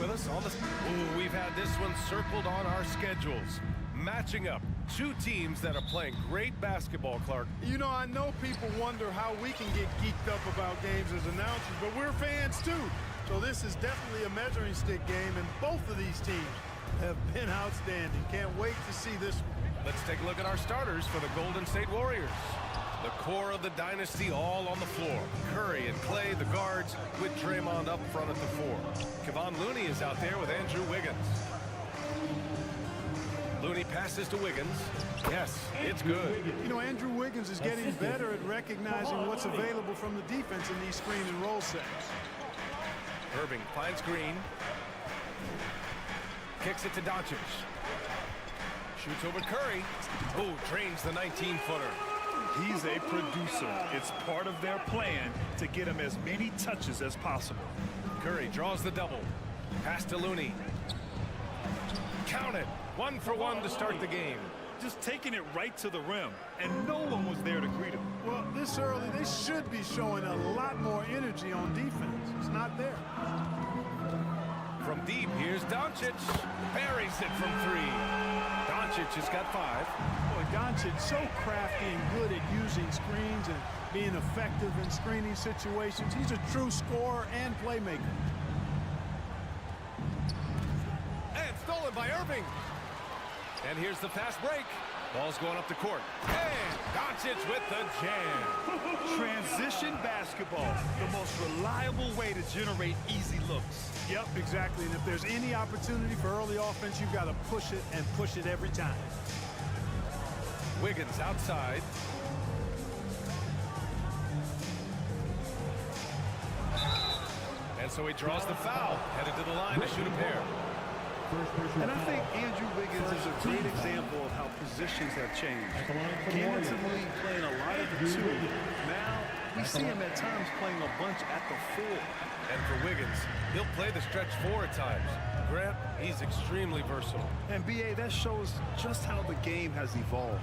with us on the... Ooh, we've had this one circled on our schedules. Matching up two teams that are playing great basketball, Clark. You know, I know people wonder how we can get geeked up about games as announcers, but we're fans too. So this is definitely a measuring stick game, and both of these teams have been outstanding. Can't wait to see this one. Let's take a look at our starters for the Golden State Warriors. The core of the dynasty all on the floor. Curry and Clay, the guards, with Draymond up front at the 4. Kevon Looney is out there with Andrew Wiggins. Looney passes to Wiggins. Yes, it's good. You know, Andrew Wiggins is getting better at recognizing what's available from the defense in these screen and roll sets. Irving finds Green. Kicks it to Doncic. Shoots over Curry. Oh, drains the 19-footer. He's a producer. It's part of their plan to get him as many touches as possible. Curry draws the double. Pass to Looney. Count it. 1 for 1 to start the game. Just taking it right to the rim, and no one was there to greet him. Well, this early, they should be showing a lot more energy on defense. It's not there. From deep, here's Doncic. Buries it from 3. Doncic has got 5. Boy, Doncic so crafty and good at using screens and being effective in screening situations. He's a true scorer and playmaker. And stolen by Irving. And here's the fast break. Ball's going up the court. And Doncic with the jam. Transition basketball, the most reliable way to generate easy looks. Yep, exactly. And if there's any opportunity for early offense, you've got to push it and push it every time. Wiggins outside. And so he draws the foul. Headed to the line to shoot a pair. And I think Andrew Wiggins is a great example of how positions have changed. Came into the league playing a lot of the 2. Now, we see him at times playing a bunch at the 4. And for Wiggins, he'll play the stretch 4 at times. Grant, he's extremely versatile. And B.A., that shows just how the game has evolved.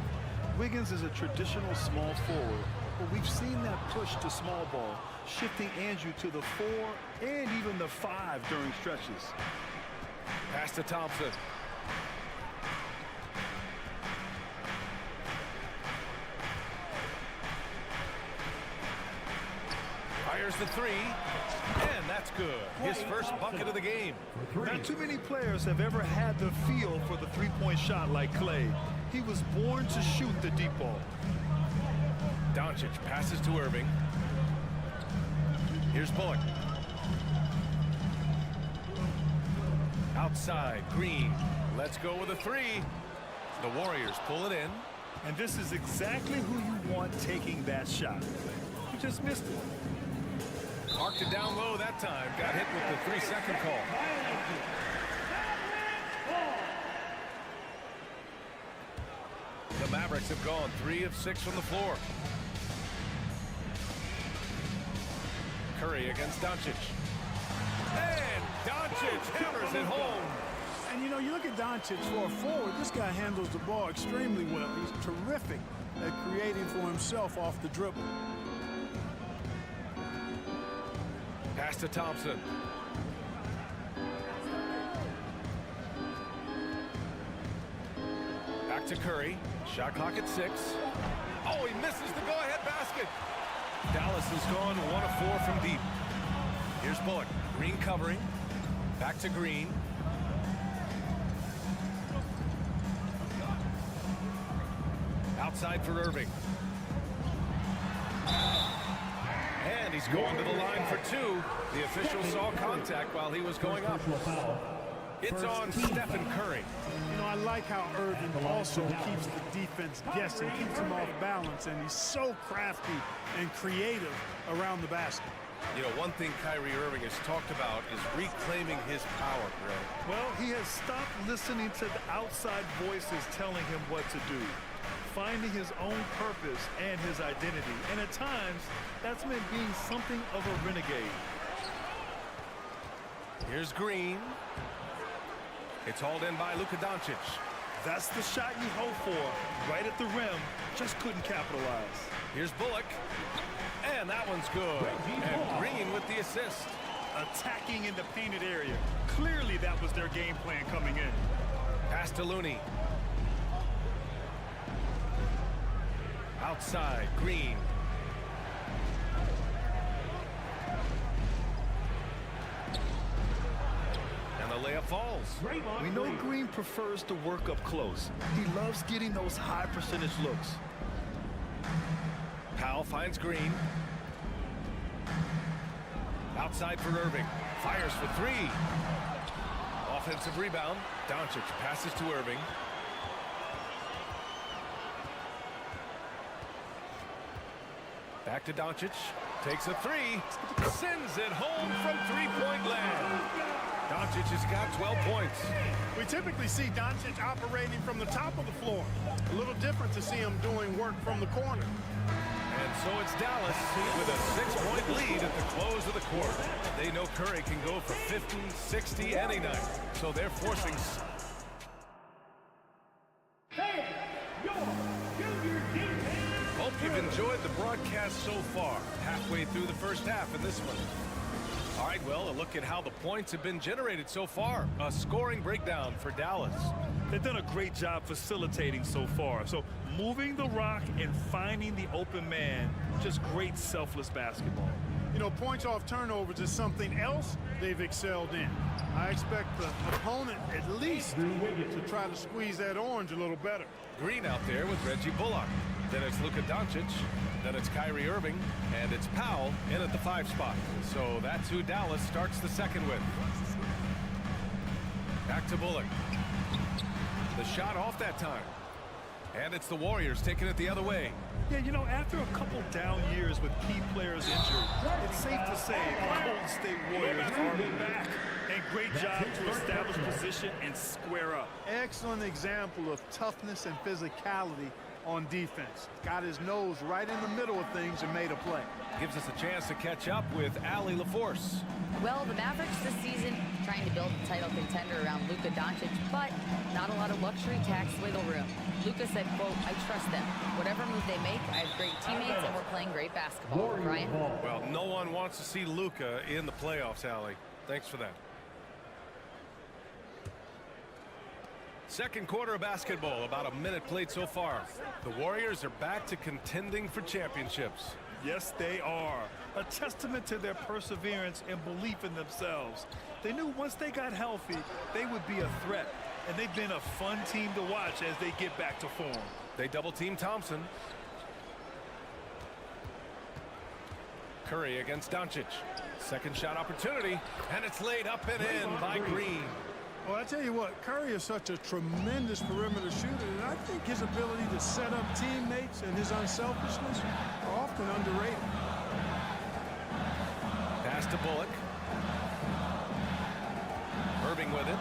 Wiggins is a traditional small forward, but we've seen that push to small ball, shifting Andrew to the 4 and even the 5 during stretches. Pass to Thompson. Fires the 3. And that's good. His first bucket of the game. Not too many players have ever had the feel for the three-point shot like Clay. He was born to shoot the deep ball. Doncic passes to Irving. Here's Bullock. Outside, Green. Let's go with a 3. The Warriors pull it in. And this is exactly who you want taking that shot. You just missed it. Marked it down low that time. Got hit with the 3-second call. The Mavericks have gone 3 of 6 from the floor. Curry against Doncic. And Doncic hammers it home. And, you know, you look at Doncic for a forward, this guy handles the ball extremely well. He's terrific at creating for himself off the dribble. Pass to Thompson. Back to Curry. Shot clock at 6. Oh, he misses the go-ahead basket. Dallas has gone 1 of 4 from deep. Here's Bullock. Green covering. Back to Green. Outside for Irving. And he's going to the line for 2. The official saw contact while he was going up. It's on Stephen Curry. You know, I like how Irving also keeps the defense guessing, keeps them off balance, and he's so crafty and creative around the basket. You know, one thing Kyrie Irving has talked about is reclaiming his power, Greg. Well, he has stopped listening to the outside voices telling him what to do, finding his own purpose and his identity. And at times, that's meant being something of a renegade. Here's Green. It's hauled in by Luka Doncic. That's the shot you hope for, right at the rim. Just couldn't capitalize. Here's Bullock. And that one's good. And Green with the assist. attacking in the painted area. Clearly, that was their game plan coming in. Pass to Looney. Outside, Green. And the layup falls. We know Green prefers to work up close. He loves getting those high percentage looks. Powell finds Green. Outside for Irving. Fires for three. Offensive rebound. Doncic passes to Irving. Back to Doncic. Takes a three. Sends it home from three-point land. Doncic has got 12 points. We typically see Doncic operating from the top of the floor. A little different to see him doing work from the corner. And so it's Dallas with a 6-point lead at the close of the quarter. They know Curry can go for 50, 60 any night. So they're forcing... Hope you've enjoyed the broadcast so far. Halfway through the first half in this one. All right, well, a look at how the points have been generated so far. A scoring breakdown for Dallas. They've done a great job facilitating so far. So moving the rock and finding the open man, just great selfless basketball. You know, points off turnovers is something else they've excelled in. I expect the opponent at least to try to squeeze that orange a little better. Green out there with Reggie Bullock. Then it's Luka Doncic. Then it's Kyrie Irving. And it's Powell in at the 5 spot. So that's who Dallas starts the second with. Back to Bullock. The shot off that time. And it's the Warriors taking it the other way. Yeah, you know, after a couple down years with key players injured, it's safe to say the Golden State Warriors are back. And great job to establish position and square up. Excellent example of toughness and physicality on defense. Got his nose right in the middle of things and made a play. Gives us a chance to catch up with Allie LaForce. Well, the Mavericks this season trying to build a title contender around Luka Doncic, but not a lot of luxury tax wiggle room. Luka said, quote, I trust them. Whatever move they make, I have great teammates and we're playing great basketball. Brian? Well, no one wants to see Luka in the playoffs, Allie. Thanks for that. Second quarter of basketball, about a minute played so far. The Warriors are back to contending for championships. Yes, they are. A testament to their perseverance and belief in themselves. They knew once they got healthy, they would be a threat. And they've been a fun team to watch as they get back to form. They double-team Thompson. Curry against Doncic. Second shot opportunity, and it's laid up and in by Green. Well, I tell you what, Curry is such a tremendous perimeter shooter, and I think his ability to set up teammates and his unselfishness are often underrated. Pass to Bullock. Irving with it.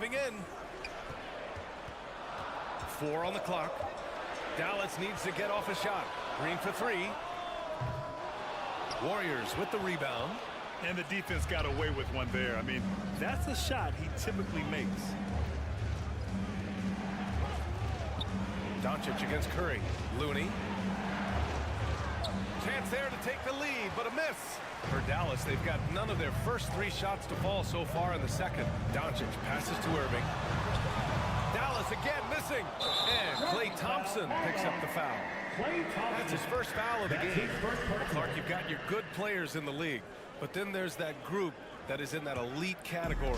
In. 4 on the clock. Dallas needs to get off a shot. Green for 3. Warriors with the rebound. And the defense got away with one there. I mean, that's a shot he typically makes. Doncic against Curry. Looney. Chance there to take the lead, but a miss. For Dallas, they've got none of their first 3 shots to fall so far in the second. Doncic passes to Irving. Dallas again missing. And Klay Thompson picks up the foul. That's his first foul of the game. Clark, you've got your good players in the league, but then there's that group that is in that elite category.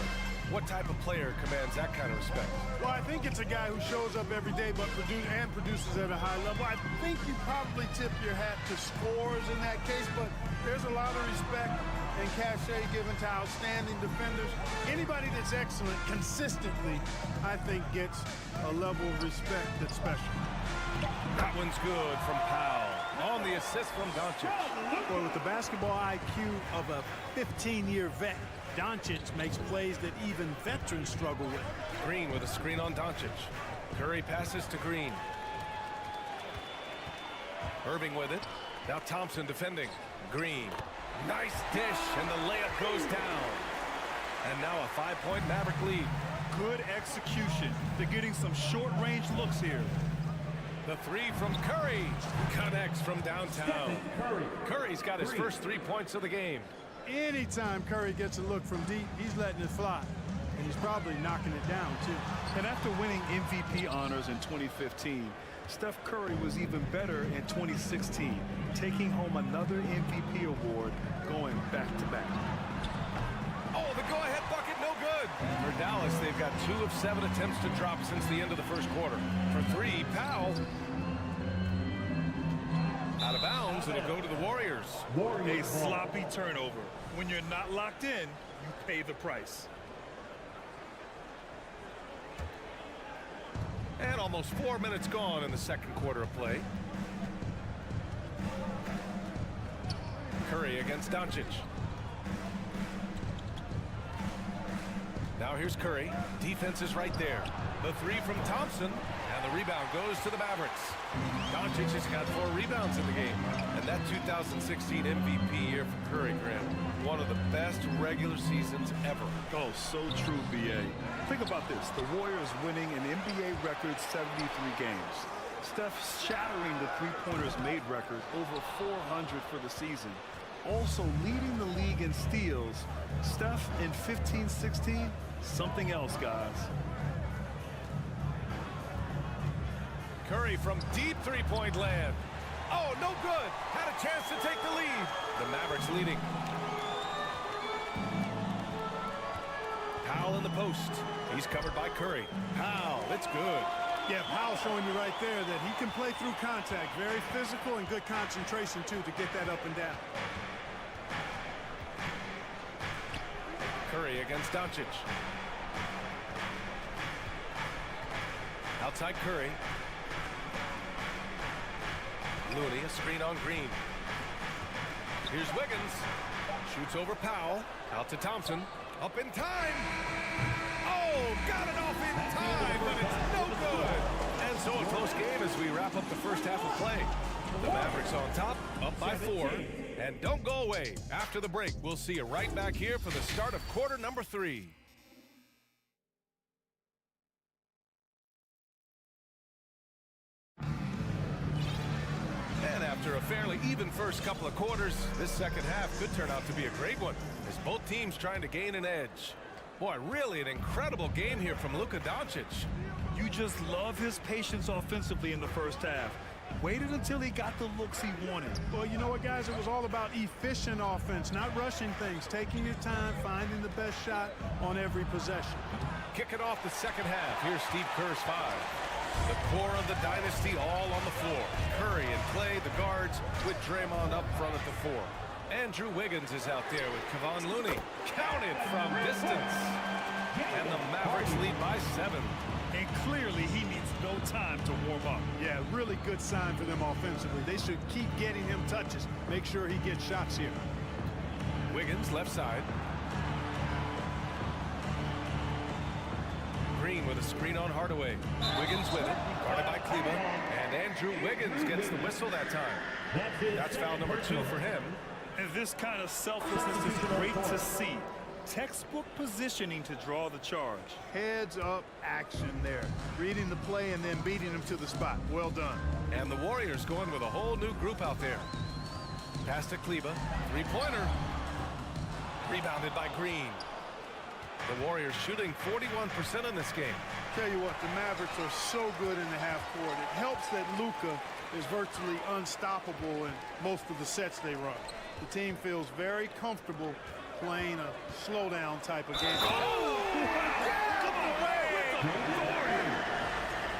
What type of player commands that kind of respect? Well, I think it's a guy who shows up every day but produces at a high level. I think you probably tip your hat to scores in that case, but there's a lot of respect and cachet given to outstanding defenders. Anybody that's excellent consistently, I think, gets a level of respect that's special. That one's good from Powell. On the assist from Doncic. Well, with the basketball IQ of a 15-year vet, Doncic makes plays that even veterans struggle with. Green with a screen on Doncic. Curry passes to Green. Irving with it. Now Thompson defending. Green. Nice dish, and the layup goes down. And now a 5-point Maverick lead. Good execution. They're getting some short-range looks here. The three from Curry connects from downtown. Curry's got his first 3 points of the game. Anytime Curry gets a look from deep, he's letting it fly. And he's probably knocking it down, too. And after winning MVP honors in 2015, Steph Curry was even better in 2016, taking home another MVP award going back-to-back. Oh, the go-ahead bucket, no good. For Dallas, they've got 2 of 7 attempts to drop since the end of the first quarter. For 3, Powell. Out of bounds, it'll go to the Warriors. A sloppy turnover. When you're not locked in, you pay the price. And almost 4 minutes gone in the second quarter of play. Curry against Doncic. Now here's Curry. Defense is right there. The three from Thompson. And the rebound goes to the Mavericks. Doncic has got 4 rebounds in the game. And that 2016 MVP year for Curry, Graham. One of the best regular seasons ever. Oh, so true, B.A. Think about this. The Warriors winning an NBA record 73 games. Steph shattering the three-pointers made record, over 400 for the season. Also leading the league in steals. Steph in 15-16, something else, guys. Curry from deep three-point land. Oh, no good. Had a chance to take the lead. The Mavericks leading. Powell in the post. He's covered by Curry. Powell, it's good. Yeah, Powell showing you right there that he can play through contact. Very physical and good concentration, too, to get that up and down. Curry against Doncic. Outside Curry. Looney, a screen on Green. Here's Wiggins. Shoots over Powell. Out to Thompson. Up in time. Oh, got it off in time, but it's no good. And so a close game as we wrap up the first half of play. The Mavericks on top, up by 4. And don't go away. After the break, we'll see you right back here for the start of quarter number 3. And after a fairly even first couple of quarters, this second half could turn out to be a great one as both teams trying to gain an edge. Boy, really an incredible game here from Luka Doncic. You just love his patience offensively in the first half. Waited until he got the looks he wanted. Well, you know what, guys? It was all about efficient offense, not rushing things, taking your time, finding the best shot on every possession. Kicking off the second half, here's Steve Kerr's 5. The core of the dynasty all on the floor. Curry and Clay, the guards, with Draymond up front at the 4. Andrew Wiggins is out there with Kevon Looney. Counted from distance. And the Mavericks lead by 7. And clearly he needs no time to warm up. Yeah, really good sign for them offensively. They should keep getting him touches. Make sure he gets shots here. Wiggins left side. Green with a screen on Hardaway. Wiggins with it, guarded by Kleber. And Andrew Wiggins gets the whistle that time. That's foul number 2 for him. And this kind of selflessness is great to see. Textbook positioning to draw the charge. Heads up action there. Reading the play and then beating him to the spot. Well done. And the Warriors going with a whole new group out there. Pass to Kleber. Three-pointer. Rebounded by Green. The Warriors shooting 41% in this game. Tell you what, the Mavericks are so good in the half court. It helps that Luka is virtually unstoppable in most of the sets they run. The team feels very comfortable playing a slowdown type of game. Oh!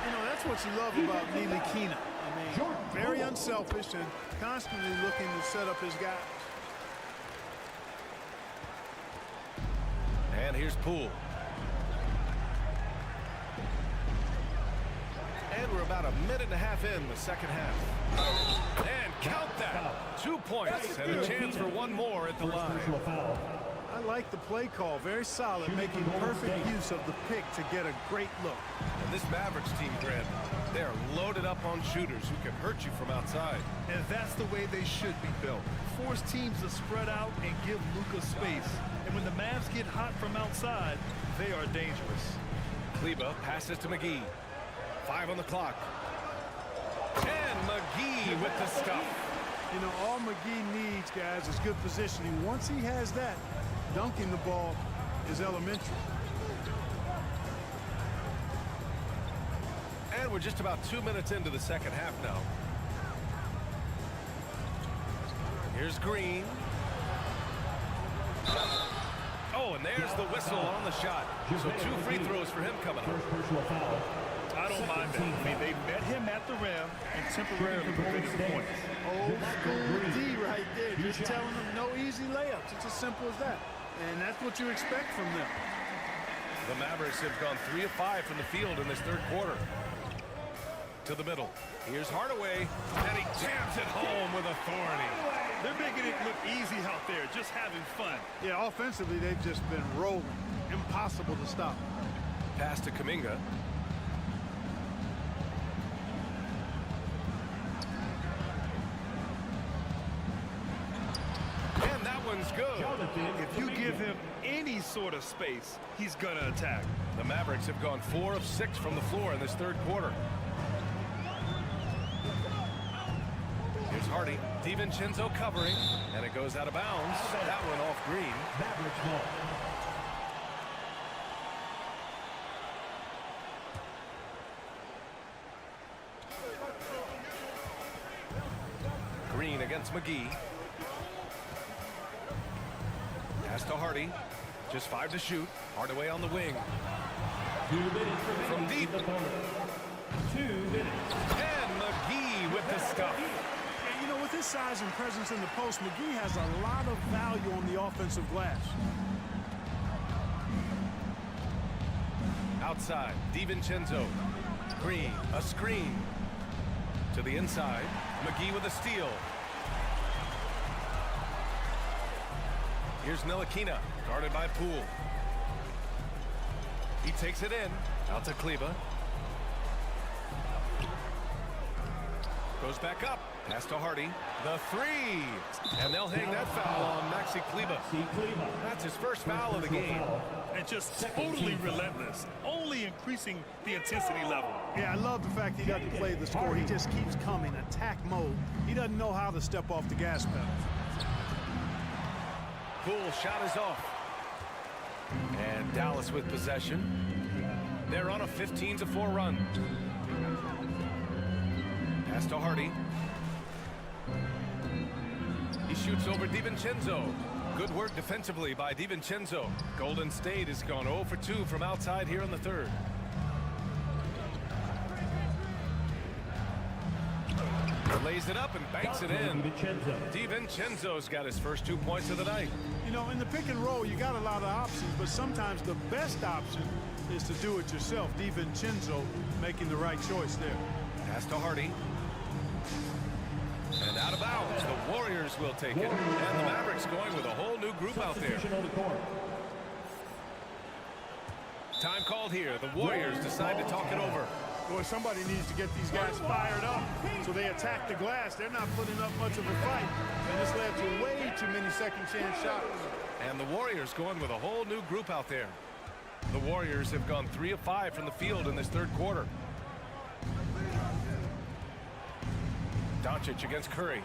You know, that's what you love about Ntilikina. I mean, very unselfish and constantly looking to set up his guys. And here's Poole. And we're about a minute and a half in the second half. And count that. 2 points and a chance for one more at the line. I like the play call. Very solid, making perfect use of the pick to get a great look. And this Mavericks team, Grant, they're loaded up on shooters who can hurt you from outside. And that's the way they should be built. Force teams to spread out and give Luka space. And when the Mavs get hot from outside, they are dangerous. Kleber passes to McGee. 5 on the clock. And McGee with the stuff. You know, all McGee needs, guys, is good positioning. Once he has that, dunking the ball is elementary. And we're just about 2 minutes into the second half now. Here's Green. Oh, and there's the whistle on the shot. So 2 free throws for him coming up. I don't mind that. I mean, they met him at the rim and temporarily prevented the points. Old school D right there. Just telling them no easy layups. It's as simple as that. And that's what you expect from them. The Mavericks have gone 3 of 5 from the field in this third quarter. To the middle. Here's Hardaway. And he jams it home with authority. They're making it look easy out there, just having fun. Yeah, offensively, they've just been rolling. Impossible to stop. Pass to Kuminga. And that one's good. If you give him any sort of space, he's going to attack. The Mavericks have gone 4 of 6 from the floor in this third quarter. Here's Hardy. DiVincenzo covering, and it goes out of bounds. That one off Green. Green against McGee. Pass to Hardy. Just 5 to shoot. Hardaway on the wing. From deep. 2 minutes. And McGee with the stuff. And, you know, with his size and presence in the post, McGee has a lot of value on the offensive glass. Outside, DiVincenzo. Green, a screen. To the inside, McGee with a steal. Here's Ntilikina, guarded by Poole. He takes it in, out to Kleber. Goes back up, pass to Hardy. The 3, and they'll hang that foul on Maxi Kleber. That's his first foul of the game. And just totally relentless, only increasing the intensity level. Yeah, I love the fact he doesn't play the score. He just keeps coming, attack mode. He doesn't know how to step off the gas pedal. Poole shot is off. And Dallas with possession. They're on a 15-4 run. Pass to Hardy. He shoots over DiVincenzo. Good work defensively by DiVincenzo. Golden State has gone 0 for 2 from outside here in the third. Lays it up and banks it in. DiVincenzo's got his first 2 points of the night. You know, in the pick and roll, you got a lot of options, but sometimes the best option is to do it yourself. DiVincenzo making the right choice there. Pass to Hardy. And out of bounds. The Warriors will take it. And the Mavericks going with a whole new group out there. Time called here. The Warriors decide to talk it over. Boy, somebody needs to get these guys fired up so they attack the glass. They're not putting up much of a fight. And this led to way too many second chance shots. And the Warriors going with a whole new group out there. The Warriors have gone 3 of 5 from the field in this third quarter. Doncic against Curry.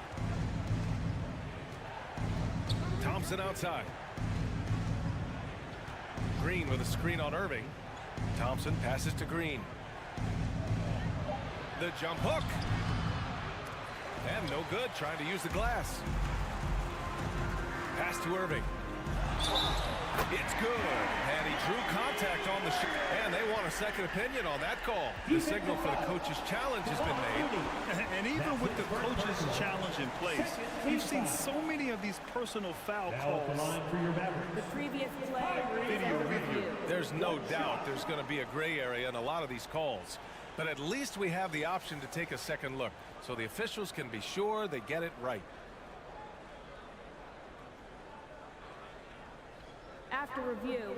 Thompson outside. Green with a screen on Irving. Thompson passes to Green. The jump hook. And no good, trying to use the glass. Pass to Irving. It's good. And he drew contact on the shot. And they want a second opinion on that call. The signal for the coach's challenge has been made. And even with the coach's challenge in place, we've seen so many of these personal foul Now at the calls. line for your Mavericks. The previous play Video review. There's no doubt there's going to be a gray area in a lot of these calls. But at least we have the option to take a second look, so the officials can be sure they get it right. After review,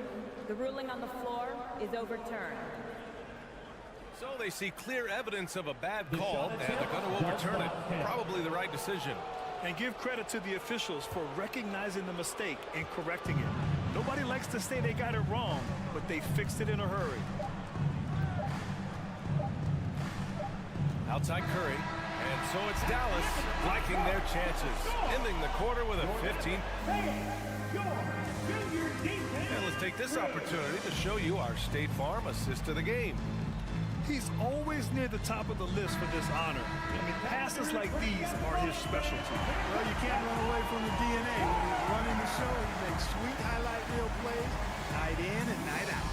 the ruling on the floor is overturned. So they see clear evidence of a bad call, and they're going to overturn it. Probably the right decision. And give credit to the officials for recognizing the mistake and correcting it. Nobody likes to say they got it wrong, but they fixed it in a hurry. Outside Curry, and so it's Dallas liking their chances, ending the quarter with a 15. And let's take this opportunity to show you our State Farm assist of the game. He's always near the top of the list for this honor. I mean, passes like these are his specialty. Well, you can't run away from the DNA. When he's running the show, he makes sweet highlight reel plays, night in and night out.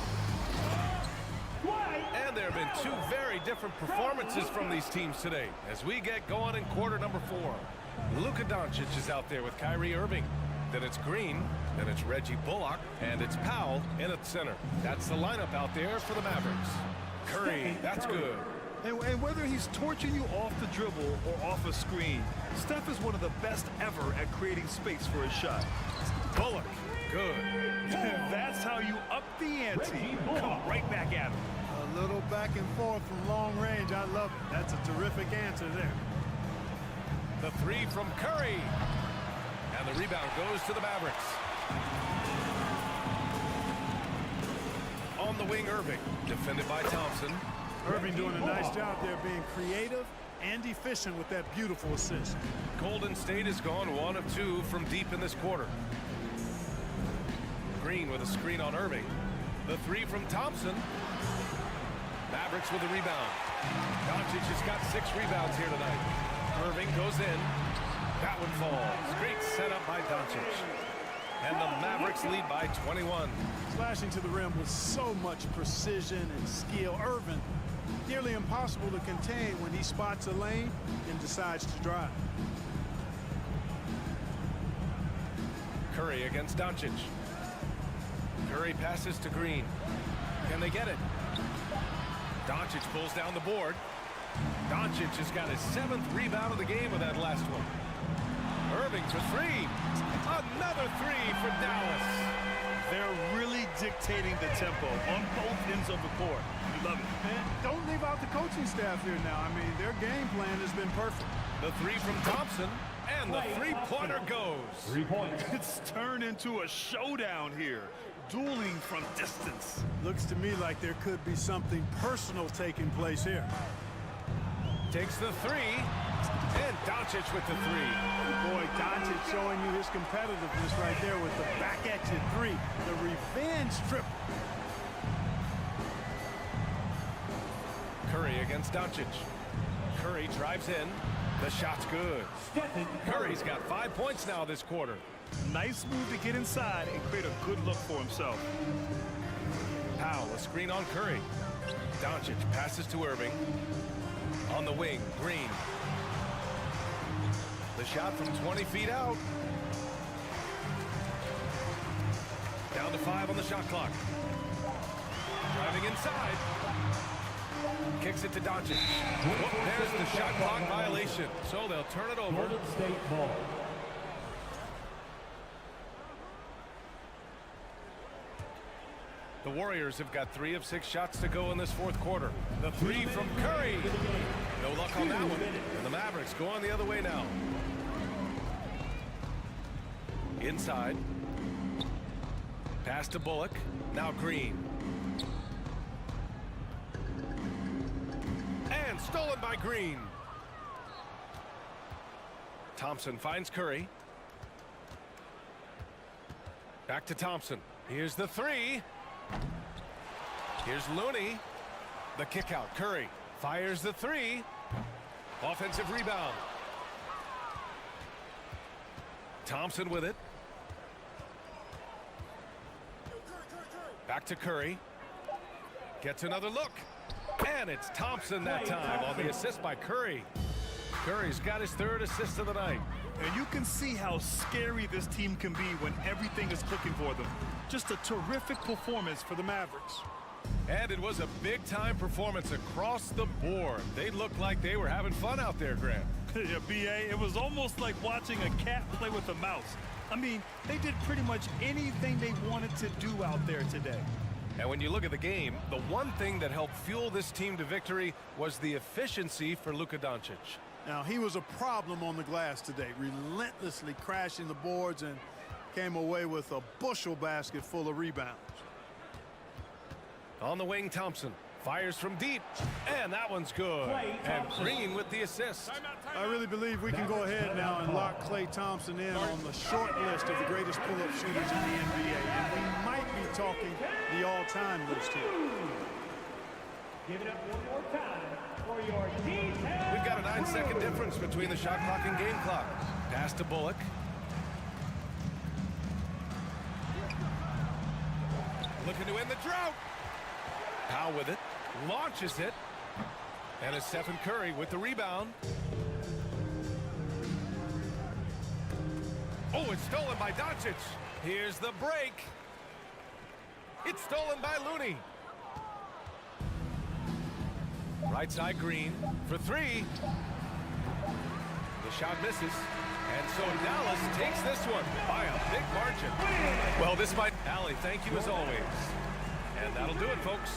And there have been two very different performances from these teams today as we get going in quarter number 4. Luka Doncic is out there with Kyrie Irving. Then it's Green, then it's Reggie Bullock, and it's Powell in at center. That's the lineup out there for the Mavericks. Curry, that's good. And whether he's torching you off the dribble or off a screen, Steph is one of the best ever at creating space for his shot. Bullock, good. That's how you up the ante. Come right back at him. A little back and forth from long range. I love it. That's a terrific answer there. The three from Curry. And the rebound goes to the Mavericks. On the wing, Irving, defended by Thompson. Irving doing a nice job there being creative and efficient with that beautiful assist. Golden State has gone 1 of 2 from deep in this quarter. Green with a screen on Irving. The three from Thompson. Mavericks with a rebound. Doncic has got 6 rebounds here tonight. Irving goes in. That one falls. Great setup by Doncic. And the Mavericks lead by 21. Slashing to the rim with so much precision and skill. Irving, nearly impossible to contain when he spots a lane and decides to drive. Curry against Doncic. Curry passes to Green. Can they get it? Doncic pulls down the board. Doncic has got his 7th rebound of the game with that last one. Irving for 3. Another 3 for Dallas. They're really dictating the tempo on both ends of the court. You love it. And don't leave out the coaching staff here now. I mean, their game plan has been perfect. The 3 from Thompson, and the three-pointer goes. 3 points. It's turned into a showdown here. Dueling from distance. Looks to me like there could be something personal taking place here. Takes the 3, and Doncic with the 3. Boy, Doncic showing you his competitiveness right there with the back exit 3. The revenge triple. Curry against Doncic. Curry drives in. The shot's good. Curry's got 5 points now this quarter. Nice move to get inside and create a good look for himself. Powell, a screen on Curry. Doncic passes to Irving. On the wing, Green. The shot from 20 feet out. Down to 5 on the shot clock. Driving inside. Kicks it to Doncic. Whoop, there's the shot clock violation. So they'll turn it over. Golden State ball. The Warriors have got 3 of 6 shots to go in this 4th quarter. The 3 from Curry. No luck on that one. And the Mavericks go on the other way now. Inside. Pass to Bullock. Now Green. And stolen by Green. Thompson finds Curry. Back to Thompson. Here's the 3. Here's Looney. The kick out. Curry fires the 3. Offensive rebound. Back to Curry. Gets another look. And it's Thompson that time on the assist by Curry. Curry's got his third assist of the night. And you can see how scary this team can be when everything is clicking for them. Just a terrific performance for the Mavericks. And it was a big-time performance across the board. They looked like they were having fun out there, Grant. Yeah, B.A., it was almost like watching a cat play with a mouse. I mean, they did pretty much anything they wanted to do out there today. And when you look at the game, the one thing that helped fuel this team to victory was the efficiency for Luka Doncic. Now, he was a problem on the glass today, relentlessly crashing the boards and came away with a bushel basket full of rebounds. On the wing, Thompson fires from deep, and that one's good. And Green with the assist. I really believe we can go ahead now and lock Klay Thompson in on the short list of the greatest pull-up shooters in the NBA. And we might be talking the all-time list here. Give it up one more time for your detail. We've got a 9-second difference between the shot clock and game clock. Pass to Bullock. Looking to end the drought. Powell with it. Launches it. And it's Stephen Curry with the rebound. Oh, it's stolen by Doncic. Here's the break. It's stolen by Looney. Right side Green for three. The shot misses. And so Dallas takes this one by a big margin. Well, this might... Allie, thank you as always. And that'll do it, folks.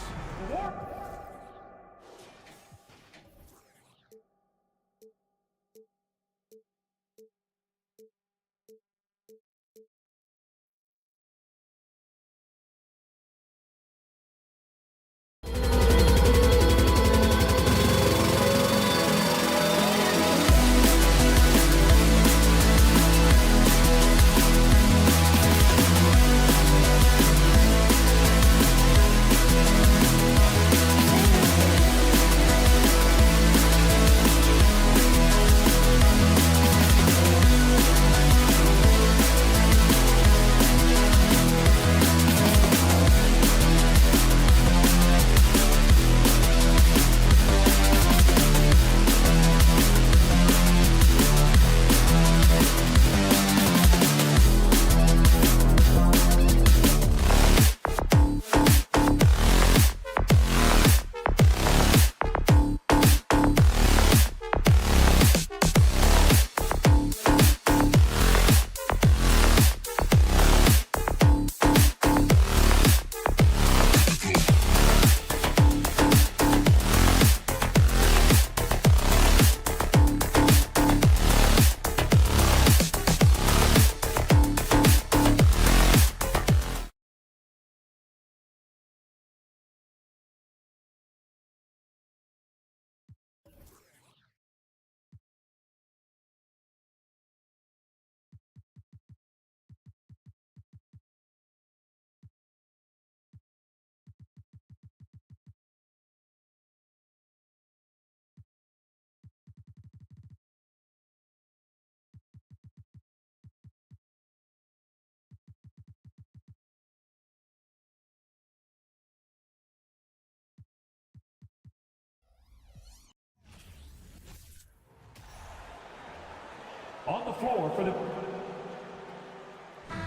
On the floor for the...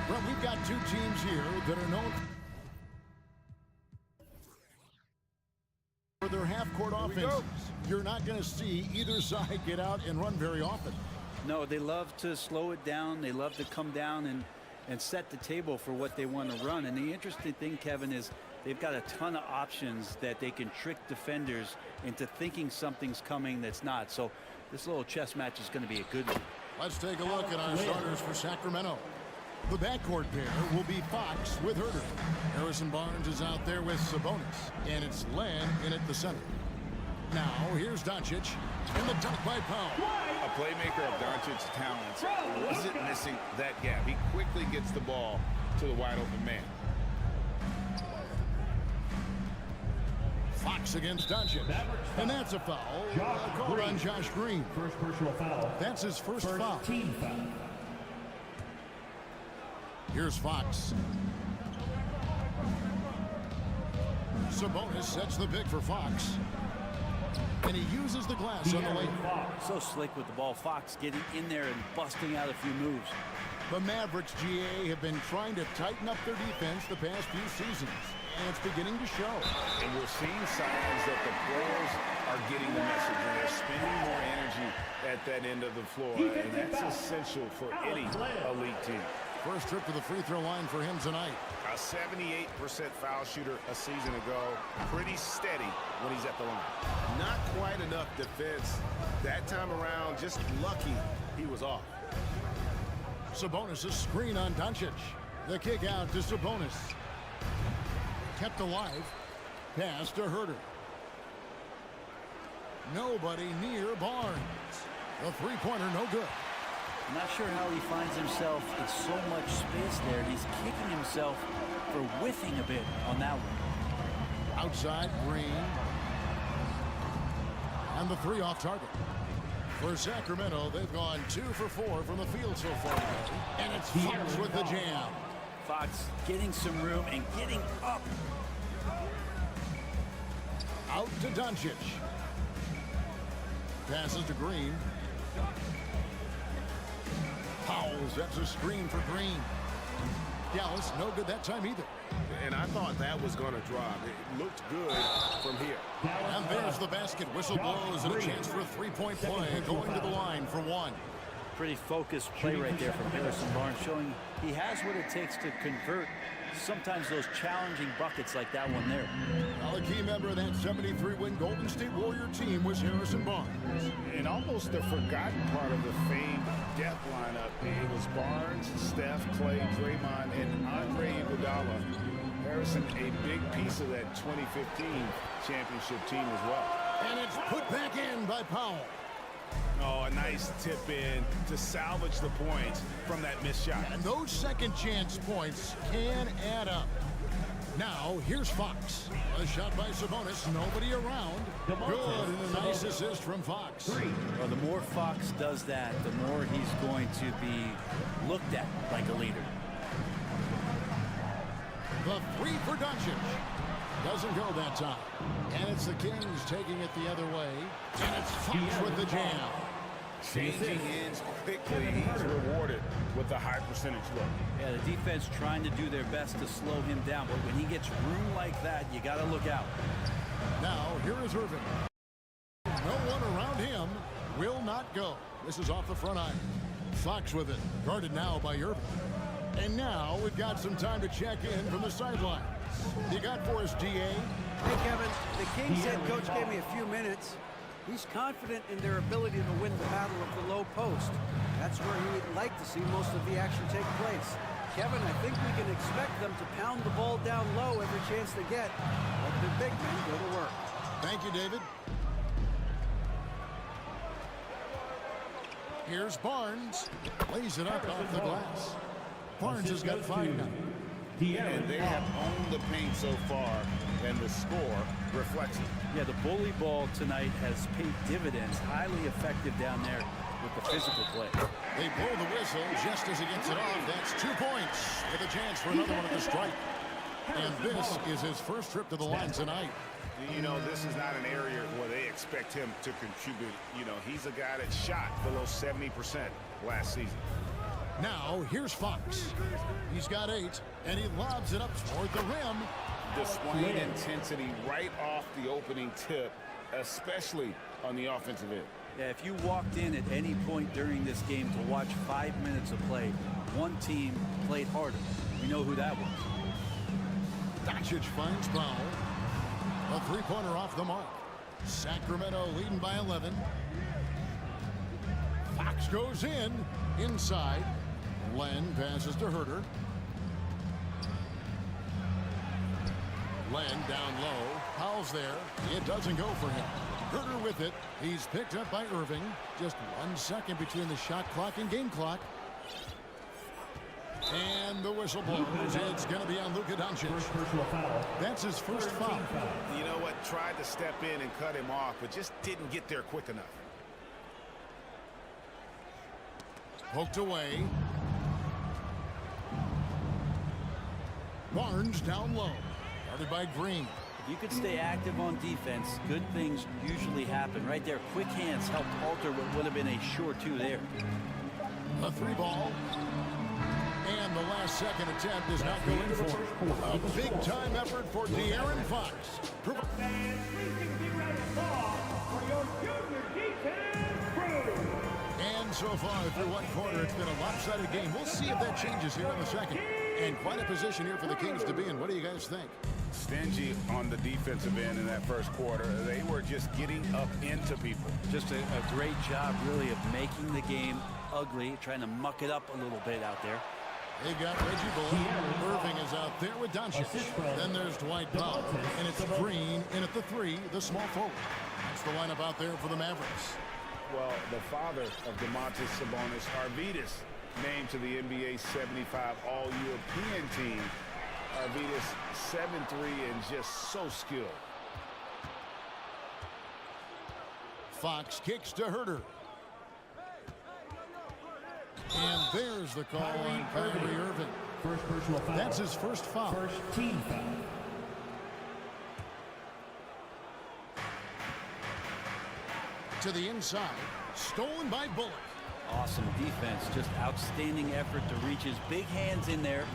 Well, we've got two teams here that are known for their half-court offenses. You're not going to see either side get out and run very often. No, they love to slow it down. They love to come down and set the table for what they want to run. And the interesting thing, Kevin, is they've got a ton of options that they can trick defenders into thinking something's coming that's not. So this little chess match is going to be a good one. Let's take a look at our starters for Sacramento. The backcourt pair will be Fox with Herter. Harrison Barnes is out there with Sabonis. And it's Len in at the center. Now, here's Doncic. And the dunk by Powell. A playmaker of Doncic's talents wasn't missing that gap. He quickly gets the ball to the wide open man. Fox against Doncic. And that's a foul. Called on Josh Green. First personal foul. That's his first foul. Team foul. Here's Fox. Sabonis sets the pick for Fox. And he uses the glass on the lane. So slick with the ball. Fox getting in there and busting out a few moves. The Mavericks, GA, have been trying to tighten up their defense the past few seasons, and it's beginning to show. And we're seeing signs that the players are getting the message, and they're spending more energy at that end of the floor, and that's essential for any elite team. First trip to the free throw line for him tonight. A 78% foul shooter a season ago, pretty steady when he's at the line. Not quite enough defense that time around, just lucky he was off. Sabonis' screen on Doncic. The kick out to Sabonis. Kept alive. Pass to Herter. Nobody near Barnes. The three-pointer no good. I'm not sure how he finds himself in so much space there. He's kicking himself for whiffing a bit on that one. Outside, Green. And the three off target. For Sacramento, they've gone 2 for 4 from the field so far today. And it's Fox with the jam. Fox getting some room and getting up. Out to Doncic. Passes to Green. Powell sets a screen for Green. Dallas, no good that time either. And I thought that was going to drop. It looked good from here. And there's the basket. Whistle blows and a chance for a three-point play going to the line for one. Pretty focused play right there from Harrison Barnes, showing he has what it takes to convert sometimes those challenging buckets like that one there. Well, a key member of that 73-win Golden State Warrior team was Harrison Barnes. And almost the forgotten part of the famed death lineup, it was Barnes, Steph, Clay, Draymond, and Andre Iguodala. Harrison, a big piece of that 2015 championship team as well. And it's put back in by Powell. Oh, a nice tip in to salvage the points from that missed shot. And those second chance points can add up. Now, here's Fox. A shot by Sabonis, nobody around. Good, and a nice assist from Fox. Well, the more Fox does that, the more he's going to be looked at like a leader. The three for Doncic. Doesn't go that time. And it's the Kings taking it the other way. And it's Fox with the jam. Changing ends quickly. He's rewarded with a high percentage look. Yeah, the defense trying to do their best to slow him down. But when he gets room like that, you got to look out. Now, here is Irving. No one around him will not go. This is off the front iron. Fox with it. Guarded now by Irving. And now we've got some time to check in from the sidelines. You got for us, DA? Hey, Kevin. The Kings head coach gave me a few minutes. He's confident in their ability to win the battle of the low post. That's where he'd like to see most of the action take place. Kevin, I think we can expect them to pound the ball down low every chance they get. Let the big men go to work. Thank you, David. Here's Barnes. Lays it up off the glass. Barnes has got 5 now. And they have owned the paint so far, and the score reflects it. Yeah, the bully ball tonight has paid dividends. Highly effective down there with the physical play. They blow the whistle just as he gets it off. That's 2 points with a chance for another one at the strike. And this is his first trip to the line tonight. You know, this is not an area where they expect him to contribute. You know, he's a guy that shot below 70% last season. Now, here's Fox. He's got 8, and he lobs it up toward the rim. Displaying intensity right off the opening tip, especially on the offensive end. Yeah, if you walked in at any point during this game to watch 5 minutes of play, one team played harder. We know who that was. Doncic finds Powell. A three-pointer off the mark. Sacramento leading by 11. Fox goes in. Inside. Len passes to Herter. Len down low. Powell's there. It doesn't go for him. Herter with it. He's picked up by Irving. Just 1 second between the shot clock and game clock. And the whistle blows. It's going to be on Luka Doncic. That's his first foul. You know what? Tried to step in and cut him off, but just didn't get there quick enough. Poked away. Barnes down low. Guarded by Green. If you could stay active on defense, good things usually happen. Right there, quick hands helped alter what would have been a sure two there. A 3-ball. And the last second attempt does not go in for it. A big-time effort for De'Aaron Fox. And 360 right ball for your junior defense crew. And so far through one quarter, it's been a lopsided game. We'll see if that changes here in the second. And quite a position here for the Kings to be in. What do you guys think? Stingy on the defensive end in that first quarter. They were just getting up into people. Just a great job, really, of making the game ugly, trying to muck it up a little bit out there. They got Reggie Bullock. Irving is out there with Doncic. Then there's Dwight Powell. And it's Green in at the 3, the small forward. That's the lineup out there for the Mavericks. Well, the father of Domantas Sabonis, Arvydas, named to the NBA 75 All-European team. Arvydas 7'3" and just so skilled. Fox kicks to Herter. And there's the call on Kyrie Irving. First personal foul. That's his first foul. First team foul. To the inside. Stolen by Bullock. Awesome defense, just outstanding effort to reach his big hands in there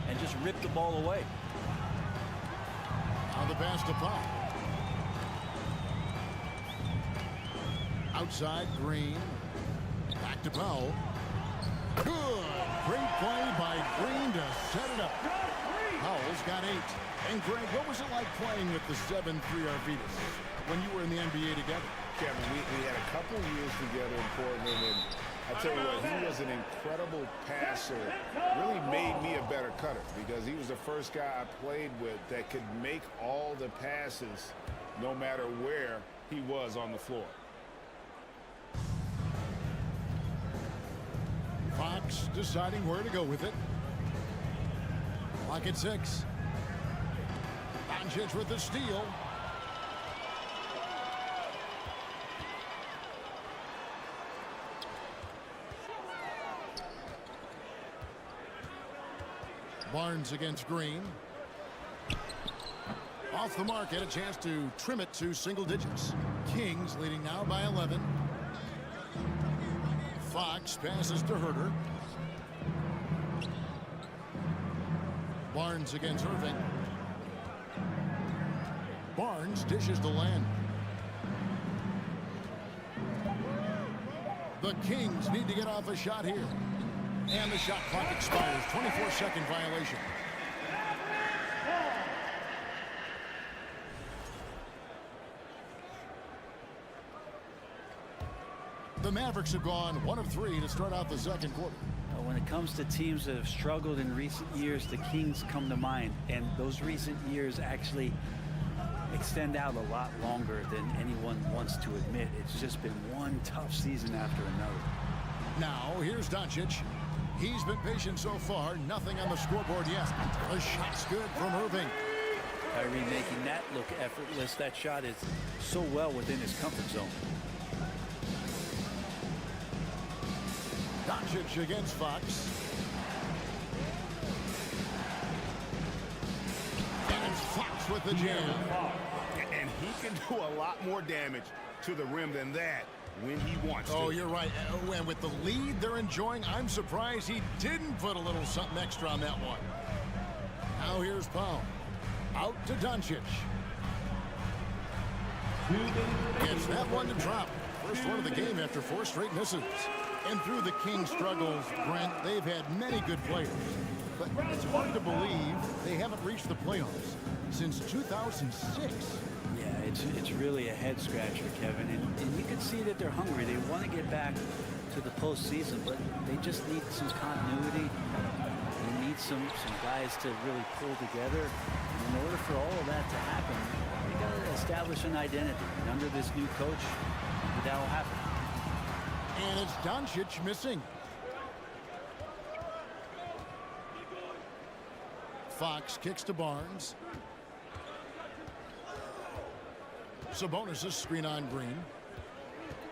and just rip the ball away. On the pass to Powell. Outside, Green. Back to Powell. Good. Great play by Green to set it up. Powell's got 8. And Greg, what was it like playing with the 7'3" Arvydas when you were in the NBA together? Kevin, we had a couple years together in Portland, and I tell you what, he was an incredible passer. Really made me a better cutter because he was the first guy I played with that could make all the passes no matter where he was on the floor. Fox deciding where to go with it. Clock at 6. Doncic with the steal. Barnes against Green. Off the mark, had a chance to trim it to single digits. Kings leading now by 11. Fox passes to Herter. Barnes against Irving. Barnes dishes to Land. The Kings need to get off a shot here. And the shot clock expires. 24-second violation. The Mavericks have gone 1 of 3 to start out the second quarter. When it comes to teams that have struggled in recent years, the Kings come to mind. And those recent years actually extend out a lot longer than anyone wants to admit. It's just been one tough season after another. Now, here's Doncic. He's been patient so far. Nothing on the scoreboard yet. The shot's good from Irving. Kyrie making that look effortless. That shot is so well within his comfort zone. Doncic against Fox. And it's Fox with the jam. And he can do a lot more damage to the rim than that when he wants to. Oh, you're right. And with the lead they're enjoying, I'm surprised he didn't put a little something extra on that one. Now here's Powell. Out to Doncic. Gets that one to drop. First one of the game after 4 straight misses. And through the Kings' struggles, Brent, they've had many good players. But it's hard to believe they haven't reached the playoffs since 2006. Yeah, it's really a head scratcher, Kevin. And you can see that they're hungry. They want to get back to the postseason, but they just need some continuity. They need some guys to really pull together. And in order for all of that to happen, they got to establish an identity. And under this new coach, that will happen. And it's Doncic missing. Fox kicks to Barnes. Sabonis' screen on Green.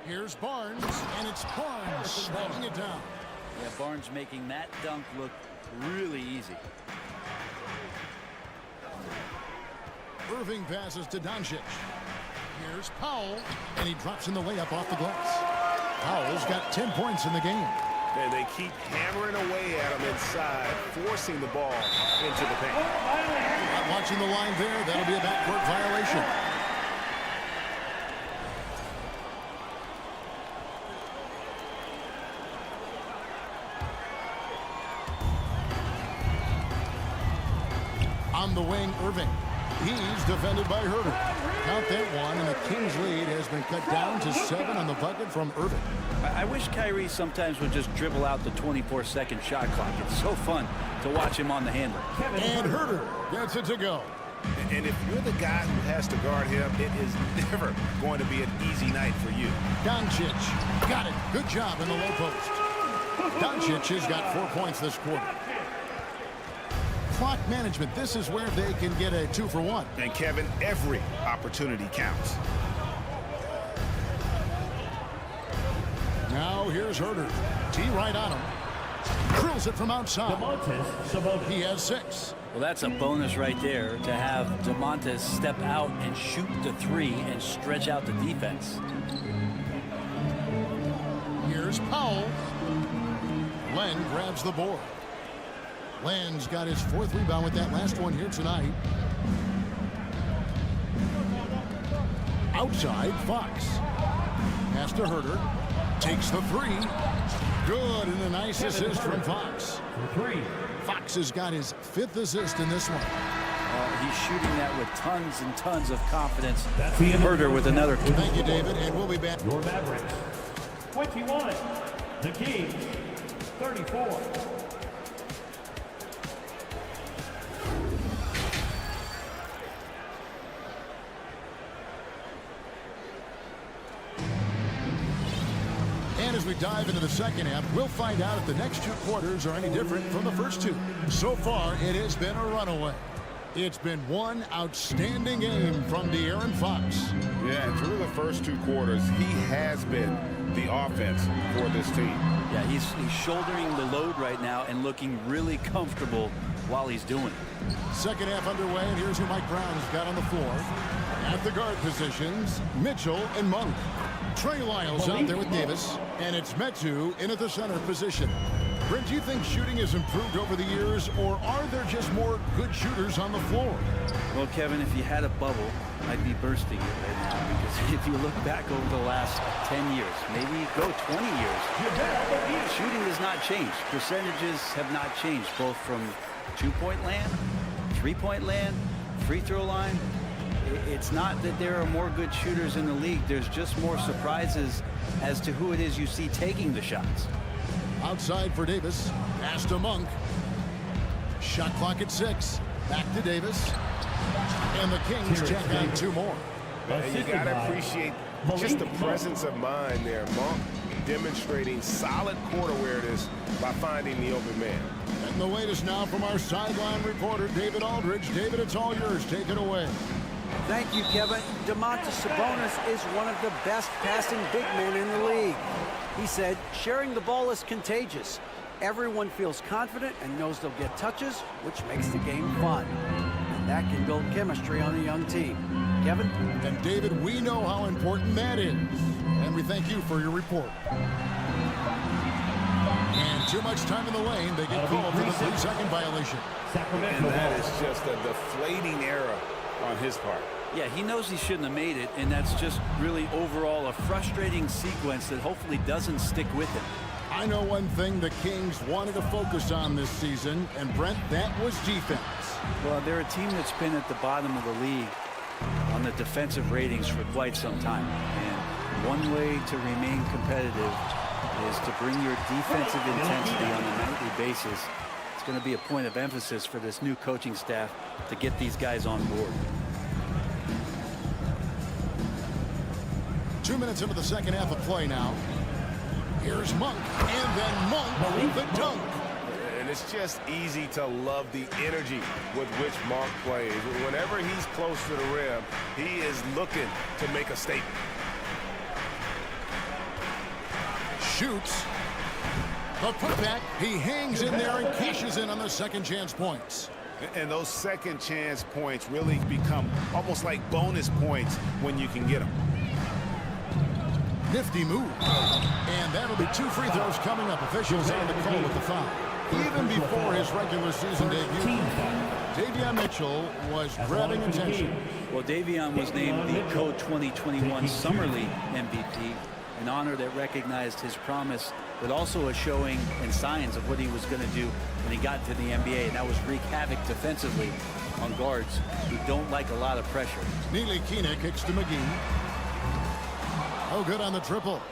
Here's Barnes, and it's Barnes slamming it down. Yeah, Barnes making that dunk look really easy. Irving passes to Doncic. Here's Powell, and he drops in the layup off the glass. Powell's got 10 points in the game. And they keep hammering away at him inside, forcing the ball into the paint. Not watching the line there. That'll be a backcourt violation. On the wing, Irving. He's defended by Herter. Count that one, and the Kings lead has been cut down to 7 on the bucket from Irving. I wish Kyrie sometimes would just dribble out the 24-second shot clock. It's so fun to watch him on the handle. And Herter gets it to go. And if you're the guy who has to guard him, it is never going to be an easy night for you. Doncic got it. Good job in the low post. Doncic has got 4 points this quarter. Clock management. This is where they can get a 2-for-1. And Kevin, every opportunity counts. Now here's Herter. T right on him. Drills it from outside. He has 6. Well, that's a bonus right there to have DeMontis step out and shoot the 3 and stretch out the defense. Here's Powell. Len grabs the board. Len's got his 4th rebound with that last one here tonight. Outside, Fox. Pass to Herter. Takes the 3. Good, and a nice assist from Fox. Fox has got his 5th assist in this one. He's shooting that with tons and tons of confidence. Herter with another. Thank you, David, and we'll be back. Your Mavericks, 21. The Kings, 34. And as we dive into the second half, we'll find out if the next 2 quarters are any different from the first 2. So far, it has been a runaway. It's been one outstanding game from De'Aaron Fox. Yeah, and through the first 2 quarters, he has been the offense for this team. Yeah, he's shouldering the load right now and looking really comfortable while he's doing it. Second half underway, and here's who Mike Brown has got on the floor. At the guard positions, Mitchell and Monk. Trey Lyles out there with Davis, and it's Metu in at the center position. Brent, do you think shooting has improved over the years, or are there just more good shooters on the floor? Well, Kevin, if you had a bubble, I'd be bursting it right now, because if you look back over the last 10 years, maybe go 20 years, shooting has not changed. Percentages have not changed, both from 2-point land, 3-point land, free throw line. It's not that there are more good shooters in the league. There's just more surprises as to who it is you see taking the shots. Outside for Davis. Pass to Monk. Shot clock at 6. Back to Davis. And the Kings check on 2 more. And you got to appreciate just the presence of mind there. Monk demonstrating solid court awareness by finding the open man. And the latest now from our sideline reporter, David Aldridge. David, it's all yours. Take it away. Thank you, Kevin. Domantas Sabonis is one of the best passing big men in the league. He said, sharing the ball is contagious. Everyone feels confident and knows they'll get touches, which makes the game fun. And that can build chemistry on a young team. Kevin? And David, we know how important that is. And we thank you for your report. And too much time in the lane. They get called for the 3-second violation. And that is just a deflating error on his part. Yeah, he knows he shouldn't have made it, and that's just really overall a frustrating sequence that hopefully doesn't stick with him. I know one thing the Kings wanted to focus on this season, and Brent, that was defense. Well, they're a team that's been at the bottom of the league on the defensive ratings for quite some time. And one way to remain competitive is to bring your defensive intensity on a nightly basis. It's going to be a point of emphasis for this new coaching staff to get these guys on board. 2 minutes into the second half of play now. Here's Monk, and then Monk with the dunk. And it's just easy to love the energy with which Monk plays. Whenever he's close to the rim, he is looking to make a statement. Shoots. The putback. He hangs in there and cashes in on the second chance points. And those second chance points really become almost like bonus points when you can get them. Nifty move. And that'll be 2 free throws coming up. Officials on the call with the foul. Even before his regular season debut, Davion Mitchell was grabbing attention. Well, Davion was named the Co-2021 Summer League MVP, an honor that recognized his promise, but also a showing and signs of what he was going to do when he got to the NBA, and that was wreak havoc defensively on guards who don't like a lot of pressure. Ntilikina kicks to McGee. Oh, good on the triple.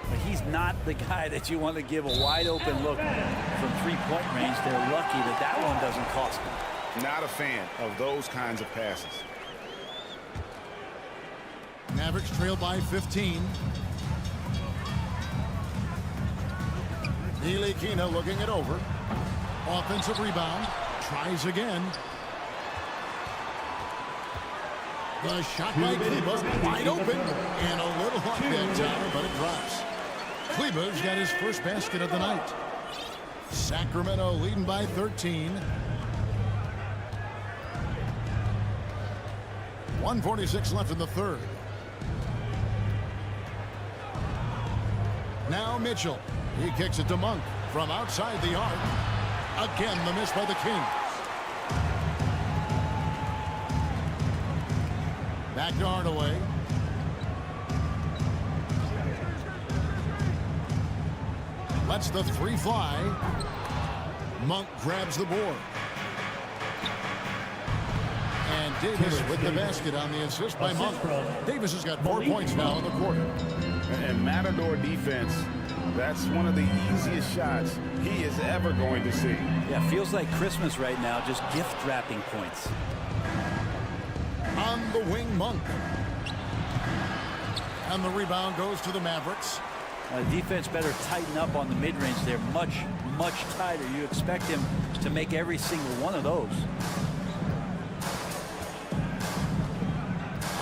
But he's not the guy that you want to give a wide open look from three-point range. They're lucky that that one doesn't cost them. Not a fan of those kinds of passes. Mavericks trail by 15. Ntilikina looking it over. Offensive rebound. Tries again. The shot by Kleber, wide open, and a little off that time, but it drops. Kleber's got his first basket of the night. Sacramento leading by 13. 1:46 left in the third. Now Mitchell. He kicks it to Monk from outside the arc. Again, the miss by the Kings. Back to Hardaway. Lets the three fly. Monk grabs the board. And Davis with the basket on the assist by Monk. Davis has got 4 points now in the quarter. And Matador defense, that's one of the easiest shots he is ever going to see. Yeah, feels like Christmas right now, just gift wrapping points. On the wing, Monk. And the rebound goes to the Mavericks. Defense better tighten up on the mid-range. They're much, much tighter. You expect him to make every single one of those.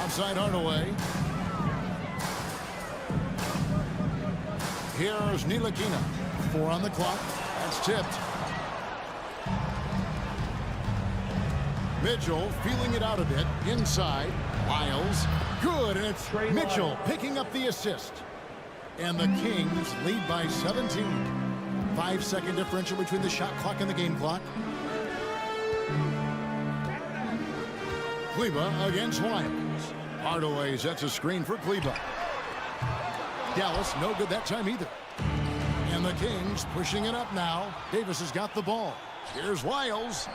Outside Hardaway. Here's Ntilikina. 4 on the clock. That's tipped. Mitchell feeling it out a bit. Inside. Wiles. Good. And it's Mitchell picking up the assist. And the Kings lead by 17. 5-second differential between the shot clock and the game clock. Kleber against Wiles. Hardaway sets a screen for Kleber. Dallas no good that time either. And the Kings pushing it up now. Davis has got the ball. Here's Wiles.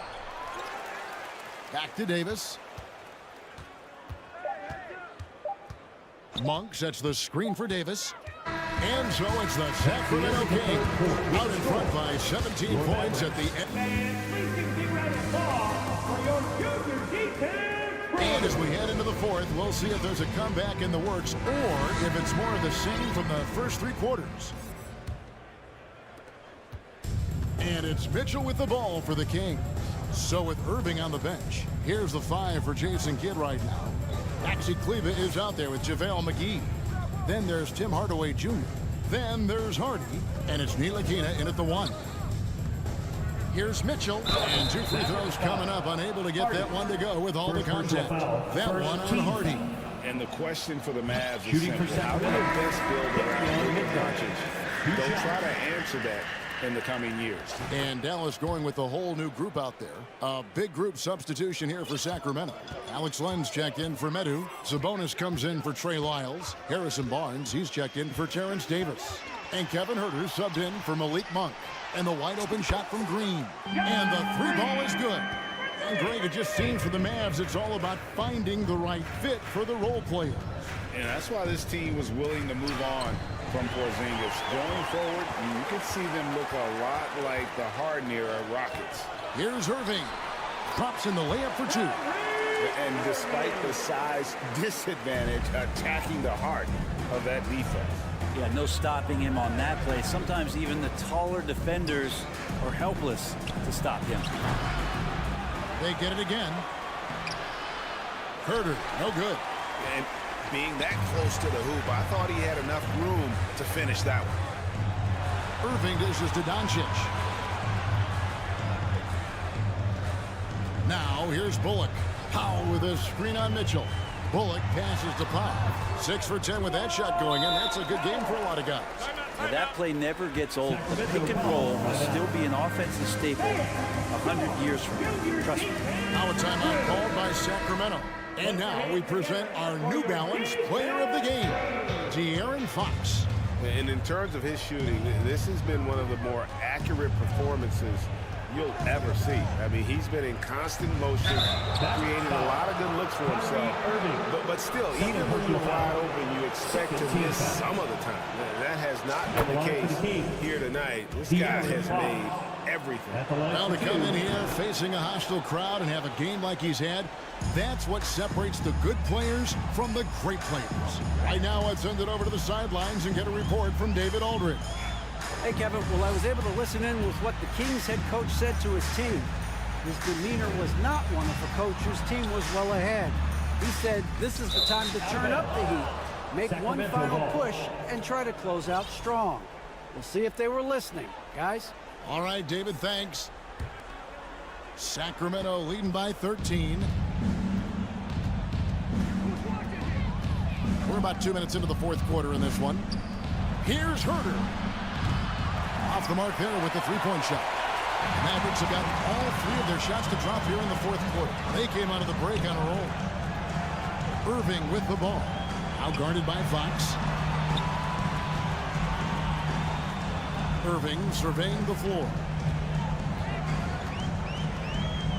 Back to Davis. Monk sets the screen for Davis. And so it's the Sacramento Kings out in front by 17 points at the end. And as we head into the fourth, we'll see if there's a comeback in the works or if it's more of the same from the first 3 quarters. And it's Mitchell with the ball for the Kings. So with Irving on the bench, here's the 5 for Jason Kidd right now. Maxi Kleber is out there with JaVale McGee. Then there's Tim Hardaway Jr. Then there's Hardy, and it's Ntilikina in at the 1. Here's Mitchell, and 2 free throws coming up, unable to get that one to go with all the contact. That one on Hardy. And the question for the Mavs is simple. How do you best build around Luka Doncic? They'll try to answer that in the coming years. And Dallas going with a whole new group out there. A big group substitution here for Sacramento. Alex Len's checked in for Medu. Sabonis comes in for Trey Lyles. Harrison Barnes, he's checked in for Terrence Davis. And Kevin Huerter subbed in for Malik Monk. And the wide open shot from Green. And the 3-ball is good. And Greg, it just seems for the Mavs, it's all about finding the right fit for the role players. And that's why this team was willing to move on from Porzingis. Going forward, you can see them look a lot like the Harden era Rockets. Here's Irving. Drops in the layup for 2. And despite the size disadvantage, attacking the heart of that defense. Yeah, no stopping him on that play. Sometimes even the taller defenders are helpless to stop him. They get it again. Huerter, no good. And being that close to the hoop, I thought he had enough room to finish that one. Irving dishes to Doncic. here's Bullock. Powell with a screen on Mitchell. Bullock passes to Powell. 6 for 10 with that shot going in. That's a good game for a lot of guys. Now, that play never gets old. The pick and roll will still be an offensive staple 100 years from now. Trust me. Now a timeout called by Sacramento. And now we present our New Balance player of the game, De'Aaron Fox. And in terms of his shooting, this has been one of the more accurate performances you'll ever see. I mean, he's been in constant motion, creating a lot of good looks for himself. But still, even when you're wide open, you expect to miss some of the time. That has not been the case here tonight. This guy has made everything. Now to come in here facing a hostile crowd and have a game like he's had, that's what separates the good players from the great players. Right now, let's send it over to the sidelines and get a report from David Aldridge. Hey, Kevin. Well, I was able to listen in with what the Kings head coach said to his team. His demeanor was not one of a coach whose team was well ahead. He said this is the time to turn up the heat, make one final push, and try to close out strong. We'll see if they were listening, guys. All right, David, thanks. Sacramento leading by 13. We're about 2 minutes into the fourth quarter in this one. Here's Herter. Off the mark there with the three-point shot. The Mavericks have gotten all 3 of their shots to drop here in the fourth quarter. They came out of the break on a roll. Irving with the ball. Now guarded by Fox. Irving surveying the floor.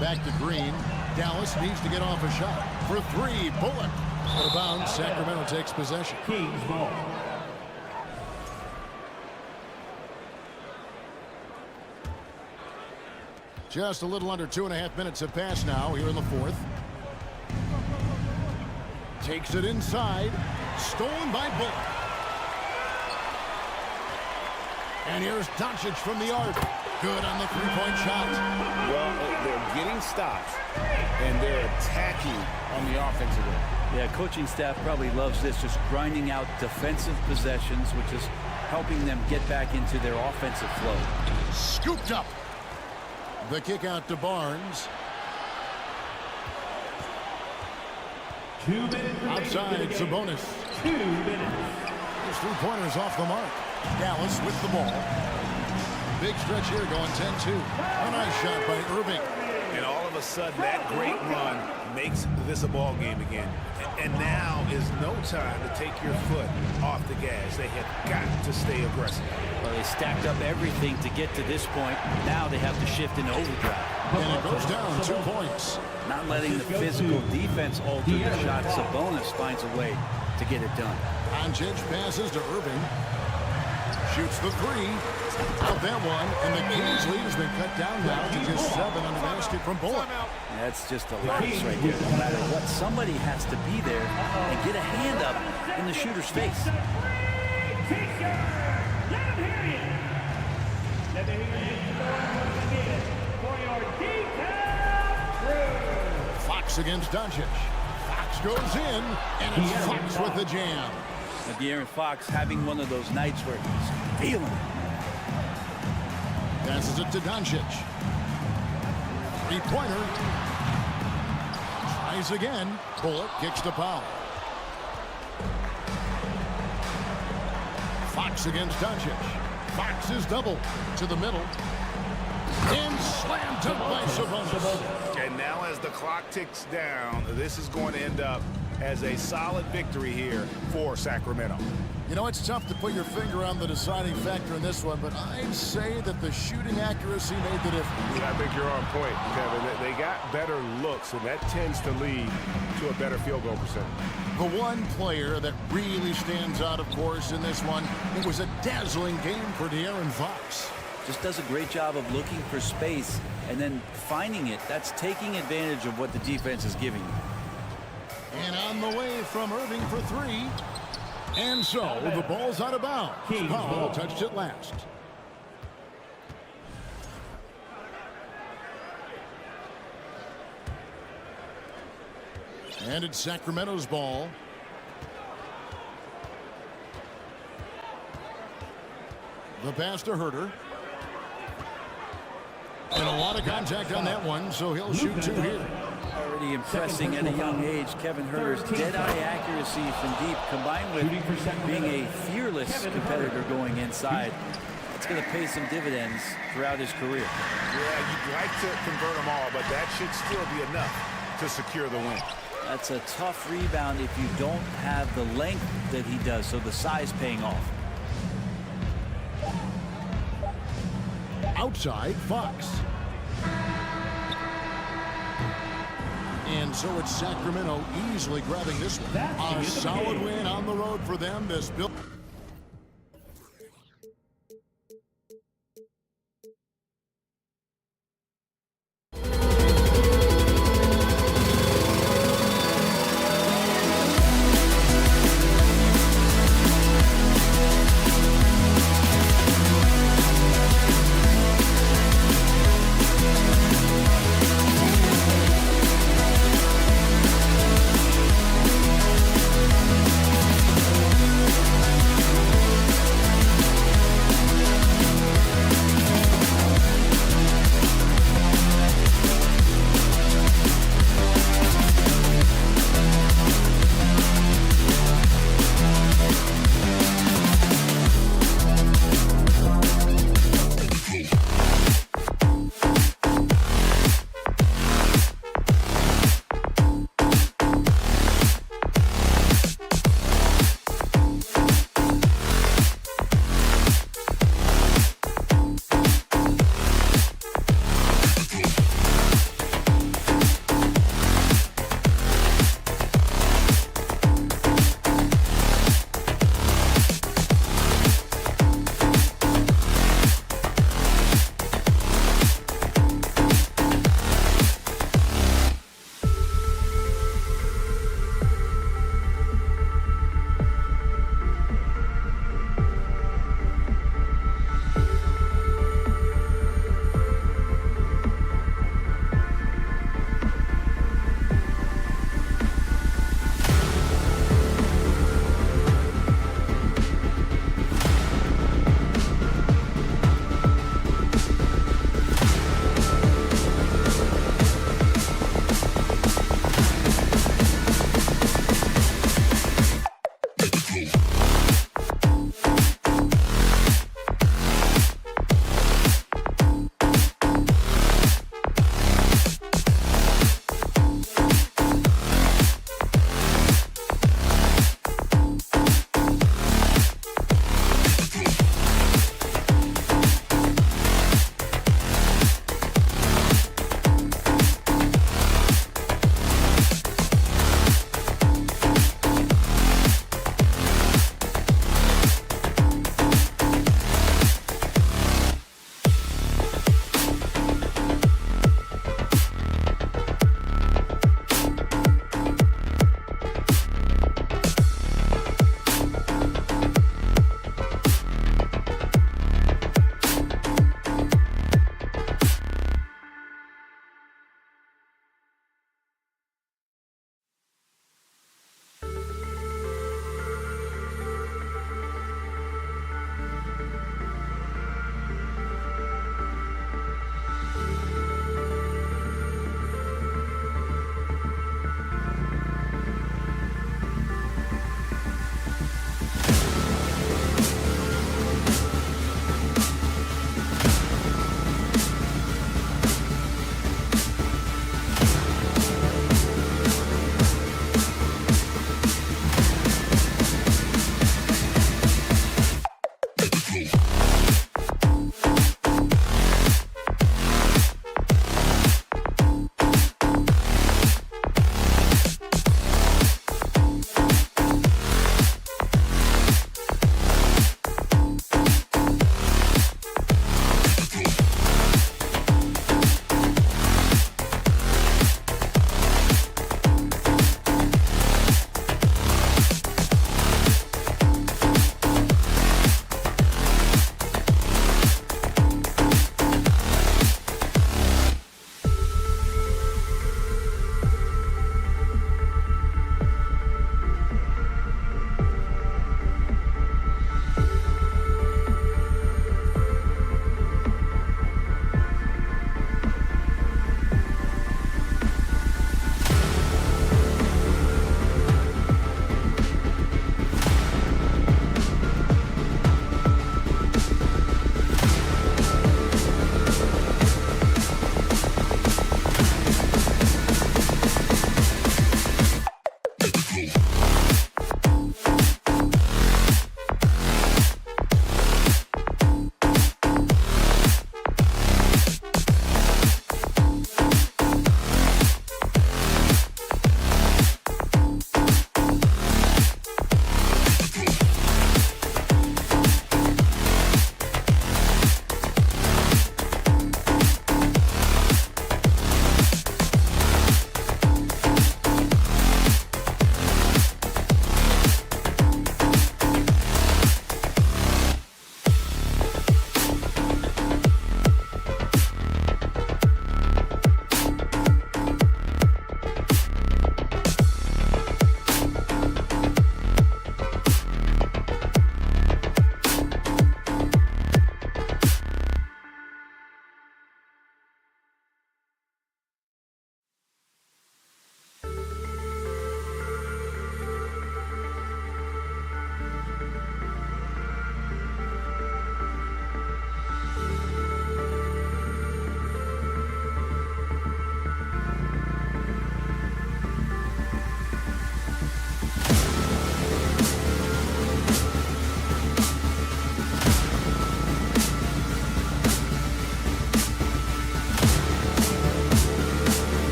Back to Green. Dallas needs to get off a shot. For 3, Bullock. Out of bounds, Sacramento takes possession. Kings ball. Just a little under 2.5 minutes have passed now here in the fourth. Takes it inside. Stolen by Bullock. And here's Doncic from the arc. Good on the three-point shot. Well, they're getting stops, and they're attacking on the offensive end. Yeah, coaching staff probably loves this, just grinding out defensive possessions, which is helping them get back into their offensive flow. Scooped up. The kick out to Barnes. 2 minutes. Outside, Sabonis. 2 minutes. His three-pointers off the mark. Dallas with the ball. Big stretch here going 10-2. A nice shot by Irving. And all of a sudden, that great run makes this a ball game again. And now is no time to take your foot off the gas. They have got to stay aggressive. Well, they stacked up everything to get to this point. Now they have to shift into overdrive. And it goes down 2 points. Not letting the physical defense alter the shot. Sabonis finds a way to get it done. Doncic passes to Irving. Shoots the 3. Out that one. And the Kings lead has been cut down now to just 7 on the basket from Bullock. That's just a lapse right there. No matter what, somebody has to be there and get a hand up in the shooter's face. Fox against Doncic. Fox goes in, and it's Fox with the jam. Now, De'Aaron Fox having one of those nights where he's feeling it. Passes it to Doncic. Three-pointer. Tries again. Bullock kicks to Powell. Fox against Doncic. Fox is double to the middle. And slammed up by Sabonis. And now as the clock ticks down, this is going to end up as a solid victory here for Sacramento. You know, it's tough to put your finger on the deciding factor in this one, but I'd say that the shooting accuracy made the difference. Yeah, I think you're on point, Kevin. They got better looks, and that tends to lead to a better field goal percentage. The one player that really stands out, of course, in this one, it was a dazzling game for De'Aaron Fox. Just does a great job of looking for space and then finding it. That's taking advantage of what the defense is giving you. And on the way from Irving for 3. And so the ball's out of bounds. Powell touched it last. And it's Sacramento's ball. The pass to Herter. And a lot of contact on that one, so he'll shoot 2 here. Already impressing at a young age, Kevin Huerter's dead-eye accuracy from deep, combined with being a fearless competitor going inside. It's going to pay some dividends throughout his career. Yeah, you'd like to convert them all, but that should still be enough to secure the win. That's a tough rebound if you don't have the length that he does, so the size paying off. Outside, Fox. And so it's Sacramento easily grabbing this one. A solid win on the road for them. This build.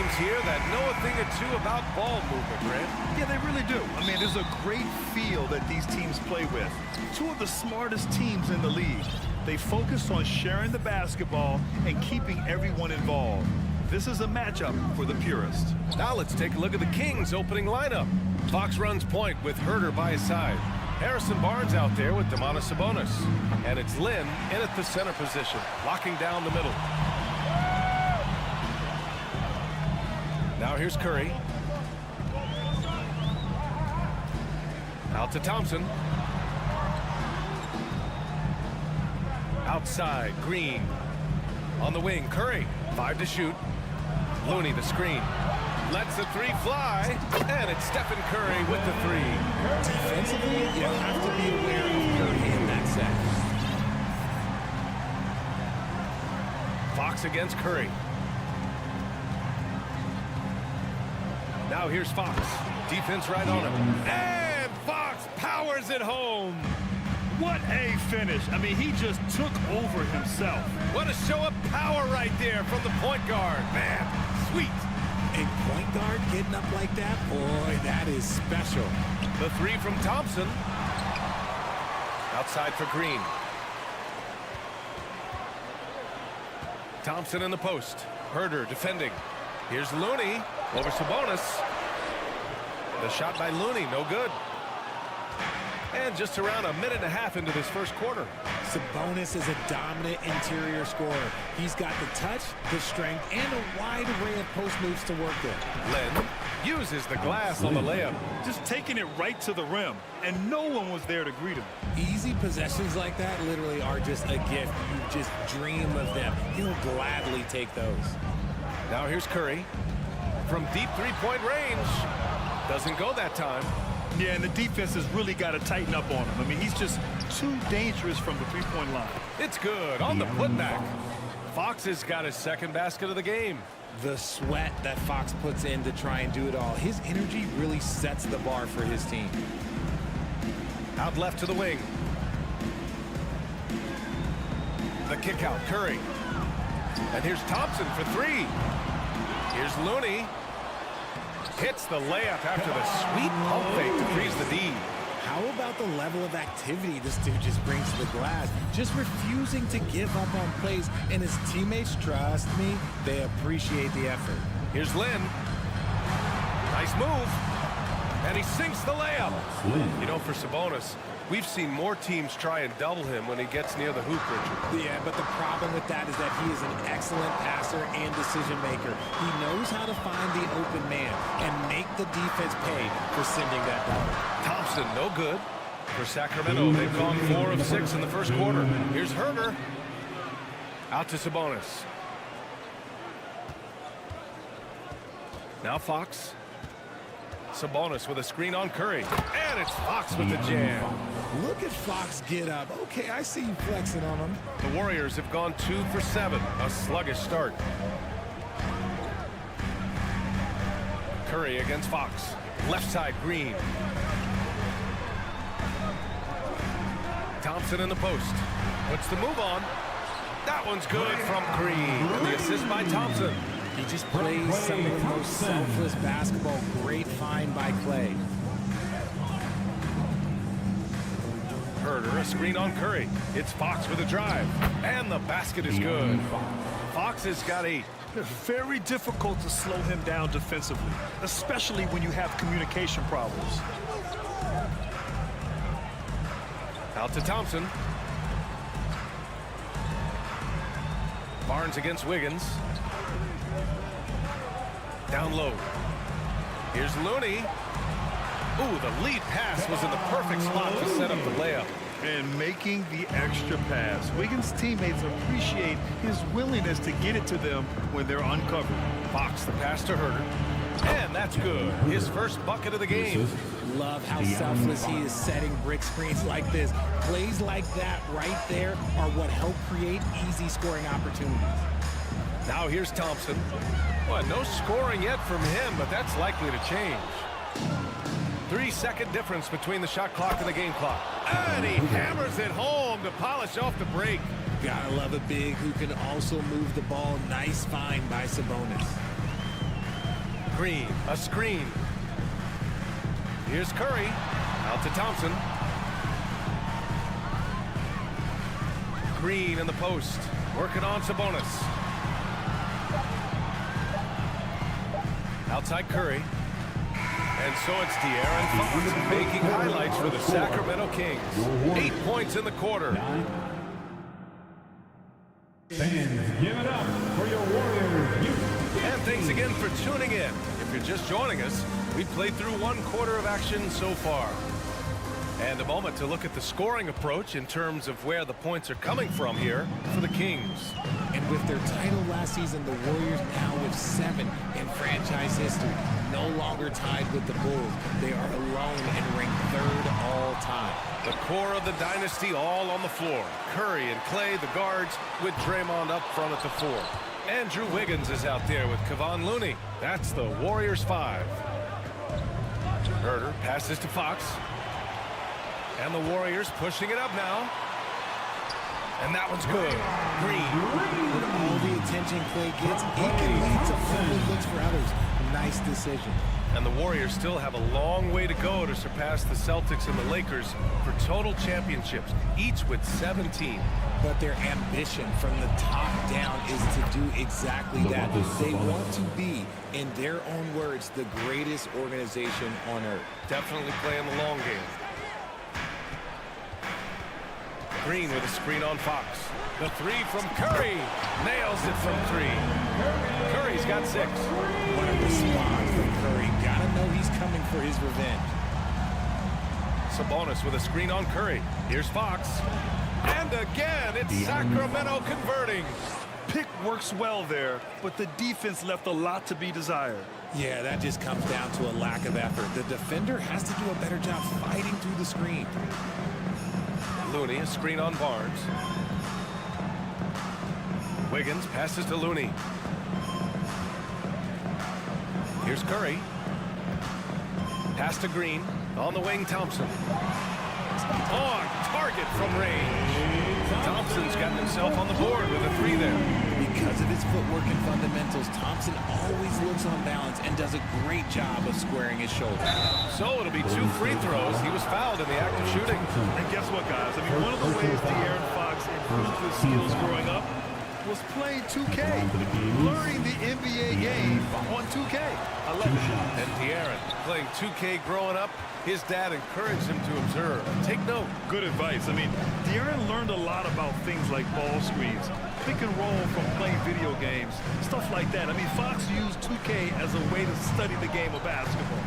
teams here that know a thing or two about ball movement, Grant. Yeah, they really do. I mean, there's a great feel that these teams play with. Two of the smartest teams in the league. They focus on sharing the basketball and keeping everyone involved. This is a matchup for the purist. Now let's take a look at the Kings' opening lineup. Fox runs point with Herder by his side. Harrison Barnes out there with Domantas Sabonis. And it's Lynn in at the center position, locking down the middle. Now here's Curry. Out to Thompson. Outside, Green. On the wing, Curry. 5 to shoot. Looney the screen. Lets the three fly. And it's Stephen Curry with the three. Defensively, you have to be aware of Curry in that set. Fox against Curry. Now here's Fox. Defense right on him. And Fox powers it home. What a finish. I mean, he just took over himself. What a show of power right there from the point guard. Man, sweet. A point guard getting up like that, boy, that is special. The three from Thompson. Outside for Green. Thompson in the post. Herder defending. Here's Looney over Sabonis. The shot by Looney, no good. And just around a minute and a half into this first quarter. Sabonis is a dominant interior scorer. He's got the touch, the strength, and a wide array of post moves to work with. Len uses the glass on the layup. Just taking it right to the rim, and no one was there to greet him. Easy possessions like that literally are just a gift. You just dream of them. He'll gladly take those. Now here's Curry. From deep three-point range. Doesn't go that time. Yeah, and the defense has really got to tighten up on him. I mean, he's just too dangerous from the three-point line. It's good on the putback. Fox has got his second basket of the game. The sweat that Fox puts in to try and do it all. His energy really sets the bar for his team. Out left to the wing. The kick out, Curry. And here's Thompson for three. Here's Looney. Hits the layup after the sweet pump fake to freeze the D. How about the level of activity this dude just brings to the glass? Just refusing to give up on plays, and his teammates, trust me, they appreciate the effort. Here's Lynn. Nice move. And he sinks the layup. You know, for Sabonis, we've seen more teams try and double him when he gets near the hoop, Richard. Yeah, but the problem with that is that he is an excellent passer and decision maker. He knows how to find the open man and make the defense pay for sending that double. Thompson, no good. For Sacramento, they've gone 4 of 6 in the first quarter. Here's Herder. Out to Sabonis. Now Fox. Sabonis with a screen on Curry. And it's Fox with the jam. Look at Fox get up. Okay, I see you flexing on him. The Warriors have gone 2 for 7. A sluggish start. Curry against Fox. Left side, Green. Thompson in the post. Puts the move on. That one's good from Green. And the assist by Thompson. He just plays some of the most selfless basketball. Great find by Clay. Herder, a screen on Curry. It's Fox with a drive. And the basket is good. Fox has got 8. Very difficult to slow him down defensively, especially when you have communication problems. Out to Thompson. Barnes against Wiggins. Down low. Here's Looney. Ooh, the lead pass was in the perfect spot to set up the layup. And making the extra pass. Wiggins' teammates appreciate his willingness to get it to them when they're uncovered. Fox, the pass to Herder. And that's good. His first bucket of the game. Love how selfless he is setting brick screens like this. Plays like that right there are what help create easy scoring opportunities. Now here's Thompson. Well, no scoring yet from him, but that's likely to change. 3-second difference between the shot clock and the game clock. And he hammers it home to polish off the break. Gotta love a big who can also move the ball. Nice find by Sabonis. Green, a screen. Here's Curry, out to Thompson. Green in the post, working on Sabonis. Outside Curry. And so it's De'Aaron Fox making highlights for the Sacramento Kings. 8 points in the quarter. Fans, give it up for your Warriors. And thanks again for tuning in. If you're just joining us, we've played through 1 quarter of action so far. And a moment to look at the scoring approach in terms of where the points are coming from here for the Kings. And with their title last season, the Warriors now with 7 in franchise history. No longer tied with the Bulls. They are alone and ranked 3rd all time. The core of the dynasty all on the floor. Curry and Clay, the guards, with Draymond up front at the 4. Andrew Wiggins is out there with Kevon Looney. That's the Warriors 5. Herter passes to Fox. And the Warriors pushing it up now. And that one's good. Green. With all the attention Clay gets, it can lead to open looks for others. Nice decision. And the Warriors still have a long way to go to surpass the Celtics and the Lakers for total championships, each with 17. But their ambition from the top down is to do exactly that. They want to be, in their own words, the greatest organization on earth. Definitely playing the long game. Green with a screen on Fox. The 3 from Curry. Nails it from 3. Curry's got 6. What a response from Curry. Gotta know he's coming for his revenge. Sabonis with a screen on Curry. Here's Fox. And again, it's Sacramento converting. Pick works well there, but the defense left a lot to be desired. Yeah, that just comes down to a lack of effort. The defender has to do a better job fighting through the screen. Looney, a screen on Barnes. Wiggins passes to Looney. Here's Curry. Pass to Green. On the wing, Thompson. On target from range. Thompson's gotten himself on the board with a 3 there. Because of his footwork and fundamentals, Thompson always looks on balance and does a great job of squaring his shoulder. So it'll be 2 free throws. He was fouled in the act of shooting. And guess what, guys? I mean, one of the ways De'Aaron Fox improved his skills growing up was playing 2K, learning the NBA game on 2K. I love it. And De'Aaron playing 2K growing up, his dad encouraged him to observe. Take note. Good advice. I mean, De'Aaron learned a lot about things like ball screens, pick and roll from playing video games, stuff like that. I mean, Fox used 2K as a way to study the game of basketball.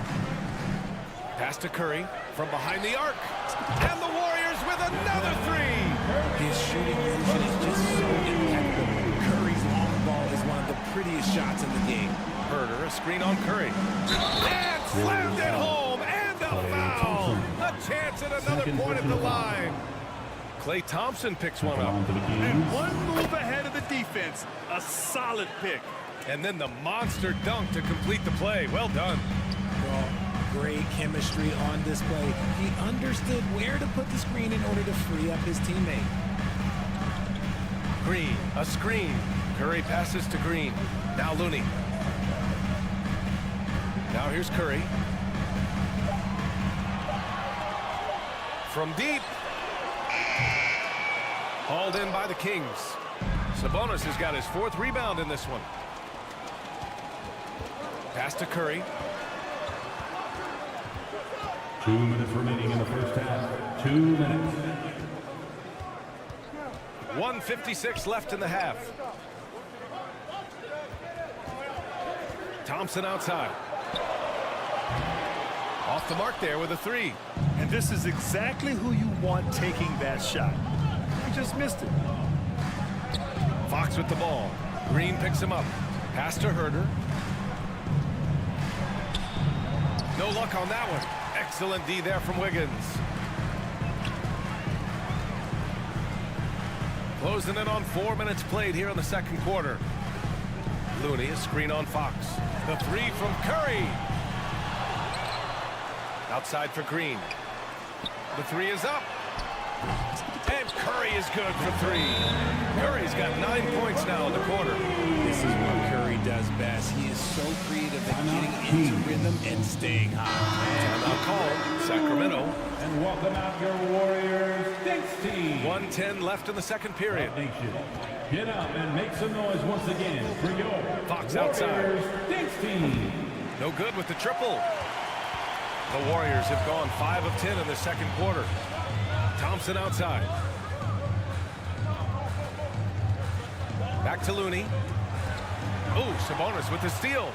Pass to Curry from behind the arc. And the Warriors with another 3. His shooting motion is just so impeccable. Curry's long ball is one of the prettiest shots in the game. Herter, a screen on Curry. And slammed it home. And a foul. A chance at another point at the line. Klay Thompson picks one up. And one move ahead of the defense. A solid pick. And then the monster dunk to complete the play. Well done. Well, great chemistry on display. He understood where to put the screen in order to free up his teammate. Green, a screen. Curry passes to Green. Now Looney. Now here's Curry. From deep. Hauled in by the Kings. Sabonis has got his 4th rebound in this one. Pass to Curry. 2 minutes remaining in the first half. 2 minutes. 1:56 left in the half. Thompson outside. Off the mark there with a 3. And this is exactly who you want taking that shot. He just missed it. Fox with the ball. Green picks him up. Pass to Herter. No luck on that one. Excellent D there from Wiggins. Closing in on 4 minutes played here in the second quarter. Looney, a screen on Fox. The 3 from Curry. Outside for Green. The 3 is up. And Curry is good for 3. Curry's got 9 points now in the quarter. This is what Curry does best. He is so creative at getting into rhythm and staying high. Timeout call, Sacramento. And welcome out your Warriors Dinks team. 1:10 left in the second period. Get up and make some noise once again for your Fox outside. Warriors Dinks team. No good with the triple. The Warriors have gone 5 of 10 in the second quarter. Thompson outside. Back to Looney. Oh, Sabonis with the steal.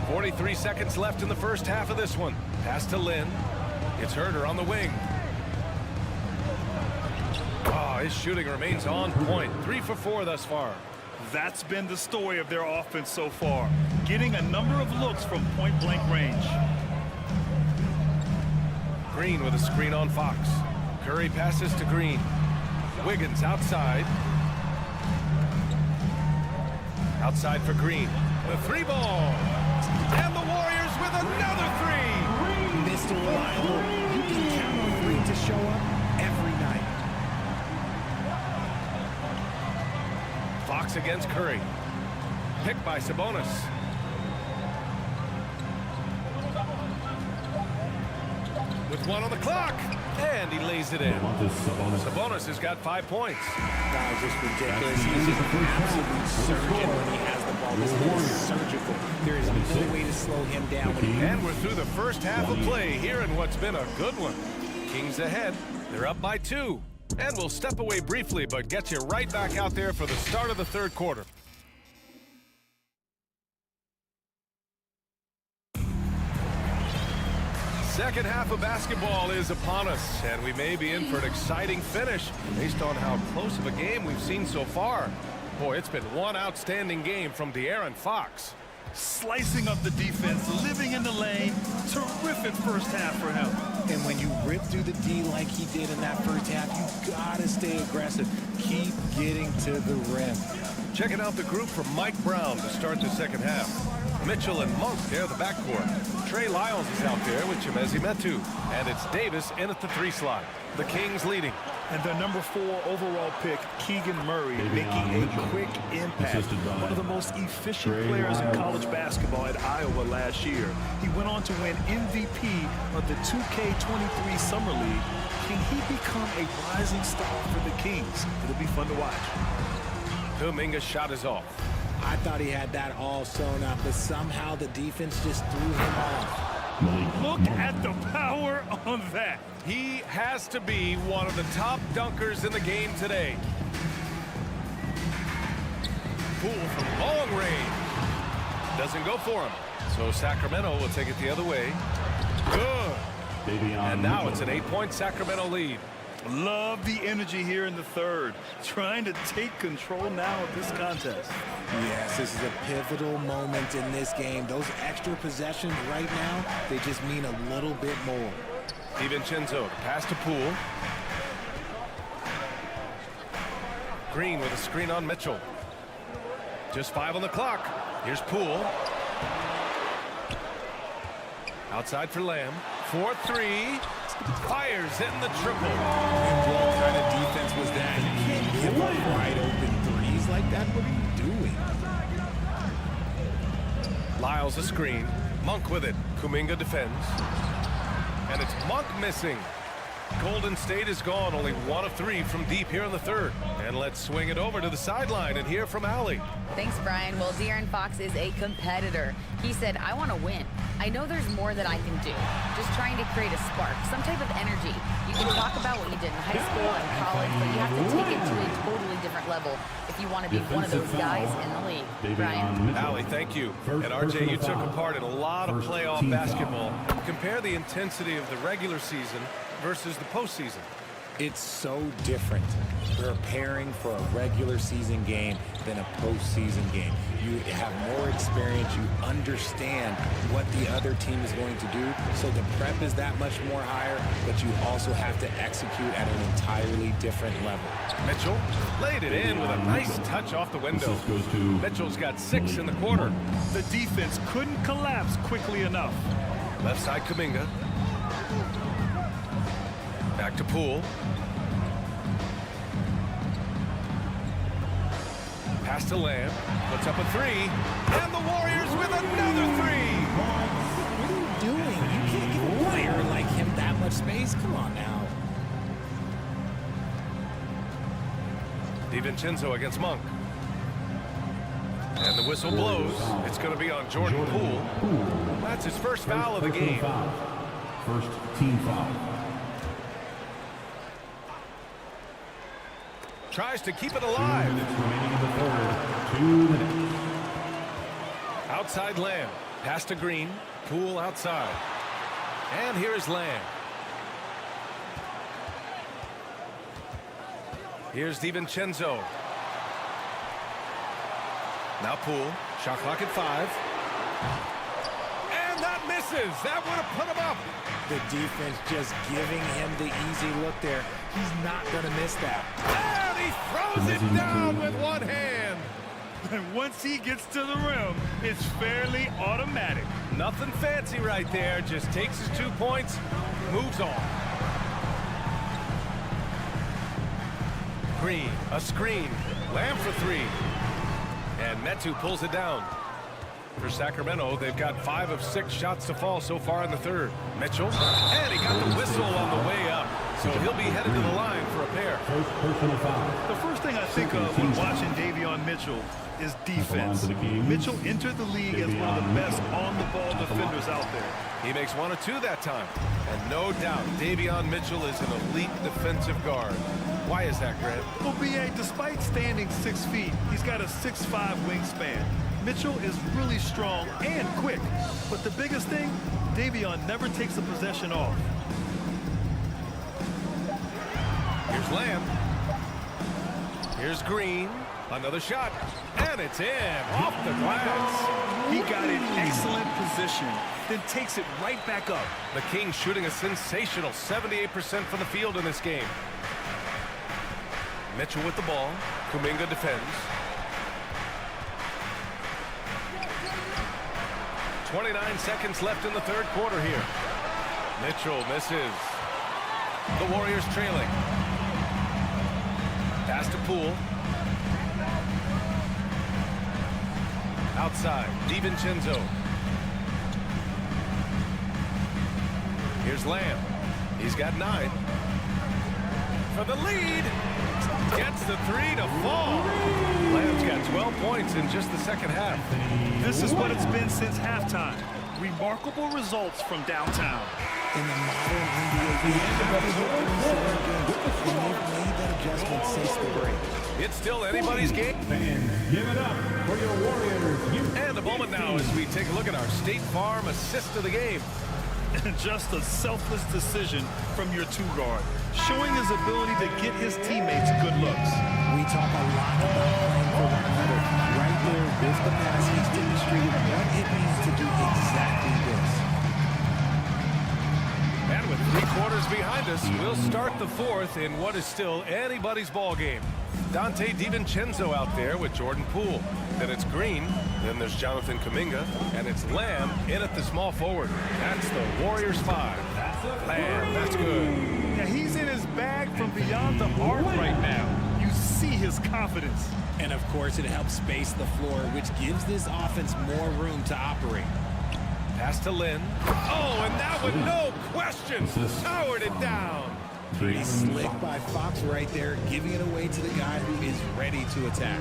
43 seconds left in the first half of this one. Pass to Lynn. It's Herder on the wing. Oh, his shooting remains on point. 3 for 4 thus far. That's been the story of their offense so far, getting a number of looks from point-blank range. Green with a screen on Fox. Curry passes to Green. Wiggins outside. Outside for Green. The 3-ball. And the Warriors with another 3. Mr. Reliable, you can count on Green to show up every night. Fox against Curry. Picked by Sabonis. With 1 on the clock. And he lays it in. Sabonis has got 5 points. That was just ridiculous. He's just an absolute surgeon when he has the ball. This man is surgical. There is no way to slow him down. And we're through the first half of play here in what's been a good one. Kings ahead. They're up by 2. And we'll step away briefly, but get you right back out there for the start of the third quarter. Second half of basketball is upon us, and we may be in for an exciting finish based on how close of a game we've seen so far. Boy, it's been one outstanding game from De'Aaron Fox. Slicing up the defense, living in the lane. Terrific first half for him. And when you rip through the D like he did in that first half, you gotta stay aggressive. Keep getting to the rim. Checking out the group from Mike Brown to start the second half. Mitchell and Monk, they're the backcourt. Trey Lyles is out there with Chimezie Metu. And it's Davis in at the 3 slot. The Kings leading. And their number 4 overall pick, Keegan Murray, making a quick impact. One of the most efficient players in college basketball at Iowa last year. He went on to win MVP of the 2K23 Summer League. Can he become a rising star for the Kings? It'll be fun to watch. Kuminga's shot is off. I thought he had that all sewn up, but somehow the defense just threw him off. Look at the power on that. He has to be one of the top dunkers in the game today. Poole from long range. Doesn't go for him. So Sacramento will take it the other way. Good. And now it's an 8-point Sacramento lead. Love the energy here in the third. Trying to take control now of this contest. Yes, this is a pivotal moment in this game. Those extra possessions right now, they just mean a little bit more. DiVincenzo, pass to Poole. Green with a screen on Mitchell. Just 5 on the clock. Here's Poole. Outside for Lamb. 4-3. Fires in the triple. And what kind of defense was that? You can't give up wide open threes like that. What are you doing? Lyles a screen. Monk with it. Kuminga defends. And it's Monk missing. Golden State is gone. Only 1 of 3 from deep here in the third. And let's swing it over to the sideline and hear from Allie. Thanks, Brian. Well, De'Aaron Fox is a competitor. He said, I want to win. I know there's more that I can do. Just trying to create a spark, some type of energy. You can talk about what you did in high school and college, but you have to take it to a totally different level if you want to be one of those guys in the league. Brian? Allie, thank you. And RJ, you took a part in a lot of playoff basketball. Compare the intensity of the regular season versus the postseason. It's so different preparing for a regular season game than a postseason game. You have more experience. You understand what the other team is going to do. So the prep is that much more higher, but you also have to execute at an entirely different level. Mitchell laid it in with a nice touch off the window. Mitchell's got 6 in the quarter. The defense couldn't collapse quickly enough. Left side Kuminga. Back to Poole. Pass to Lamb. Puts up a three. And the Warriors with another three. What are you doing? You can't give a player like him that much space. Come on now. DiVincenzo against Monk. And the whistle blows. It's going to be on Jordan Poole. That's his first foul of the game. First team foul. Tries to keep it alive. 2 minutes remaining in the third. 2 minutes. Outside Lamb. Pass to Green. Poole outside. And here's Lamb. Here's DiVincenzo. Now Poole. Shot clock at 5. And that misses. That would have put him up. The defense just giving him the easy look there. He's not going to miss that. And he throws it down with one hand. And once he gets to the rim, it's fairly automatic. Nothing fancy right there. Just takes his 2 points, moves on. Green, a screen. Lamb for 3. And Metu pulls it down. For Sacramento, they've got 5 of 6 shots to fall so far in the third. Mitchell, and he got the whistle on the way up. So he'll be headed to the line for a pair. First personal foul. The first thing I think of when watching Davion Mitchell is defense. Mitchell entered the league as one of the best on-the-ball defenders out there. He makes 1 or 2 that time. And no doubt, Davion Mitchell is an elite defensive guard. Why is that, Grant? Well, B.A., despite standing 6 feet, he's got a 6'5" wingspan. Mitchell is really strong and quick. But the biggest thing, Davion never takes a possession off. Here's Lamb. Here's Green. Another shot. And it's in. Off the glass. He got in excellent position, then takes it right back up. The Kings shooting a sensational 78% from the field in this game. Mitchell with the ball. Kuminga defends. 29 seconds left in the third quarter here. Mitchell misses. The Warriors trailing. Pass to Poole. Outside, DiVincenzo. Here's Lamb. He's got 9. For the lead. Gets the 3 to fall. Lamb's got 12 points in just the second half. This is what it's been since halftime. Remarkable results from downtown. In the modern NBA, everybody's made that adjustment since the break. It's still anybody's game. Fans, give it up for your Warriors. And a moment now as we take a look at our State Farm assist of the game. Just a selfless decision from your 2-guard, showing his ability to get his teammates good looks. We talk a lot about playing for one another. Right there, this capacity's demonstrated what it means to do exactly this. And with 3 quarters behind us, we'll start the fourth in what is still anybody's ball game. Dante DiVincenzo out there with Jordan Poole. Then it's Green. Then there's Jonathan Kuminga. And it's Lamb in at the small forward. That's the Warriors 5. Lamb, that's good. Yeah, he's in his bag from beyond the arc right now. You see his confidence. And of course, it helps space the floor, which gives this offense more room to operate. Pass to Lynn. Oh, and that one, no question, powered it down. Pretty slick by Fox right there, giving it away to the guy who is ready to attack.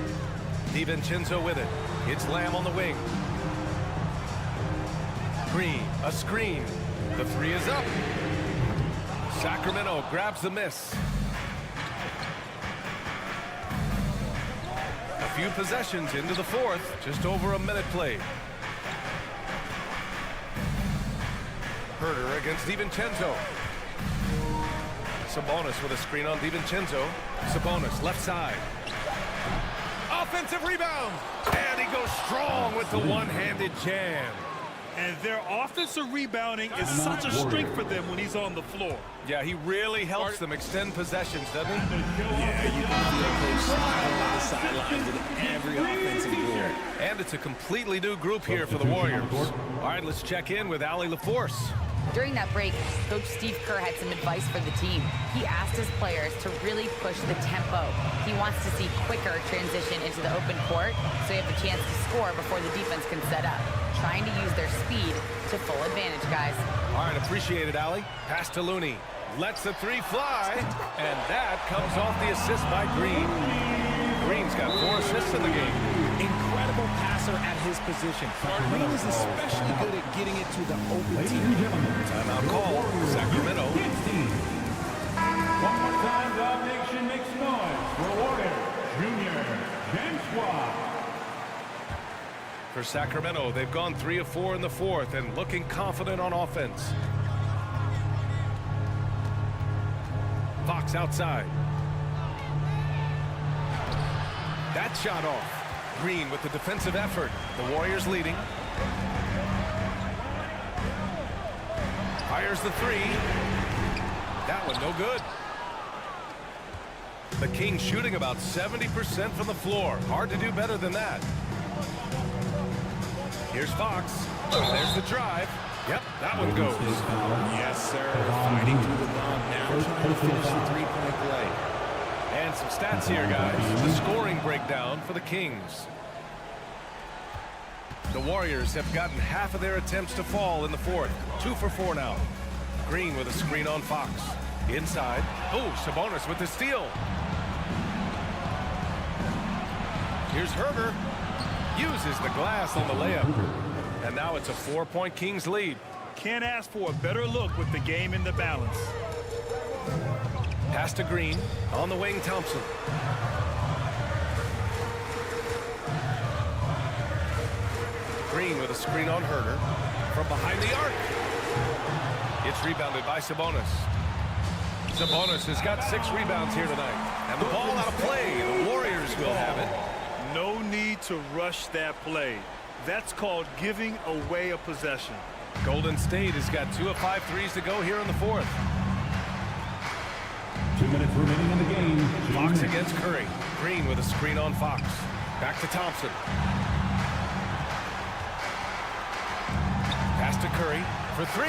DiVincenzo with it. It's Lamb on the wing. Green, a screen. The 3 is up. Sacramento grabs the miss. A few possessions into the fourth, just over a minute played. Herter against DiVincenzo. Sabonis with a screen on DiVincenzo. Sabonis left side. Offensive rebound. And he goes strong with the one-handed jam. And their offensive rebounding is such a strength for them when he's on the floor. Yeah, he really helps them extend possessions, doesn't he? Yeah, you can feel Coach smiling on the sidelines with every offensive goal. And it's a completely new group here for the Warriors. All right, let's check in with Allie LaForce. During that break, Coach Steve Kerr had some advice for the team. He asked his players to really push the tempo. He wants to see quicker transition into the open court so you have a chance to score before the defense can set up. Trying to use their speed to full advantage, guys. All right, appreciate it, Allie. Pass to Looney. Lets the three fly, and that comes off the assist by Green. Green's got 4 assists in the game. Incredible passer at his position. Green is especially good at getting it to the open team. Timeout call. Sacramento. One more time, Dog Nation makes noise for Warriors Junior James Watt. For Sacramento, they've gone 3 of 4 in the fourth and looking confident on offense. Fox outside. That shot off. Green with the defensive effort. The Warriors leading. Fires the three. That one no good. The Kings shooting about 70% from the floor. Hard to do better than that. Here's Fox. There's the drive. Yep, that one goes. Yes, sir. Fighting through the bump now, trying to finish the three-point play. And some stats here, guys. The scoring breakdown for the Kings. The Warriors have gotten half of their attempts to fall in the fourth. 2 for 4 now. Green with a screen on Fox. Inside. Oh, Sabonis with the steal. Here's Herder. Uses the glass on the layup. And now it's a 4-point Kings lead. Can't ask for a better look with the game in the balance. Pass to Green. On the wing, Thompson. Green with a screen on Herder. From behind the arc. It's rebounded by Sabonis. Sabonis has got 6 rebounds here tonight. And the ball out of play. The Warriors will have it. No need to rush that play. That's called giving away a possession. Golden State has got 2 of 5 threes to go here in the fourth. 2 minutes remaining in the game. Fox against Curry. Green with a screen on Fox. Back to Thompson. Pass to Curry for 3.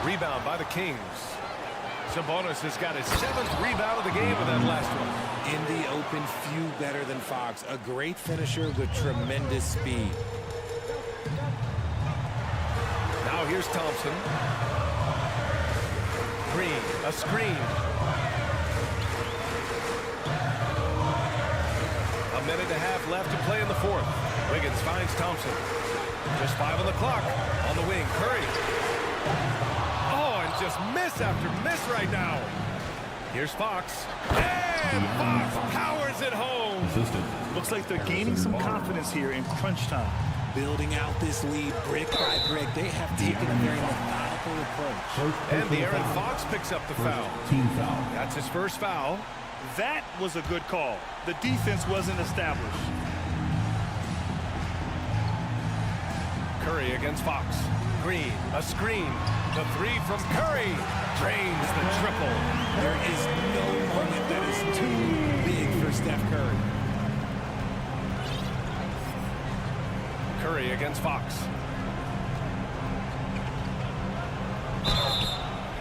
Rebound by the Kings. Sabonis has got his 7th rebound of the game with that last one. In the open, few better than Fox. A great finisher with tremendous speed. Now here's Thompson. Green, a screen. A minute and a half left to play in the fourth. Wiggins finds Thompson. Just 5 on the clock. On the wing, Curry. Oh, and just miss after miss right now. Here's Fox. And Fox powers it home. Looks like they're gaining some confidence here in crunch time. Building out this lead brick by brick. They have taken a very methodical approach. And De'Aaron Fox picks up the foul. Team foul. That's his first foul. That was a good call. The defense wasn't established. Curry against Fox. Green, a screen. The 3 from Curry. Drains the triple. There is no moment that is too big for Steph Curry. Curry against Fox.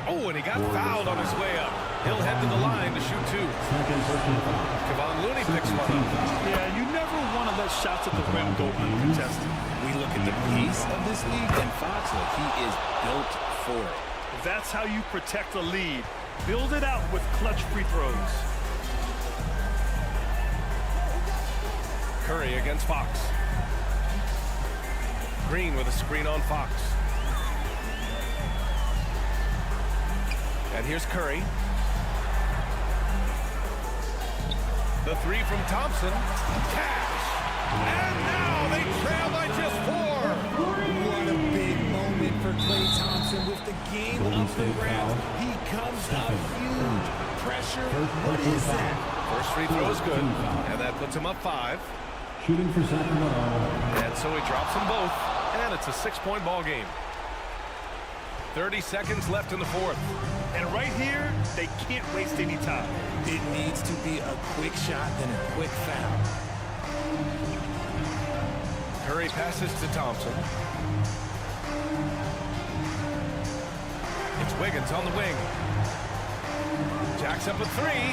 Oh, and he got fouled on his way up. He'll head to the line to shoot 2. Kevon Looney picks one up. Yeah, you never want to let shots at the rim go uncontested. We look at the pace of this league, and Fox, he is built for it. That's how you protect a lead. Build it out with clutch free throws. Curry against Fox. Green with a screen on Fox. And here's Curry. The 3 from Thompson. Cash. And now they trail by just 4. What a big moment for Klay Thompson with the game up the ground. He comes up huge. Pressure. What is that? First free throw is good. And that puts him up 5. Shooting for Sacramento. And so he drops them both. And it's a 6-point ball game. 30 seconds left in the fourth. And right here, they can't waste any time. It needs to be a quick shot and a quick foul. Curry passes to Thompson. It's Wiggins on the wing. Jacks up a three.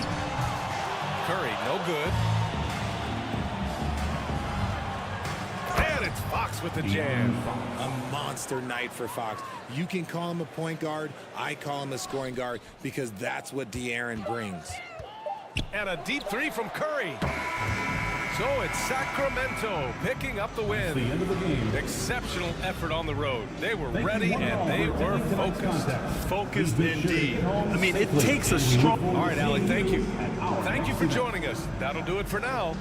Curry, no good. And it's Fox with the jam. A monster night for Fox. You can call him a point guard. I call him a scoring guard because that's what De'Aaron brings. And a deep three from Curry. So it's Sacramento picking up the win. The end of the game. Exceptional effort on the road. They were ready and they were focused. Focused indeed. I mean, it takes a strong... All right, Alec, thank you. Thank you for joining us. That'll do it for now.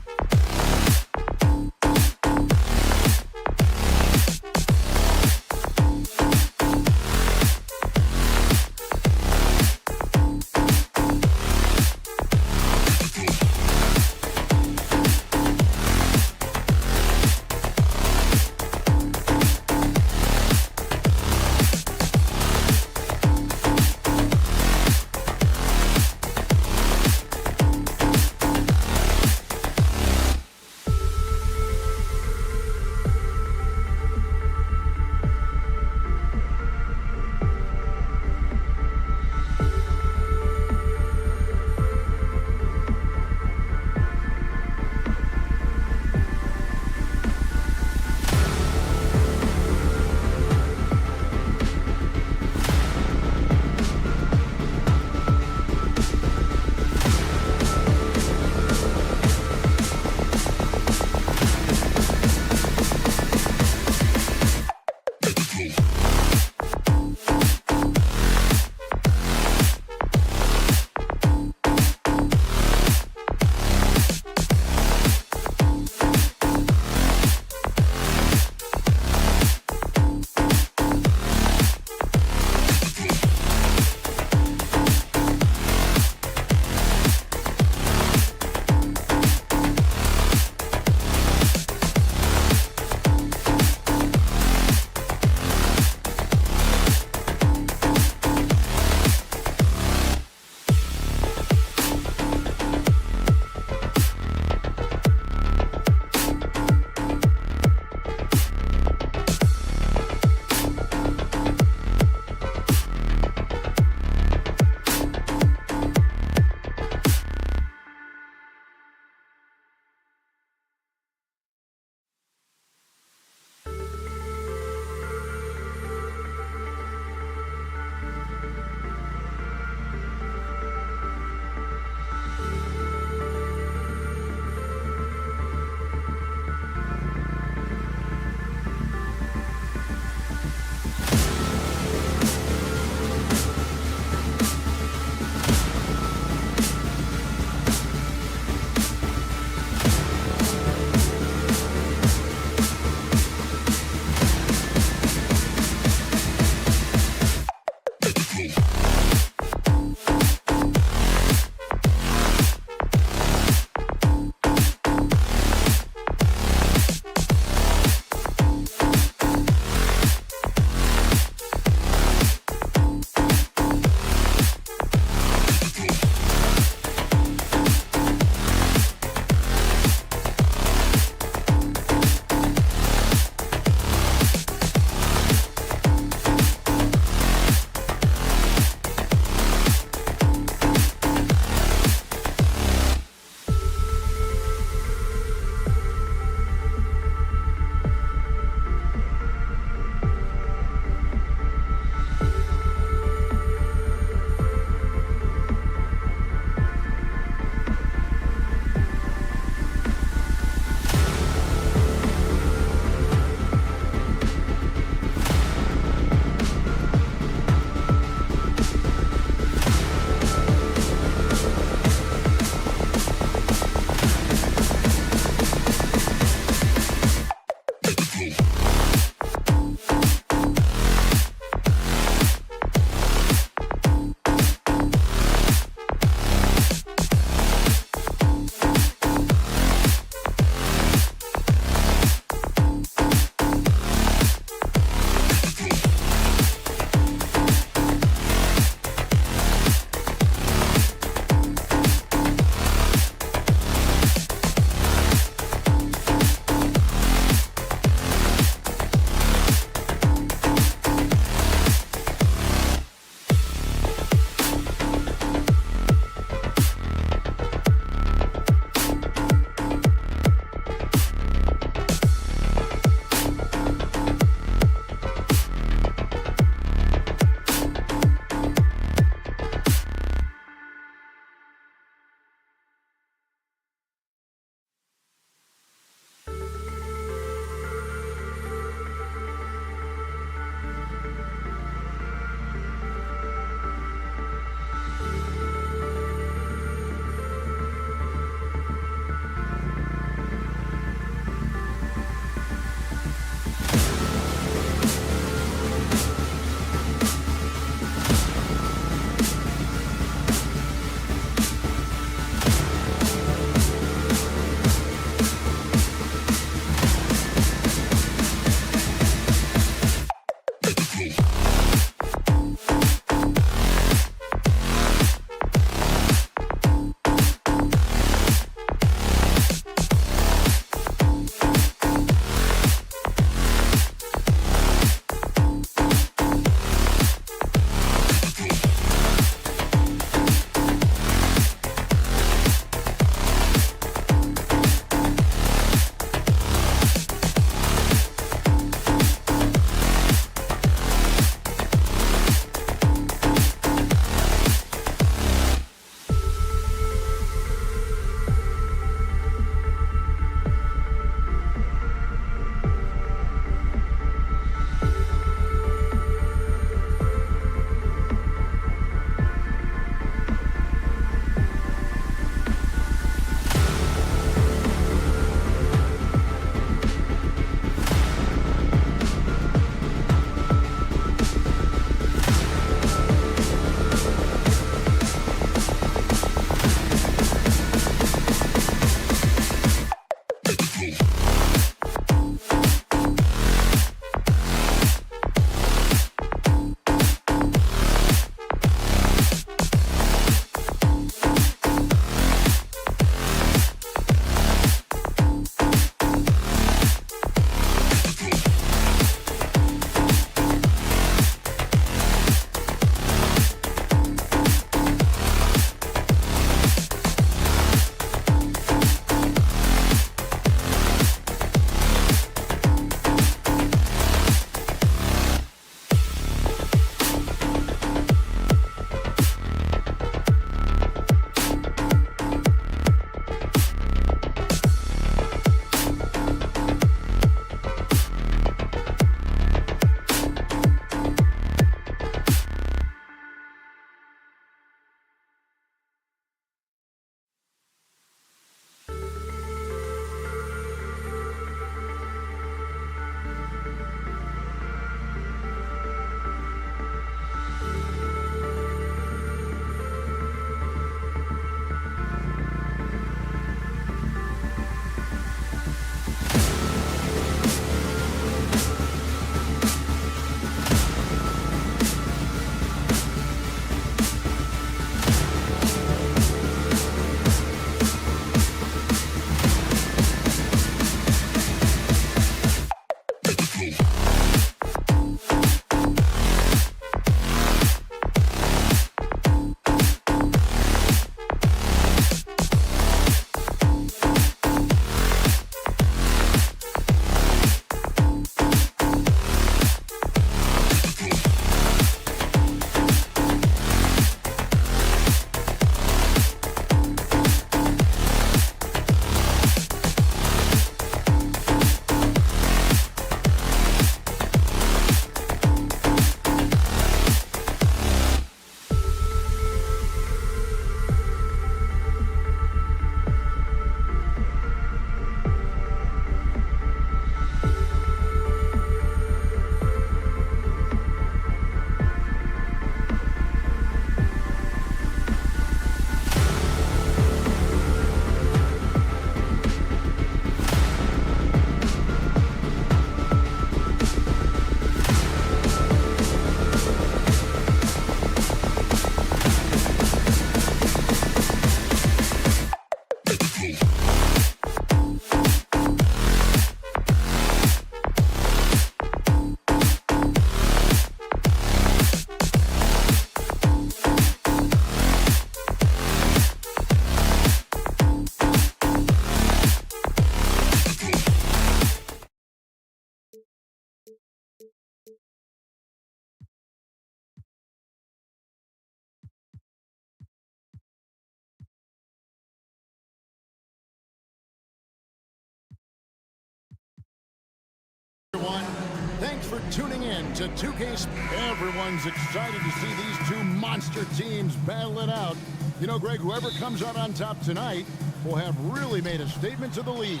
tuning in to 2K. Everyone's excited to see these two monster teams battle it out. You know, Greg, whoever comes out on top tonight will have really made a statement to the league.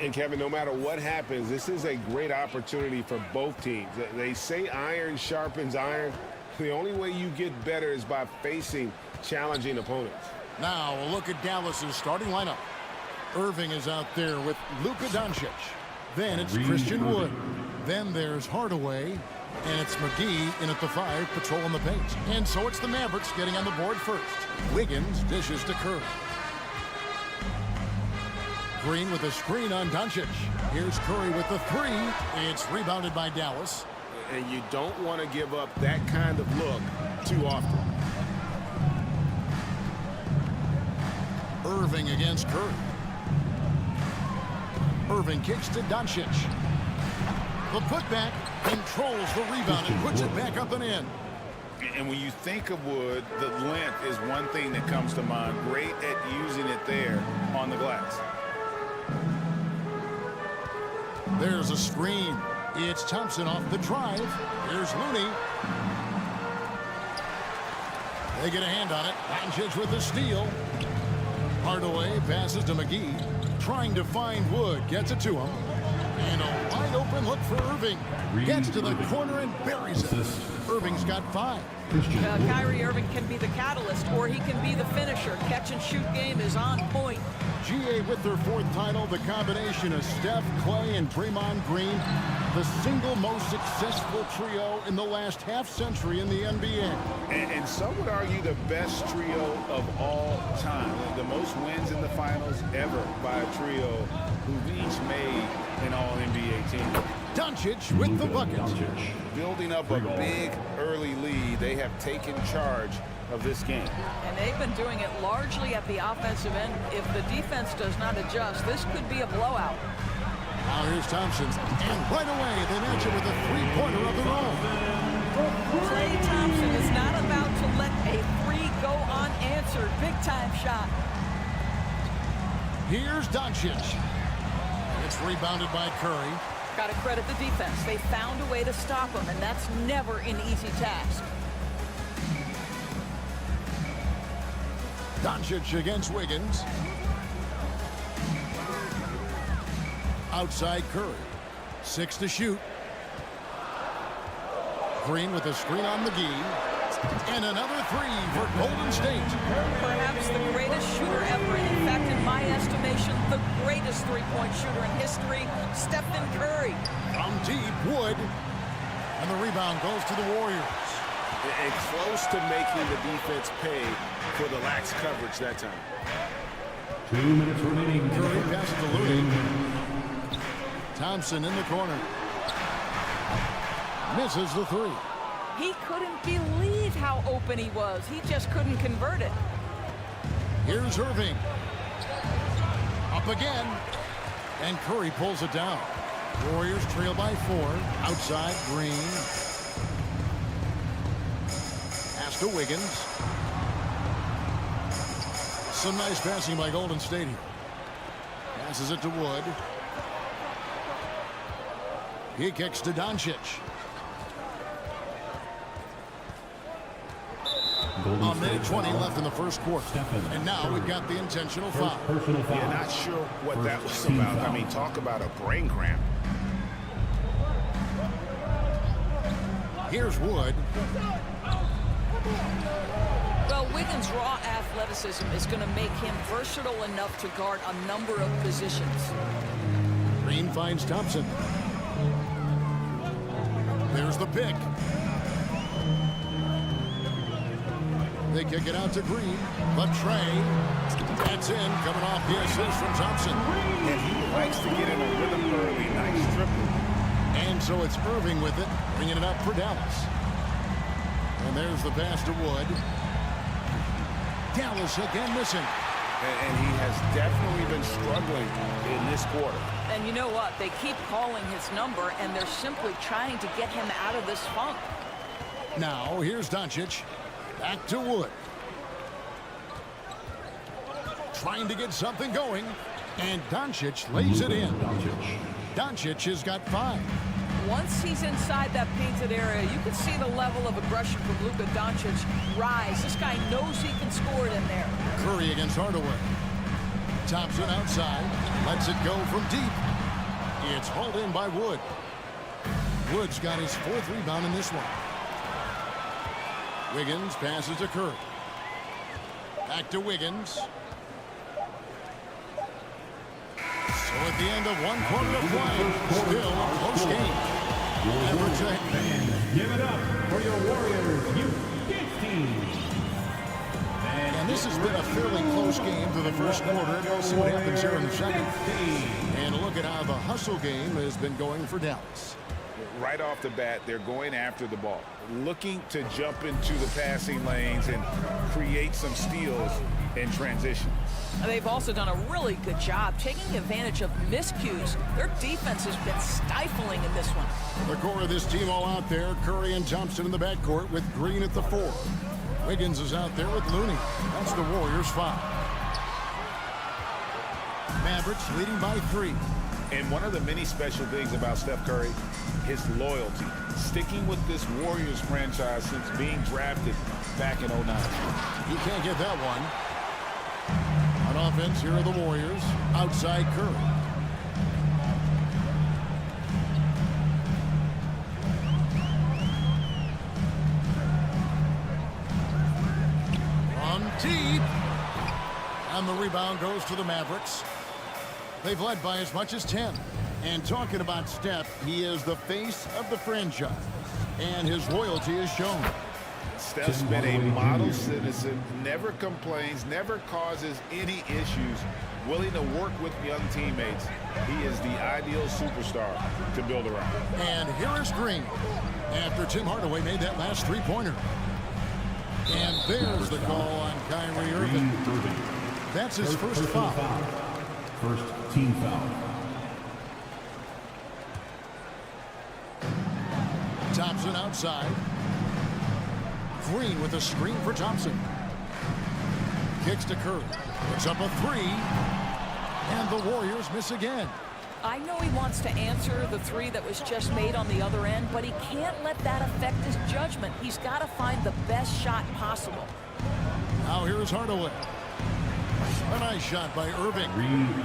And Kevin, no matter what happens, this is a great opportunity for both teams. They say iron sharpens iron. The only way you get better is by facing challenging opponents. Now a look at Dallas's starting lineup. Irving is out there with Luka Doncic. Then it's Christian Wood. Then there's Hardaway. And it's McGee in at the 5, patrolling the paint. And so it's the Mavericks getting on the board first. Wiggins dishes to Curry. Green with a screen on Doncic. Here's Curry with the 3. It's rebounded by Dallas. And you don't want to give up that kind of look too often. Irving against Curry. Irving kicks to Doncic. The putback controls the rebound and puts it back up and in. And when you think of Wood, the length is one thing that comes to mind. Great at using it there on the glass. There's a screen. It's Thompson off the drive. Here's Looney. They get a hand on it. Doncic with the steal. Hardaway passes to McGee. Trying to find Wood. Gets it to him. And a wide open look for Irving. Gets to the corner and buries it. Irving's got 5. Kyrie Irving can be the catalyst, or he can be the finisher. Catch and shoot game is on point. GA with their 4th title, the combination of Steph, Clay, and Draymond Green, the single most successful trio in the last half-century in the NBA. And some would argue the best trio of all time. The most wins in the finals ever by a trio who've each made an all-NBA team. Doncic with the bucket. Building up a big early lead, they have taken charge of this game. And they've been doing it largely at the offensive end. If the defense does not adjust, this could be a blowout. Now here's Thompson. And right away, they match it with a 3-pointer of their own. Klay Thompson is not about to let a 3 go unanswered. Big-time shot. Here's Doncic. It's rebounded by Curry. Got to credit the defense. They found a way to stop him, and that's never an easy task. Doncic against Wiggins. Outside Curry. 6 to shoot. Green with a screen on McGee. And another 3 for Golden State. Perhaps the greatest shooter ever. And in fact, in my estimation, the greatest three-point shooter in history, Stephen Curry. From deep, Wood. And the rebound goes to the Warriors. And close to making the defense pay for the lax coverage that time. 2 minutes remaining. Curry passes to Looney. Thompson in the corner. Misses the 3. He couldn't believe how open he was. He just couldn't convert it. Here's Irving. Up again. And Curry pulls it down. Warriors trail by 4. Outside, Green. Pass to Wiggins. Some nice passing by Golden State here. Passes it to Wood. He kicks to Doncic. A minute 20 left in the first quarter. And now we've got the intentional foul. Yeah, not sure what that was about. I mean, talk about a brain cramp. Here's Wood. Well, Wiggins' raw athleticism is going to make him versatile enough to guard a number of positions. Green finds Thompson. There's the pick. They kick it out to Green. But Trey, that's in, coming off the assist from Thompson. And he likes to get in a rhythm early. Nice triple. And so it's Irving with it, bringing it up for Dallas. And there's the pass to Wood. Dallas again missing. And he has definitely been struggling in this quarter. And you know what? They keep calling his number, and they're simply trying to get him out of this funk. Now, here's Doncic. Back to Wood. Trying to get something going. And Doncic lays it in. Doncic has got 5. once he's inside that painted area, you can see the level of aggression from Luka Doncic rise. This guy knows he can score it in there. Curry against Hardaway. Thompson outside, lets it go from deep. It's hauled in by Wood. Wood's got his 4th rebound in this one. Wiggins passes to Curry. Back to Wiggins. So at the end of 1 quarter of play, still a close game. Give it up for your Warriors U15. And this has been a fairly close game through the first quarter. We'll see what happens here in the second. And look at how the hustle game has been going for Dallas. Right off the bat, they're going after the ball, looking to jump into the passing lanes and create some steals in transition. They've also done a really good job taking advantage of miscues. Their defense has been stifling in this one. The core of this team all out there. Curry and Thompson in the backcourt with Green at the 4. Wiggins is out there with Looney. That's the Warriors' 5. Mavericks leading by 3. And one of the many special things about Steph Curry, his loyalty. Sticking with this Warriors franchise since being drafted back in 09. He can't get that one. On offense, here are the Warriors. Outside Curry. From deep. And the rebound goes to the Mavericks. They've led by as much as 10. And talking about Steph, he is the face of the franchise. And his loyalty is shown. Steph's been a model citizen, never complains, never causes any issues, willing to work with young teammates. He is the ideal superstar to build around. And here is Green after Tim Hardaway made that last 3-pointer. And there's the call on Kyrie Irving. That's his first foul. First team foul. Thompson outside. Green with a screen for Thompson. Kicks to Curry. Puts up a 3. And the Warriors miss again. I know he wants to answer the 3 that was just made on the other end, but he can't let that affect his judgment. He's got to find the best shot possible. Now here's Hardaway. A nice shot by Irving.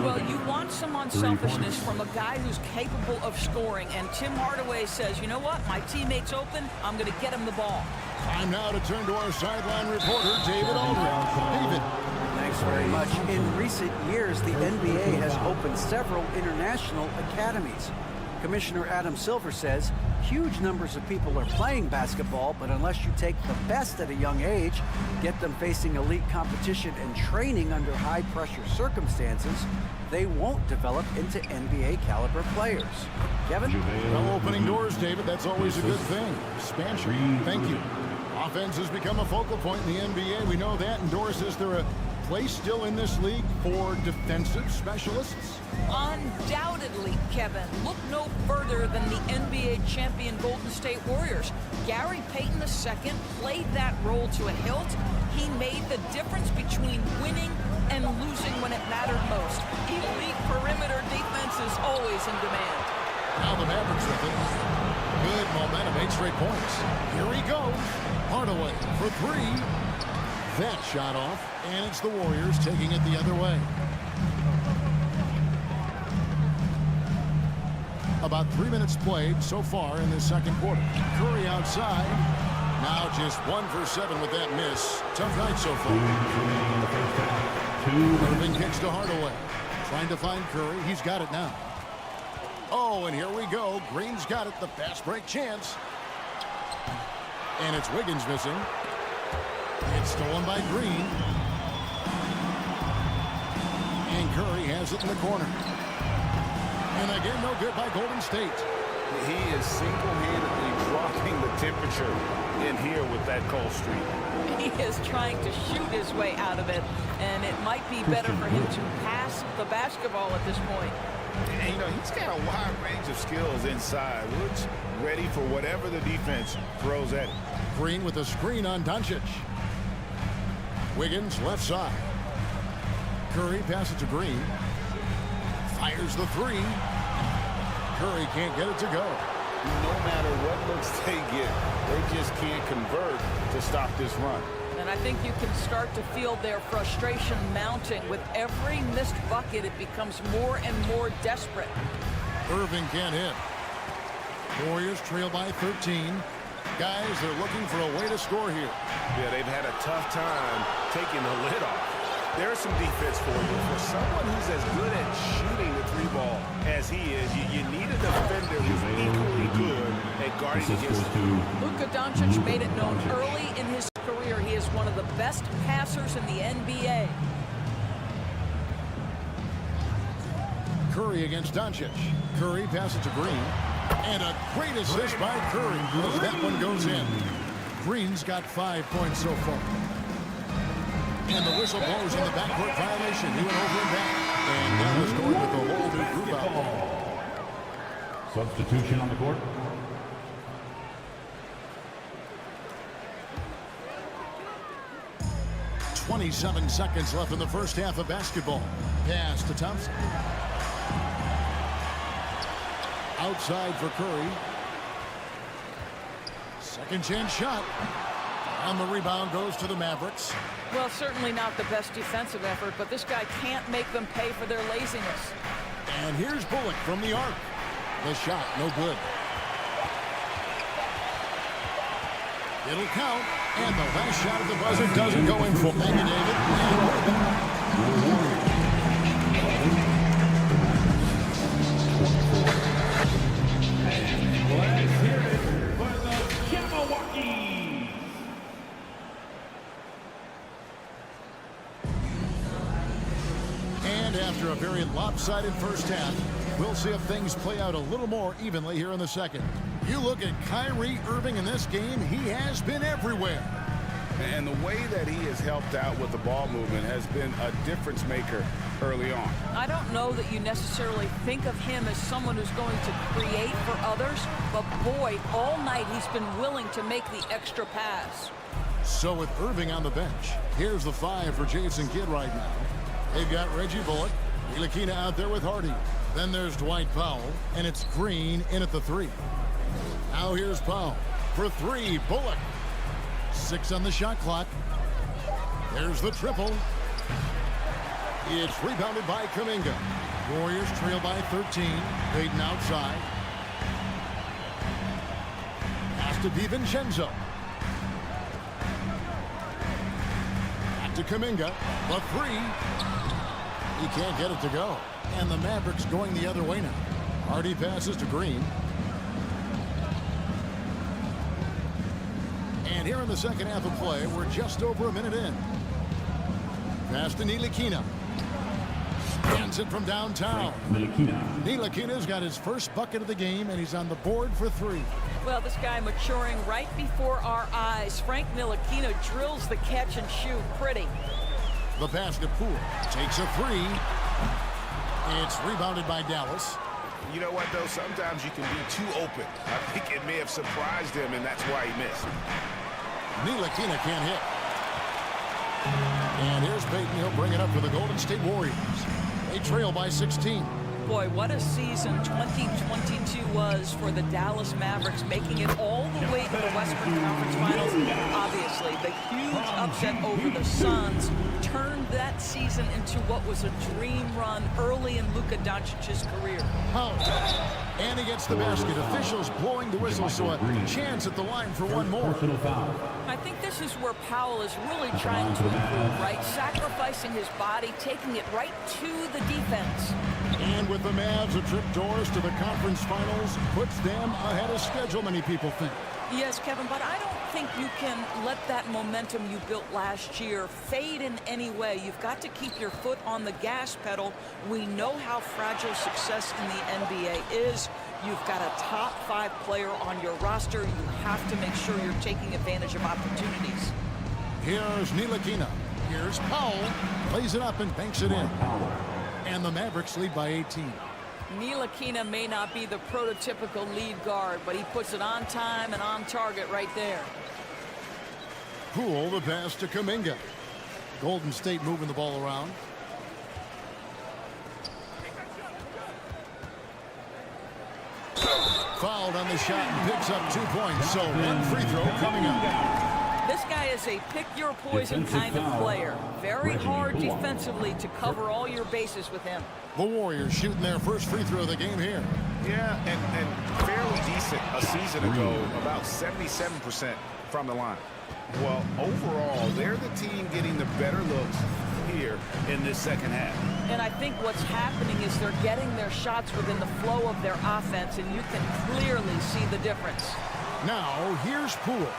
Well, you want some unselfishness from a guy who's capable of scoring, and Tim Hardaway says, you know what, my teammate's open, I'm going to get him the ball. Time now to turn to our sideline reporter, David Aldridge. David. Thanks very much. In recent years, the NBA has opened several international academies. Commissioner Adam Silver says huge numbers of people are playing basketball, but unless you take the best at a young age, get them facing elite competition and training under high-pressure circumstances, they won't develop into NBA-caliber players. Kevin? Well, opening doors, David, that's always a good thing. Expansion. Thank you. Offense has become a focal point in the NBA. We know that. And Doris, is there a place still in this league for defensive specialists? Undoubtedly, Kevin. Look no further than the NBA champion Golden State Warriors. Gary Payton II played that role to a hilt. He made the difference between winning and losing when it mattered most. Elite perimeter defense is always in demand. Now the Mavericks with it. Good momentum, 8 straight points. Here he goes. Hardaway for 3. That shot off, and it's the Warriors taking it the other way. About 3 minutes played so far in this second quarter. Curry outside. Now just 1 for 7 with that miss. Tough night so far. Irving kicks to Hardaway. Trying to find Curry. He's got it now. Oh, and here we go. Green's got it. The fast break chance. And it's Wiggins missing. It's stolen by Green. And Curry has it in the corner. And again, no good by Golden State. He is single-handedly dropping the temperature in here with that cold streak. He is trying to shoot his way out of it, and it might be better for him to pass the basketball at this point. And, you know, he's got a wide range of skills inside. Woods ready for whatever the defense throws at him. Green with a screen on Doncic. Wiggins left side. Curry passes to Green. Fires the 3. Curry can't get it to go. No matter what looks they get, they just can't convert to stop this run. And I think you can start to feel their frustration mounting. With every missed bucket, it becomes more and more desperate. Irving can't hit. Warriors trail by 13. Guys, they're looking for a way to score here. Yeah, they've had a tough time taking the lid off. There's some defense for you. For someone who's as good at shooting the three ball as he is, you need a defender who's equally good at guarding against him. Luka Doncic made it known early in his career he is one of the best passers in the NBA. Curry against Doncic. Curry passes to Green. And a great assist by Curry. That one goes in. Green's got 5 points so far. And the whistle blows on the backcourt violation. He went over and back. And now is going with the whole new group out there. Substitution on the court. .27 seconds left in the first half of basketball. Pass to Thompson. Outside for Curry. Second chance shot. And the rebound goes to the Mavericks. Well, certainly not the best defensive effort, but this guy can't make them pay for their laziness. And here's Bullock from the arc. The shot, no good. It'll count. And the last shot of the buzzer doesn't go in full. Thank you, David. Let's hear it for the Milwaukee. And after a very lopsided first half, we'll see if things play out a little more evenly here in the second. You look at Kyrie Irving in this game, he has been everywhere. And the way that he has helped out with the ball movement has been a difference maker early on. I don't know that you necessarily think of him as someone who's going to create for others, but boy, all night he's been willing to make the extra pass. So with Irving on the bench, here's the 5 for Jason Kidd right now. They've got Reggie Bullock, Ntilikina out there with Hardy. Then there's Dwight Powell, and it's Green in at the 3. Now here's Powell for 3. Bullock. 6 on the shot clock. There's the triple. It's rebounded by Kuminga. Warriors trail by 13. Payton outside. Pass to DiVincenzo. Back to Kuminga. The 3. He can't get it to go. And the Mavericks going the other way now. Hardy passes to Green. And here in the second half of play, we're just over a minute in. Pass to Ntilikina. Stands it from downtown. Ntilikina's got his first bucket of the game, and he's on the board for 3. Well, this guy maturing right before our eyes. Frank Ntilikina drills the catch and shoot pretty. The pass to Poole. Takes a 3. It's rebounded by Dallas. You know what, though? Sometimes you can be too open. I think it may have surprised him, and that's why he missed. Ntilikina can't hit. And here's Payton. He'll bring it up for the Golden State Warriors. They trail by 16. Boy, what a season 2022 was for the Dallas Mavericks, making it all the way to the Western Conference Finals. Obviously, the huge upset over the Suns turned that season into what was a dream run early in Luka Doncic's career. And he gets the basket. Officials blowing the whistle, so a chance at the line for one more. I think this is where Powell is really trying to improve, right? Sacrificing his body, taking it right to the defense. And with the Mavs, a trip doors to the conference finals puts them ahead of schedule, many people think. Yes, Kevin, but I don't think you can let that momentum you built last year fade in any way. You've got to keep your foot on the gas pedal. We know how fragile success in the NBA is. You've got a top 5 player on your roster. You have to make sure you're taking advantage of opportunities. Here's Ntilikina. Here's Powell. Plays it up and banks it in. And the Mavericks lead by 18. Ntilikina may not be the prototypical lead guard, but he puts it on time and on target right there. Poole, the pass to Kuminga. Golden State moving the ball around. Fouled on the shot and picks up 2 points. So one free throw coming up. This guy is a pick-your-poison kind of player. Very hard defensively to cover all your bases with him. The Warriors shooting their first free throw of the game here. Yeah, and fairly decent a season ago, about 77% from the line. Well, overall, they're the team getting the better looks here in this second half. And I think what's happening is they're getting their shots within the flow of their offense, and you can clearly see the difference. Now, here's Poole.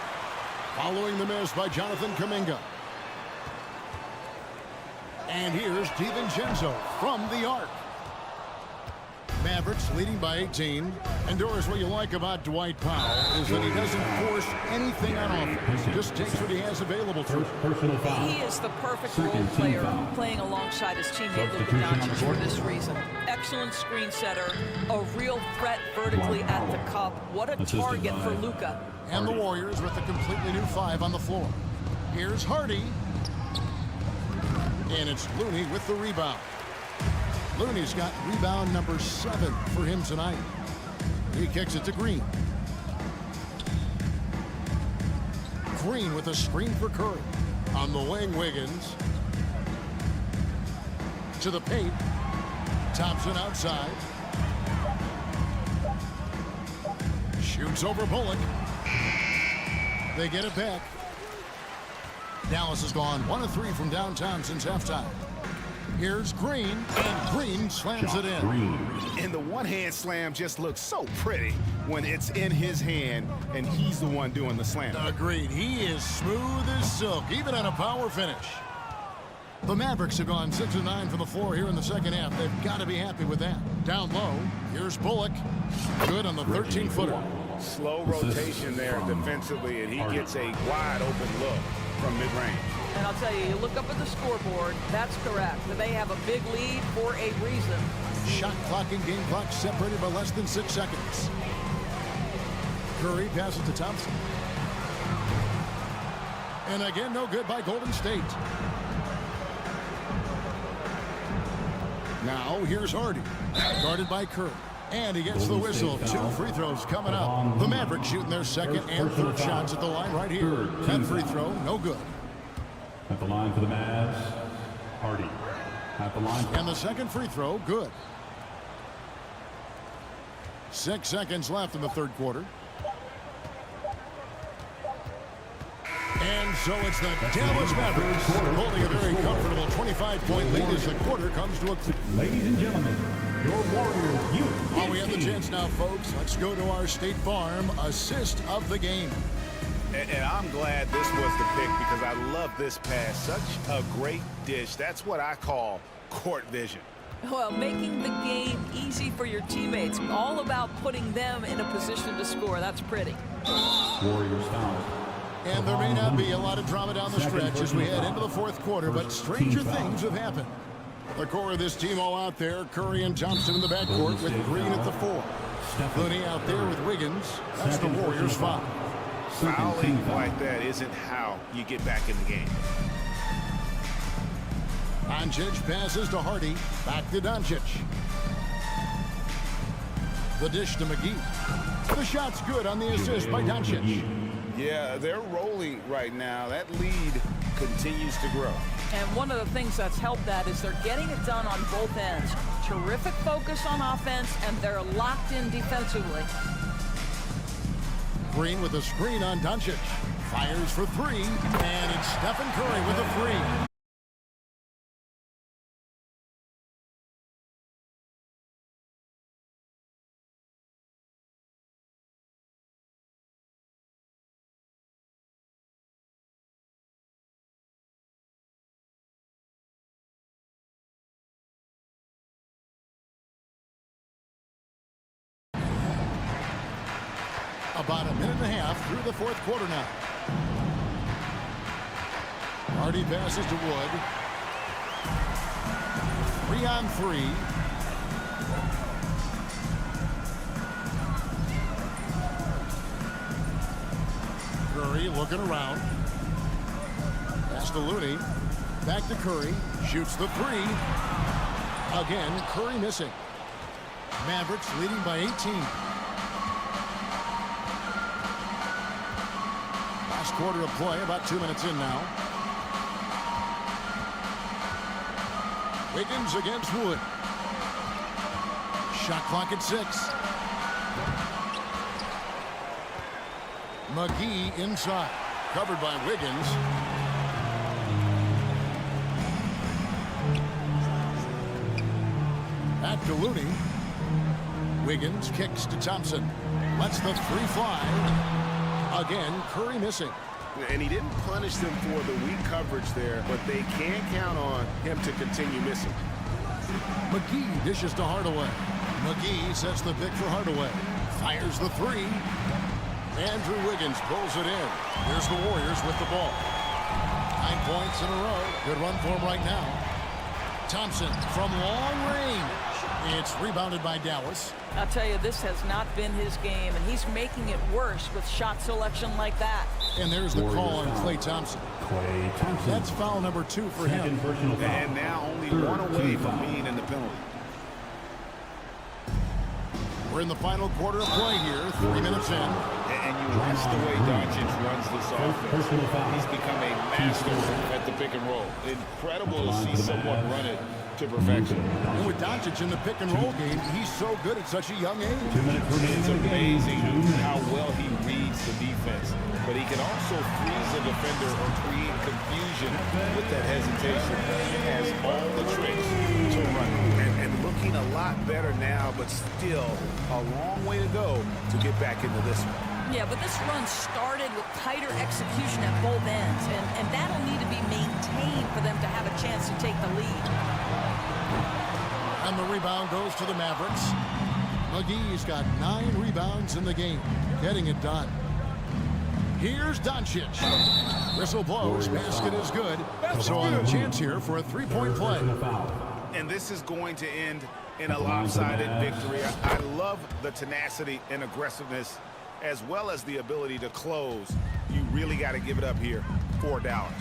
Following the miss by Jonathan Kuminga. And here's DiVincenzo from the arc. Mavericks leading by 18. And Doris, what you like about Dwight Powell is that he doesn't force anything on offense. He just takes what he has available to him. He is the perfect role player playing alongside his teammate Luka Doncic for this reason. Excellent screen setter, a real threat vertically at the cup. What a target for Luka. And the Warriors with a completely new 5 on the floor. Here's Hardy. And it's Looney with the rebound. Looney's got rebound number 7 for him tonight. He kicks it to Green. Green with a screen for Curry. On the wing, Wiggins. To the paint. Thompson outside. Shoots over Bullock. They get it back. Dallas has gone 1 of 3 from downtown since halftime. Here's Green, and Green slams it in. And the one-hand slam just looks so pretty when it's in his hand, and he's the one doing the slam. Agreed. He is smooth as silk, even at a power finish. The Mavericks have gone 6 of 9 from the floor here in the second half. They've got to be happy with that. Down low, here's Bullock. Good on the 13-footer. Slow rotation there defensively, and he gets a wide-open look from mid-range. And I'll tell you, you look up at the scoreboard, that's correct. They have a big lead for a reason. Shot clock and game clock separated by less than 6 seconds. Curry passes to Thompson. And again, no good by Golden State. Now, here's Hardy. Guarded by Curry. And he gets the whistle. 2 free throws coming up. The Mavericks shooting their second and third shots at the line right here. That free throw, no good. At the line for the Mavs, Hardy. At the line. And the second free throw, good. 6 seconds left in the third quarter. And so it's the Dallas Mavericks holding a very comfortable 25-point lead as the quarter comes to a close. Ladies and gentlemen, your Warriors youth. Oh, we have the chance now, folks. Let's go to our State Farm assist of the game. And I'm glad this was the pick because I love this pass. Such a great dish. That's what I call court vision. Well, making the game easy for your teammates. All about putting them in a position to score. That's pretty. Warriors foul. And there may not be a lot of drama down the stretch as we head into the fourth quarter, but stranger things have happened. The core of this team all out there. Curry and Thompson in the backcourt with Green at the 4. Looney out there with Wiggins. That's the Warriors' foul. Fouling like that isn't how you get back in the game. Doncic passes to Hardy. Back to Doncic. The dish to McGee. The shot's good on the assist by Doncic. Yeah, they're rolling right now. That lead continues to grow. And one of the things that's helped that is they're getting it done on both ends. Terrific focus on offense, and they're locked in defensively. Green with a screen on Doncic. Fires for 3, and it's Stephen Curry with a 3. About a minute and a half through the fourth quarter now. Hardy passes to Wood. 3 on 3. Curry looking around. Pass to Looney. Back to Curry. Shoots the 3. Again, Curry missing. Mavericks leading by 18. next quarter of play, about 2 minutes in now. Wiggins against Wood. Shot clock at 6. McGee inside. Covered by Wiggins. Back to Looney. Wiggins kicks to Thompson. Lets the three fly. Again, Curry missing. And he didn't punish them for the weak coverage there, but they can count on him to continue missing. McGee dishes to Hardaway. McGee sets the pick for Hardaway. Fires the three. Andrew Wiggins pulls it in. Here's the Warriors with the ball. 9 points in a row. Good run for him right now. Thompson from long range. It's rebounded by Dallas. I'll tell you, this has not been his game, and he's making it worse with shot selection like that. And there's the call on Klay Thompson. Klay Thompson. That's foul number 2 for him. And now only one away from being in the penalty. We're in the final quarter of play here. 3 minutes in. And you watch the way Doncic runs this offense. He's become a master at the pick and roll. Incredible to see someone run it to perfection. And with Doncic in the pick and roll game, he's so good at such a young age. It's amazing how well he reads the defense. But he can also freeze a defender or create confusion with that hesitation. He has all the tricks to run. And looking a lot better now, but still a long way to go to get back into this one. Yeah, but this run started with tighter execution at both ends, and that'll need to be maintained for them to have a chance to take the lead. And the rebound goes to the Mavericks. McGee's got 9 rebounds in the game, getting it done. Here's Doncic. Whistle blows, basket is good. So a chance here for a 3-point play. And this is going to end in a lopsided victory. I love the tenacity and aggressiveness, as well as the ability to close. You really got to give it up here for Dallas.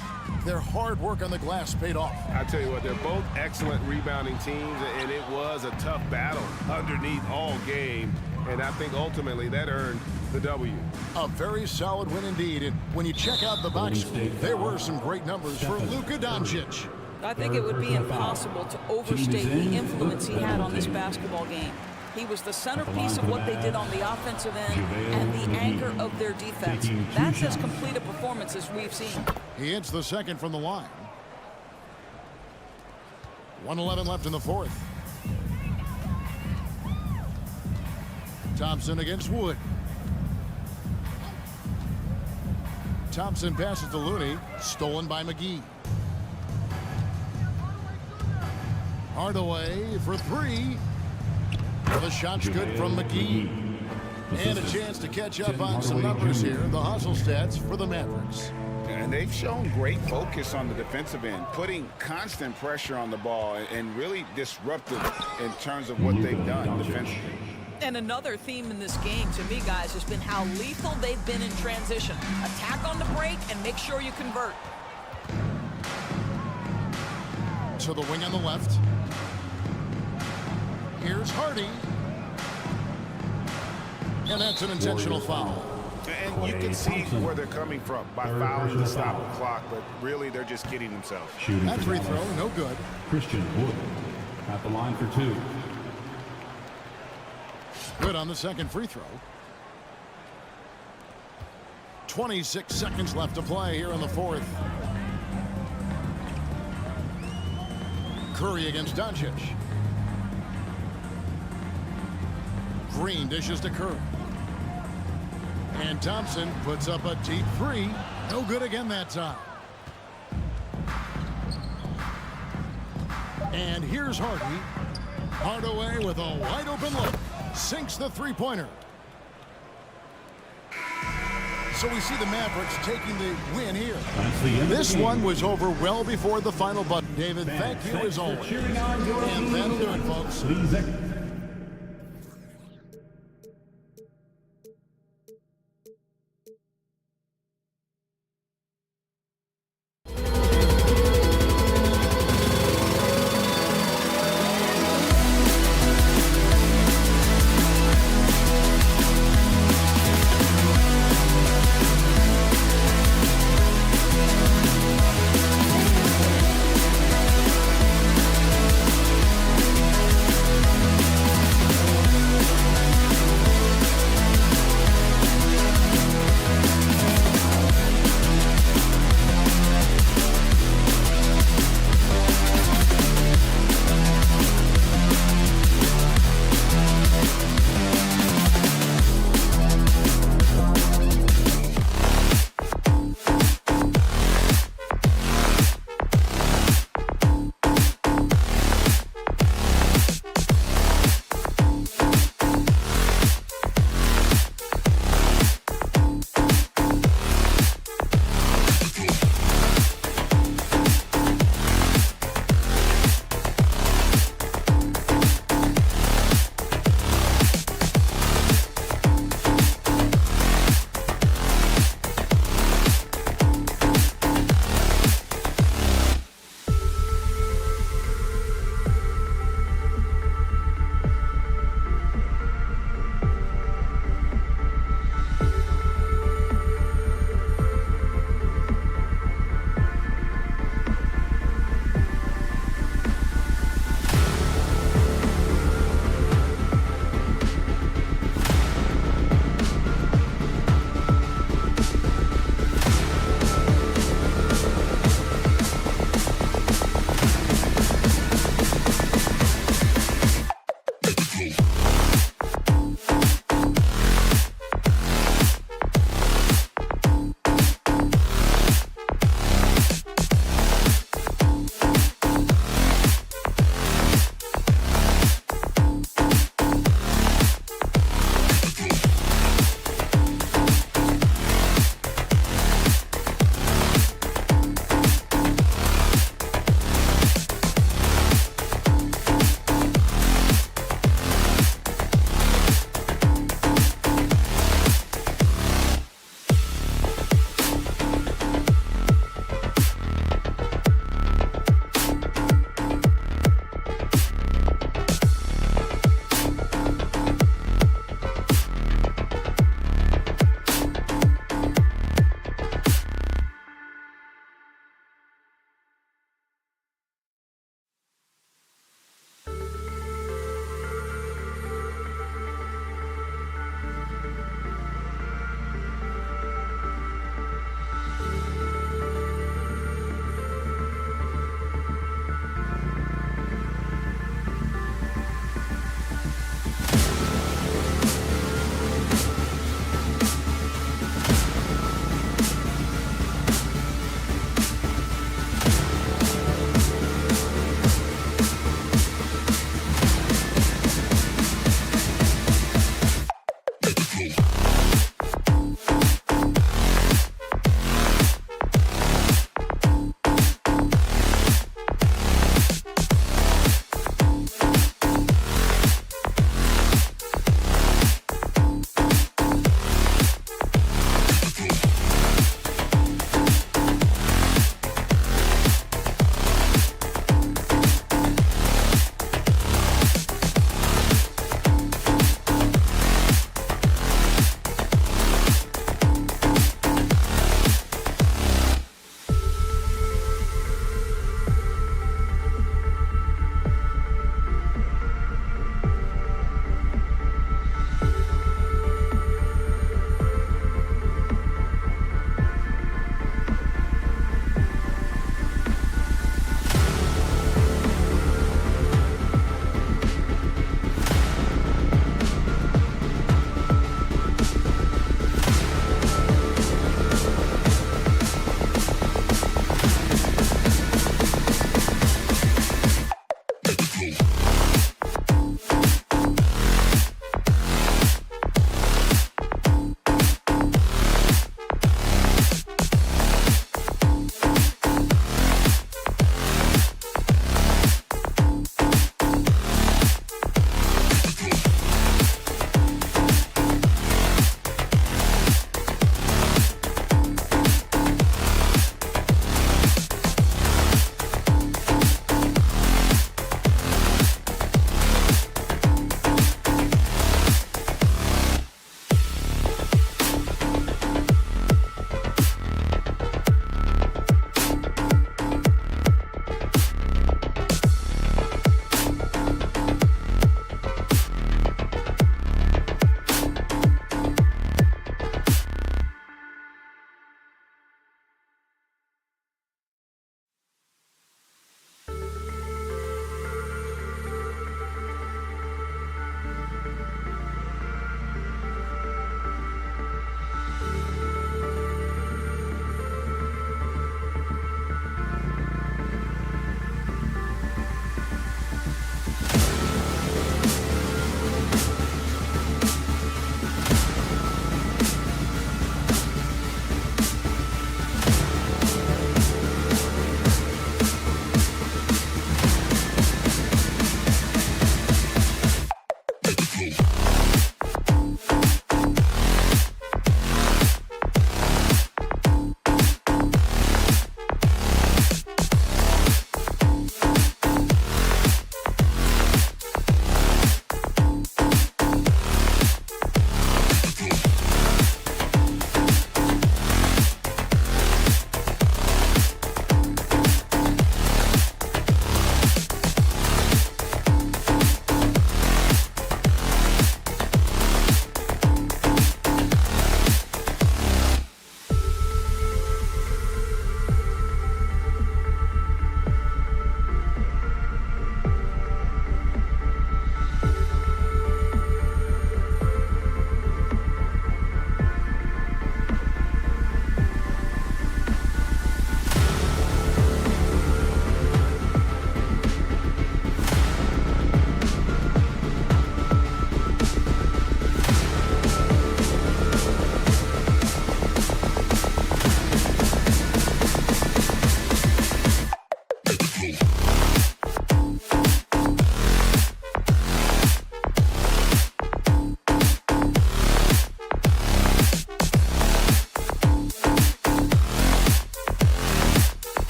Their hard work on the glass paid off. I tell you what, they're both excellent rebounding teams, and it was a tough battle underneath all game. And I think ultimately that earned the W. A very solid win indeed. And when you check out the box score, there were some great numbers for Luka Doncic. I think it would be impossible to overstate the influence he had on this basketball game. He was the centerpiece of what they did on the offensive end and the anchor of their defense. That's as complete a performance as we've seen. He hits the second from the line. 1:11 left in the fourth. Thompson against Wood. Thompson passes to Looney. Stolen by McGee. Hardaway for 3. The shot's good from McGee. And a chance to catch up on some numbers here. The hustle stats for the Mavericks. And they've shown great focus on the defensive end, putting constant pressure on the ball and really disruptive in terms of what they've done defensively. And another theme in this game, to me, guys, has been how lethal they've been in transition. Attack on the break and make sure you convert. To the wing on the left. Here's Hardy. And that's an intentional foul. And you can see where they're coming from by fouling to stop the clock, but really they're just kidding themselves. That free throw, no good. Christian Wood at the line for 2. Good on the second free throw. 26 seconds left to play here in the fourth. Curry against Doncic. Green dishes to Curry. And Thompson puts up a deep 3. No good again that time. And here's Hardy. Hardaway with a wide open look. Sinks the three-pointer. So we see the Mavericks taking the win here. This one was over well before the final button. David, thank you as always. And that'll do it, folks.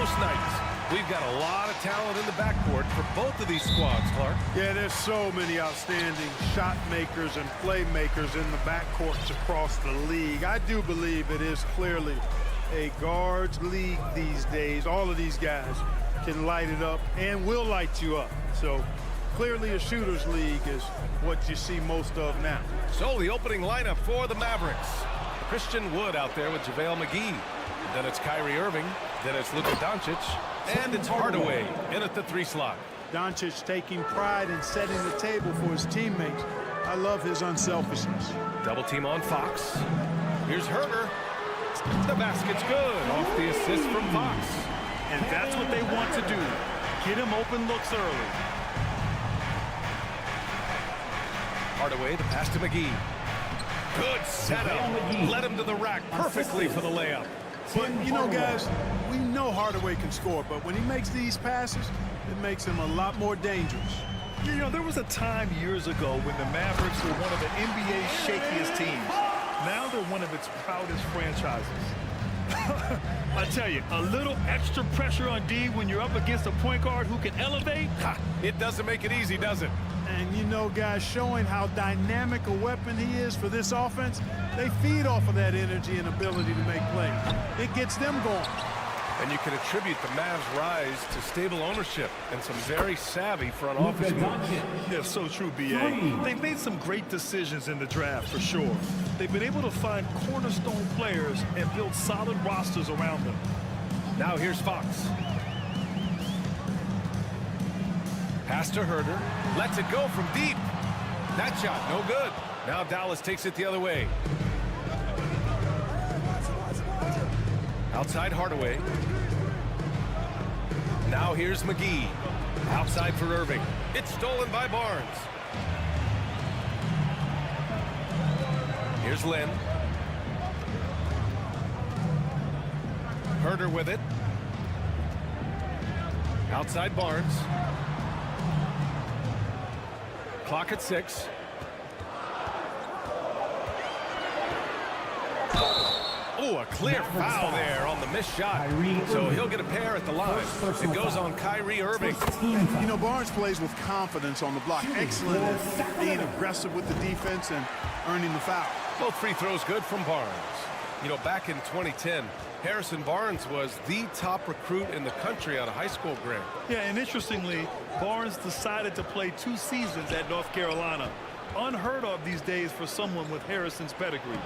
most nights. We've got a lot of talent in the backcourt for both of these squads, Clark. Yeah, there's so many outstanding shot makers and playmakers in the backcourts across the league. I do believe it is clearly a guards league these days. All of these guys can light it up and will light you up. So clearly a shooters league is what you see most of now. So the opening lineup for the Mavericks. Christian Wood out there with JaVale McGee. Then it's Kyrie Irving. Then it's Luka Doncic. And it's Hardaway in at the 3 slot. Doncic taking pride in setting the table for his teammates. I love his unselfishness. Double team on Fox. Here's Herder. The basket's good off the assist from Fox. And that's what they want to do. Get him open looks early. Hardaway, the pass to McGee. Good setup. Led him to the rack perfectly for the layup. But, you know, guys, we know Hardaway can score, but when he makes these passes, it makes him a lot more dangerous. You know, there was a time years ago when the Mavericks were one of the NBA's shakiest teams. Now they're one of its proudest franchises. I tell you, a little extra pressure on D when you're up against a point guard who can elevate. It doesn't make it easy, does it? And, you know, guys, showing how dynamic a weapon he is for this offense, they feed off of that energy and ability to make plays. It gets them going. And you can attribute the Mavs' rise to stable ownership and some very savvy front office moves. Yeah, so true, B.A. They've made some great decisions in the draft, for sure. They've been able to find cornerstone players and build solid rosters around them. Now here's Fox. Pass to Herder. Lets it go from deep. That shot, no good. Now Dallas takes it the other way. Outside Hardaway. Now here's McGee. Outside for Irving. It's stolen by Barnes. Here's Lynn. Herder with it. Outside Barnes. Clock at 6. Oh, a clear foul there on the missed shot. So he'll get a pair at the line. It goes on Kyrie Irving. You know, Barnes plays with confidence on the block. Excellent at being aggressive with the defense and earning the foul. Both free throws good from Barnes. You know, back in 2010, Harrison Barnes was the top recruit in the country out of high school, Grant. Yeah, and interestingly, Barnes decided to play 2 seasons at North Carolina. Unheard of these days for someone with Harrison's pedigree.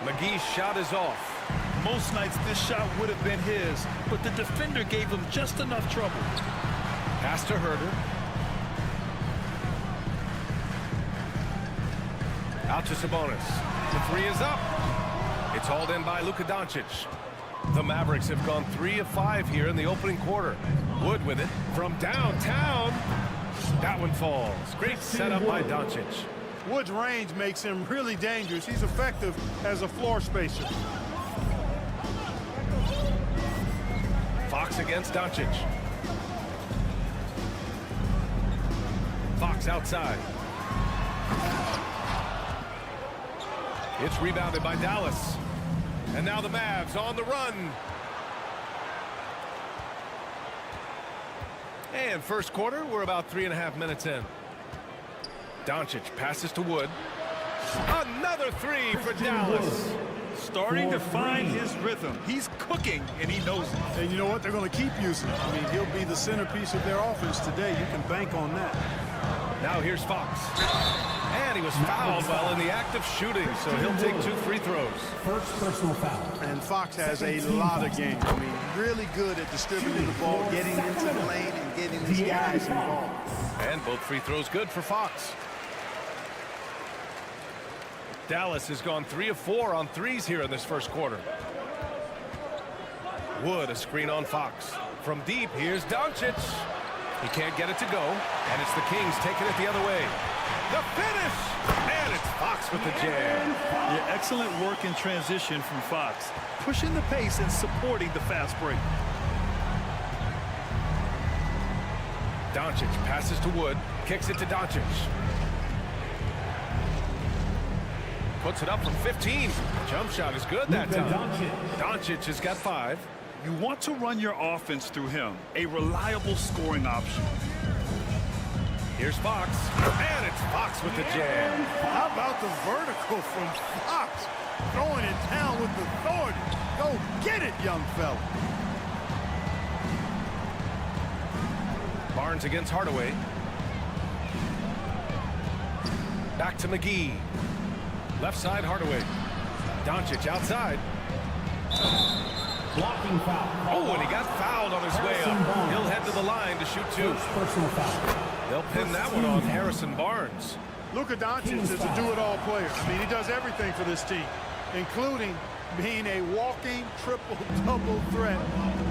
McGee's shot is off. Most nights this shot would have been his, but the defender gave him just enough trouble. Pass to Herder. Out to Sabonis. The 3 is up. It's hauled in by Luka Doncic. The Mavericks have gone 3 of 5 here in the opening quarter. Wood with it from downtown. That one falls. Great setup by Doncic. Wood's range makes him really dangerous. He's effective as a floor spacer. Fox against Doncic. Fox outside. It's rebounded by Dallas. And now the Mavs on the run. And first quarter, we're about 3.5 minutes in. Doncic passes to Wood. Another 3 for Dallas. Starting to find his rhythm. He's cooking, and he knows it. And you know what? They're going to keep using it. I mean, he'll be the centerpiece of their offense today. You can bank on that. Now here's Fox. And he was fouled while in the act of shooting, so he'll take 2 free throws. First personal foul. And Fox has a lot of game. I mean, really good at distributing the ball, getting into the lane, and getting these guys involved. And both free throws good for Fox. Dallas has gone 3 of 4 on 3s here in this first quarter. Wood, a screen on Fox. From deep, here's Doncic. He can't get it to go, and it's the Kings taking it the other way. The finish! And it's Fox with the jam. Yeah, excellent work in transition from Fox. Pushing the pace and supporting the fast break. Doncic passes to Wood, kicks it to Doncic. Puts it up from 15. Jump shot is good that time. Doncic has got 5. You want to run your offense through him, a reliable scoring option. Here's Fox, and it's Fox with the jam. How about the vertical from Fox? Throwing it down with authority. Go get it, young fella. Barnes against Hardaway. Back to McGee. Left side, Hardaway. Doncic outside. Blocking foul. Oh, and he got fouled on his way up. He'll head to the line to shoot two. Personal foul. They'll pin that one on Harrison Barnes. Luka Doncic is a do-it-all player. I mean, he does everything for this team, including being a walking triple-double threat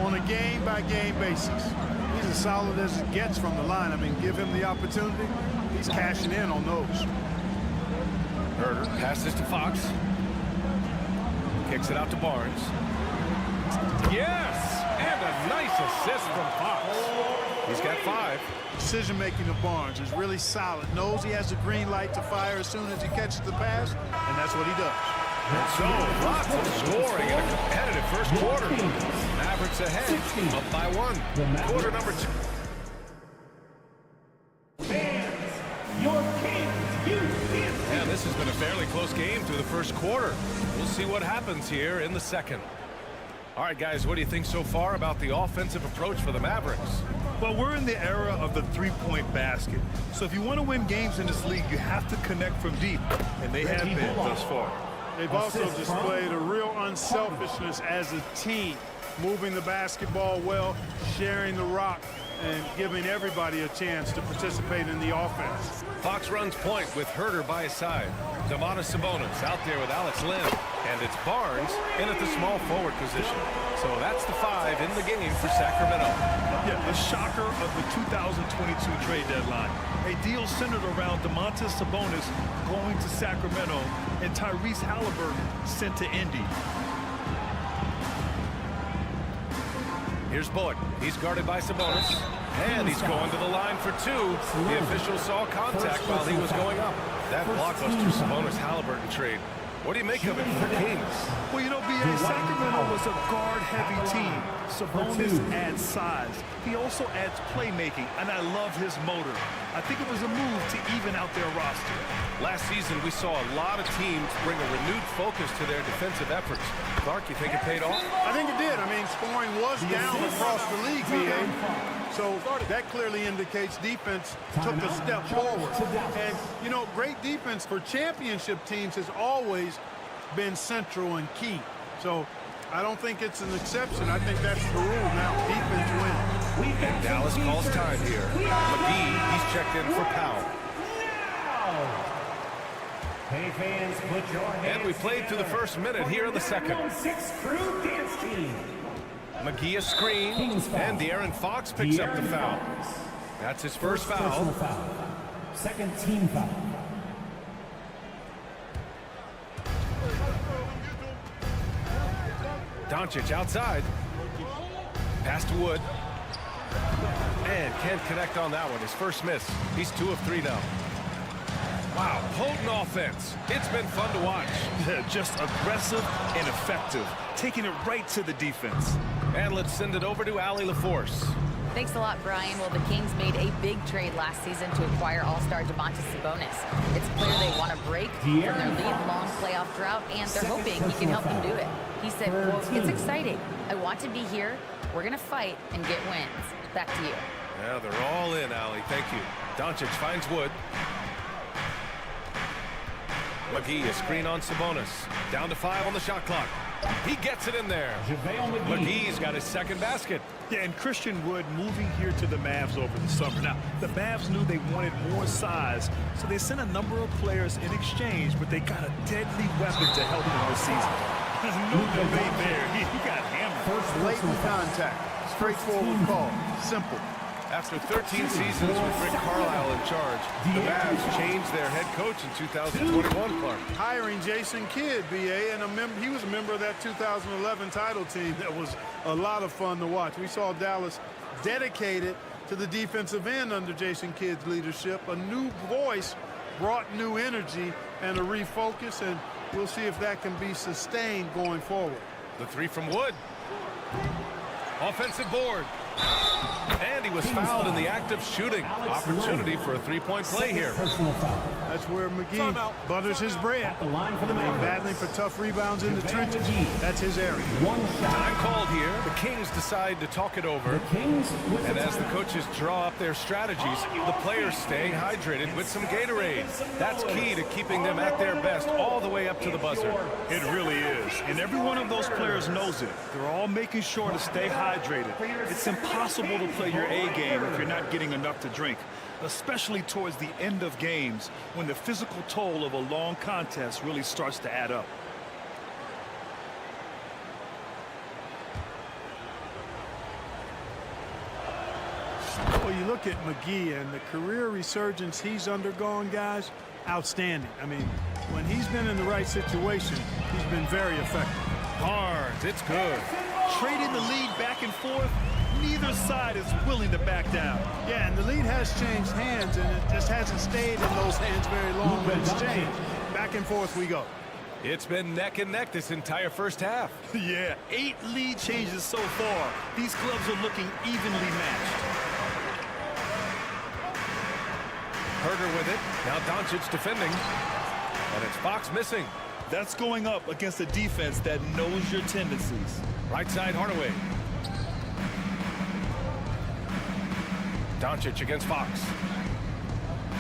on a game-by-game basis. He's as solid as it gets from the line. I mean, give him the opportunity, he's cashing in on those. Herder passes to Fox. Kicks it out to Barnes. Yes! And a nice assist from Fox. He's got 5. Decision-making of Barnes is really solid. Knows he has a green light to fire as soon as he catches the pass, and that's what he does. And so, lots of scoring in a competitive first quarter. Mavericks ahead, up by 1. Quarter number 2. Fans, your Kings, And this has been a fairly close game through the first quarter. We'll see what happens here in the second. All right, guys, what do you think so far about the offensive approach for the Mavericks? Well, we're in the era of the three-point basket. So if you want to win games in this league, you have to connect from deep. And they have been thus far. They've also displayed a real unselfishness as a team, moving the basketball well, sharing the rock, and giving everybody a chance to participate in the offense. Fox runs point with Herder by his side. Domantas Sabonis out there with Alex Len. And it's Barnes in at the small forward position. So that's the 5 in the game for Sacramento. Yeah, the shocker of the 2022 trade deadline. A deal centered around Domantas Sabonis going to Sacramento and Tyrese Halliburton sent to Indy. Here's Bullock. He's guarded by Sabonis. And he's going to the line for 2. The official saw contact while he was going up. That blockbuster Sabonis-Halliburton trade. What do you make of it for Kings? Well, you know, B.A. Sacramento was a guard-heavy team. Sabonis adds size. He also adds playmaking, and I love his motor. I think it was a move to even out their roster. Last season, we saw a lot of teams bring a renewed focus to their defensive efforts. Clark, you think it paid off? I think it did. I mean, scoring was down across the league, B.A. So that clearly indicates defense took a step forward. And, you know, great defense for championship teams has always been central and key. So I don't think it's an exception. I think that's the rule now. Defense wins. And Dallas calls time here. McGee, he's checked in for Powell. Hey fans, put your hands And we played through the first minute here in the second. 6 crew dance team. McGee a screen, and De'Aaron Fox picks up the foul. That's his first foul. Second team foul. Doncic outside. Pass to Wood. And can't connect on that one. His first miss. He's 2 of 3 now. Wow, potent offense. It's been fun to watch. Just aggressive and effective, taking it right to the defense. And let's send it over to Allie LaForce. Thanks a lot, Brian. Well, the Kings made a big trade last season to acquire all-star Domantas Sabonis. It's clear they want to break from their league-long playoff drought, and they're hoping he can help them do it. He said, quote, "It's exciting. I want to be here. We're going to fight and get wins." Back to you. Yeah, they're all in, Allie. Thank you. Doncic finds Wood. McGee, a screen on Sabonis. Down to 5 on the shot clock. He gets it in there. McGee's got his second basket. Yeah, and Christian Wood moving here to the Mavs over the summer. Now, the Mavs knew they wanted more size, so they sent a number of players in exchange, but they got a deadly weapon to help them this season. There's no debate there. He got hammered. Blatant contact. Straightforward call. Simple. After 13 seasons with Rick Carlisle in charge, the Mavs changed their head coach in 2021, Clark. Hiring Jason Kidd, B.A., and he was a member of that 2011 title team. That was a lot of fun to watch. We saw Dallas dedicated to the defensive end under Jason Kidd's leadership. A new voice brought new energy and a refocus, and we'll see if that can be sustained going forward. The 3 from Wood. Offensive board. And he was fouled in the act of shooting. Opportunity for a three-point play here. That's where McGee butters his bread. Battling for tough rebounds in the trenches. That's his area. Time called here. The Kings decide to talk it over. And as the coaches draw up their strategies, the players stay hydrated with some Gatorade. That's key to keeping them at their best all the way up to the buzzer. It really is. And every one of those players knows it. They're all making sure to stay hydrated. It's impossible to play your A game if you're not getting enough to drink, especially towards the end of games when the physical toll of a long contest really starts to add up. Well, you look at McGee and the career resurgence he's undergone, guys, outstanding. I mean, when he's been in the right situation, he's been very effective. Barnes, it's good. Trading the lead back and forth, neither side is willing to back down. Yeah, and the lead has changed hands, and it just hasn't stayed in those hands very long, but it's changed. Back and forth we go. It's been neck and neck this entire first half. Yeah, 8 lead changes so far. These clubs are looking evenly matched. Herder with it. Now Doncic defending. And it's Fox missing. That's going up against a defense that knows your tendencies. Right side, Hardaway. Doncic against Fox.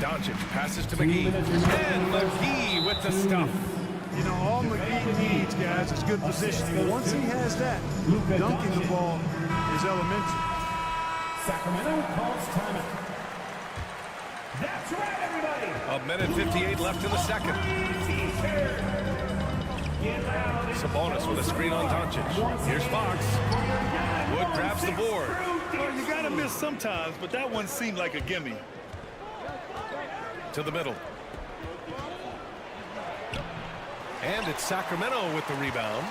Doncic passes to McGee. And McGee with the stuff. You know, all McGee needs, guys, is good positioning. Once he has that, dunking the ball is elementary. Sacramento calls timeout. That's right, everybody. A minute 58 left in the second. Sabonis with a screen on Doncic. Here's Fox. Wood grabs the board. Well, you gotta miss sometimes, but that one seemed like a gimme. To the middle. And it's Sacramento with the rebound.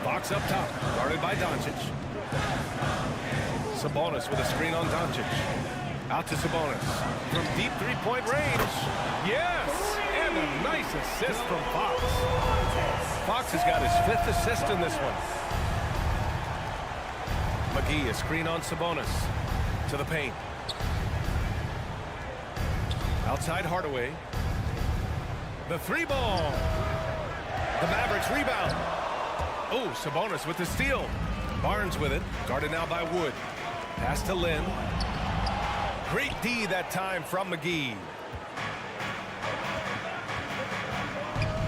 Fox up top, guarded by Doncic. Sabonis with a screen on Doncic. Out to Sabonis. From deep three-point range. Yes! And a nice assist from Fox. Fox has got his 5th assist in this one. McGee, a screen on Sabonis. To the paint. Outside Hardaway. The 3-ball. The Mavericks rebound. Oh, Sabonis with the steal. Barnes with it. Guarded now by Wood. Pass to Lynn. Great D that time from McGee.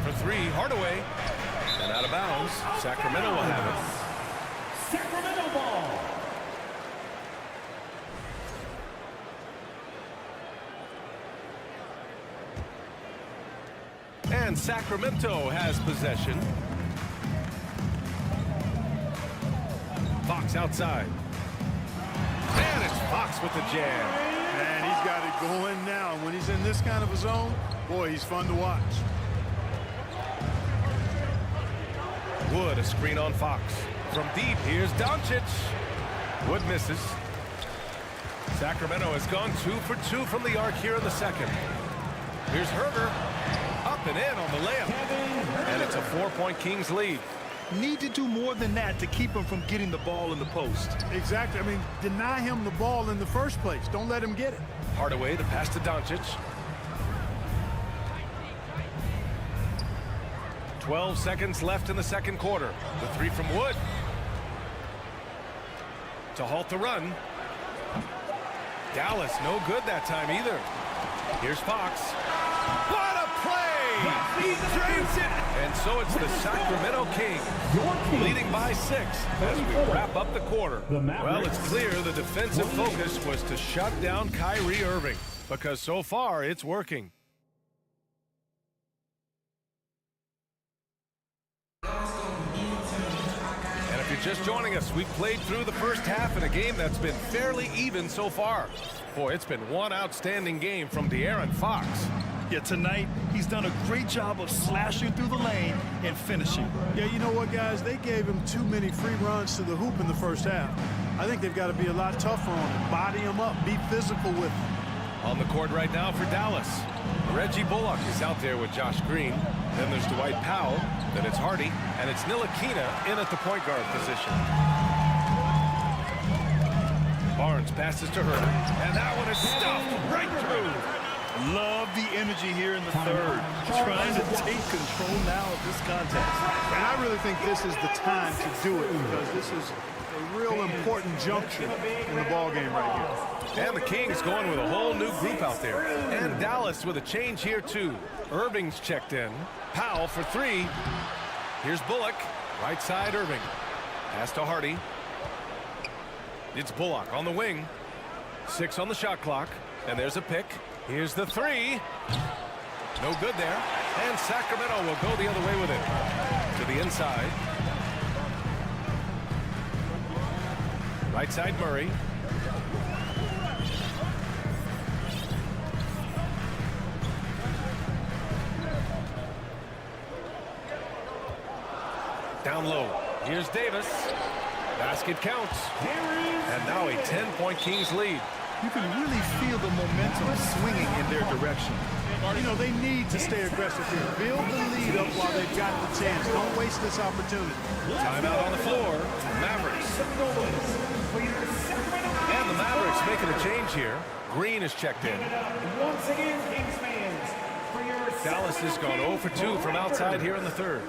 For 3, Hardaway. And out of bounds. Sacramento will have it. Sacramento ball. And Sacramento has possession. Fox outside. And it's Fox with the jam. And he's got it going now. When he's in this kind of a zone, boy, he's fun to watch. Wood, a screen on Fox. From deep, here's Doncic. Wood misses. Sacramento has gone 2 for 2 from the arc here in the second. Here's Herder. Up and in on the layup. And it's a 4-point Kings lead. Need to do more than that to keep him from getting the ball in the post. Exactly. I mean, deny him the ball in the first place. Don't let him get it. Hardaway, the pass to Doncic. 12 seconds left in the second quarter. The 3 from Wood. To halt the run. Dallas, no good that time either. Here's Fox. What a play! He drains it! And so it's the Sacramento Kings leading by 6 as we wrap up the quarter. Well, it's clear the defensive focus was to shut down Kyrie Irving because so far it's working. And if you're just joining us, we've played through the first half in a game that's been fairly even so far. Boy, it's been one outstanding game from De'Aaron Fox. Yeah, tonight, he's done a great job of slashing through the lane and finishing. Yeah, you know what, guys? They gave him too many free runs to the hoop in the first half. I think they've got to be a lot tougher on him. Body him up. Be physical with him. On the court right now for Dallas. Reggie Bullock is out there with Josh Green. Then there's Dwight Powell. Then it's Hardy. And it's Ntilikina in at the point guard position. Barnes passes to Herder. And that one is stuffed right through. Love the energy here in the third. Trying to take control now of this contest. And I really think this is the time to do it because this is a real important juncture in the ball game right here. And the Kings going with a whole new group out there. And Dallas with a change here too. Irving's checked in. Powell for three. Here's Bullock. Right side Irving. Pass to Hardy. It's Bullock on the wing. 6 on the shot clock. And there's a pick. Here's the three. No good there. And Sacramento will go the other way with it. To the inside. Right side Murray. Down low. Here's Davis. Basket counts. And now a 10-point Kings lead. You can really feel the momentum swinging in their direction. You know, they need to stay aggressive here. Build the lead up while they've got the chance. Don't waste this opportunity. Timeout on the floor. Mavericks. And the Mavericks making a change here. Green is checked in. Once again, Kings fans, for your Dallas has gone 0 for 2 from outside here in the third.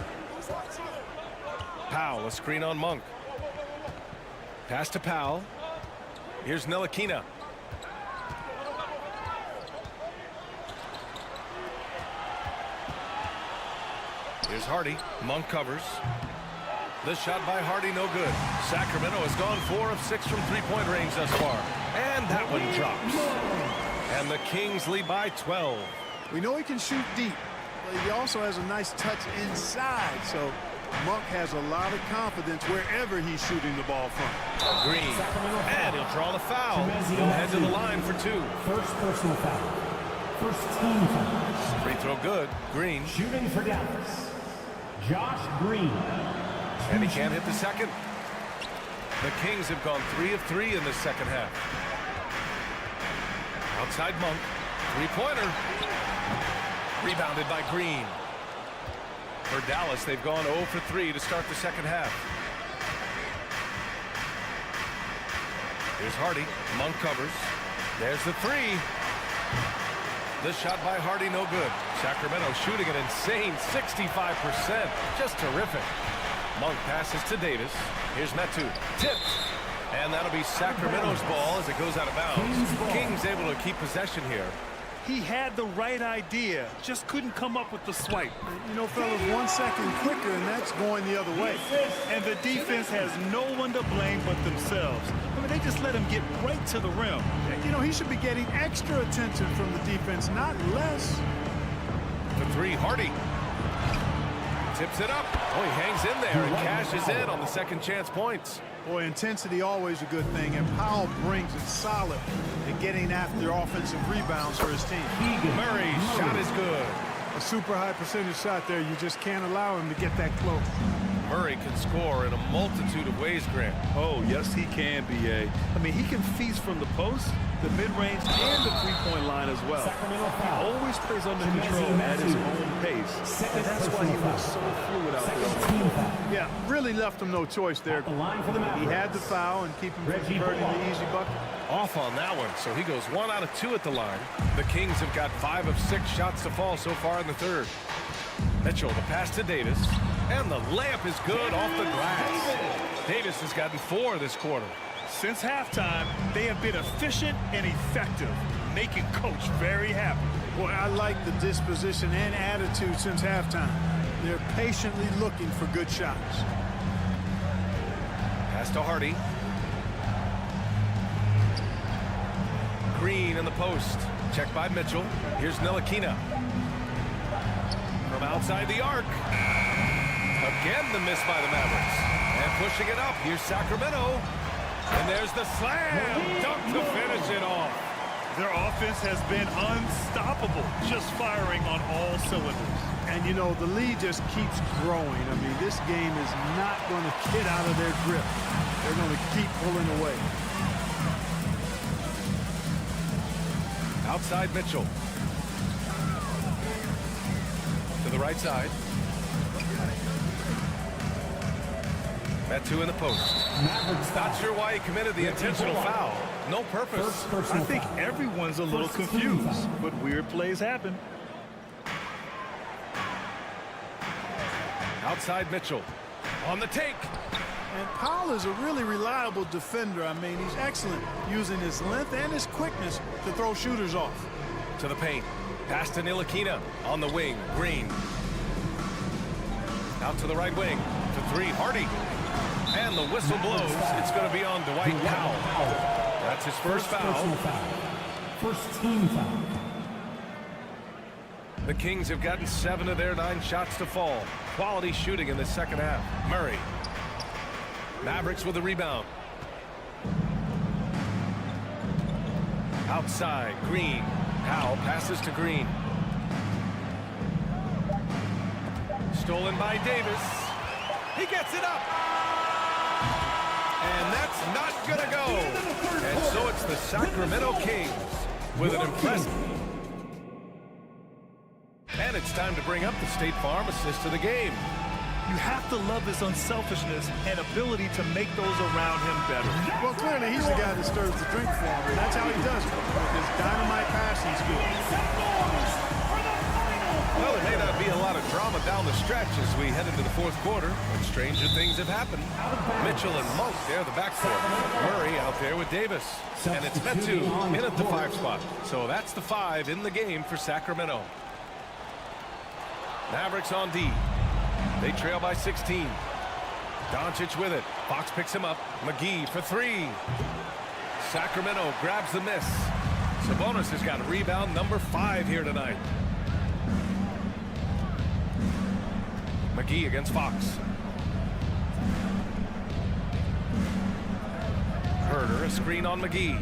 Powell, a screen on Monk. Pass to Powell. Here's Ntilikina. Here's Hardy. Monk covers. This shot by Hardy, no good. Sacramento has gone 4 of 6 from three-point range thus far. And that one drops. And the Kings lead by 12. We know he can shoot deep, but he also has a nice touch inside. So Monk has a lot of confidence wherever he's shooting the ball from. Green. And he'll draw the foul. He'll head to the line for 2. first personal foul. First team foul. Free throw good. Green. Shooting for Dallas, Josh Green. And he can't hit the second. The Kings have gone 3 of 3 in this second half. Outside Monk. Three-pointer. Rebounded by Green. For Dallas, they've gone 0 for 3 to start the second half. Here's Hardy. Monk covers. There's the three. The shot by Hardy, no good. Sacramento shooting an insane 65%. Just terrific. Monk passes to Davis. Here's Metu. Tipped. And that'll be Sacramento's ball as it goes out of bounds. Kings able to keep possession here. He had the right idea, just couldn't come up with the swipe. You know, fellas, 1 second quicker, and that's going the other way. And the defense has no one to blame but themselves. I mean, they just let him get right to the rim. You know, he should be getting extra attention from the defense, not less. For three, Hardy. Tips it up. Oh, he hangs in there and cashes in on the second chance points. Boy, intensity always a good thing, and Powell brings it solid in getting after offensive rebounds for his team. Murray's shot is good. A super high percentage shot there. You just can't allow him to get that close. Murray can score in a multitude of ways, Grant. Oh, yes, he can, B.A. I mean, he can feast from the post, the mid-range, and the three-point line as well. He always plays under control at his own pace, and that's why he looks so fluid out there. Yeah, really left him no choice there. He had the foul and keep him from converting the easy bucket. Off on that one, so he goes 1 out of 2 at the line. The Kings have got 5 of 6 shots to fall so far in the third. Mitchell, the pass to Davis, and the layup is good off the glass. Davis has gotten 4 this quarter. Since halftime, they have been efficient and effective, making Coach very happy. Boy, I like the disposition and attitude since halftime. They're patiently looking for good shots. Pass to Hardy. Green in the post. Checked by Mitchell. Here's Ntilikina. From outside the arc. Again, the miss by the Mavericks. And pushing it up. Here's Sacramento. And there's the slam. Dunk to finish it off. Their offense has been unstoppable, just firing on all cylinders. And, you know, the lead just keeps growing. I mean, this game is not going to get out of their grip. They're going to keep pulling away. Outside Mitchell. To the right side. Metu in the post. Not sure why he committed the intentional foul. No purpose. I think everyone's a little confused, but weird plays happen. Outside Mitchell. On the take. And Powell is a really reliable defender. I mean, he's excellent using his length and his quickness to throw shooters off. To the paint. Pass to Ntilikina. On the wing. Green. Out to the right wing. To three. Hardy. And the whistle blows. It's going to be on Dwight Powell. That's his first foul. First team foul. The Kings have gotten 7 of their 9 shots to fall. Quality shooting in the second half. Murray. Mavericks with the rebound. Outside. Green. Powell passes to Green. Stolen by Davis. He gets it up. And that's not going to go. And so it's the Sacramento Kings with an impressive. And it's time to bring up the State Farm assist of the game. You have to love his unselfishness and ability to make those around him better. Well, clearly he's the guy that stirs the drink for him, and that's how he does it, with his dynamite passing skills. Well, there may not be a lot of drama down the stretch as we head into the fourth quarter, but stranger things have happened. Mitchell and Monk, they're the backcourt. Murray out there with Davis. And it's Metu in at the 5 spot. So that's the 5 in the game for Sacramento. Mavericks on D. They trail by 16. Doncic with it. Fox picks him up. McGee for 3. Sacramento grabs the miss. Sabonis has got rebound number 5 here tonight. McGee against Fox. Herder, a screen on McGee.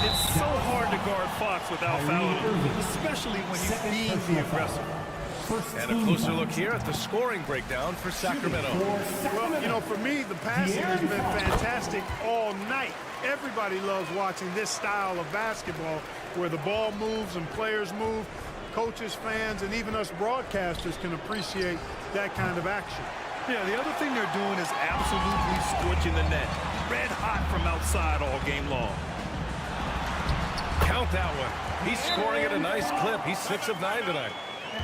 It's so hard to guard Fox without fouling him, especially when he's being the aggressor. And a closer look here at the scoring breakdown for Sacramento. Well, you know, for me, the passing has been fantastic all night. Everybody loves watching this style of basketball where the ball moves and players move. Coaches, fans, and even us broadcasters can appreciate that kind of action. Yeah, the other thing they're doing is absolutely scorching the net. Red hot from outside all game long. Count that one. He's scoring at a nice clip. He's 6 of 9 tonight.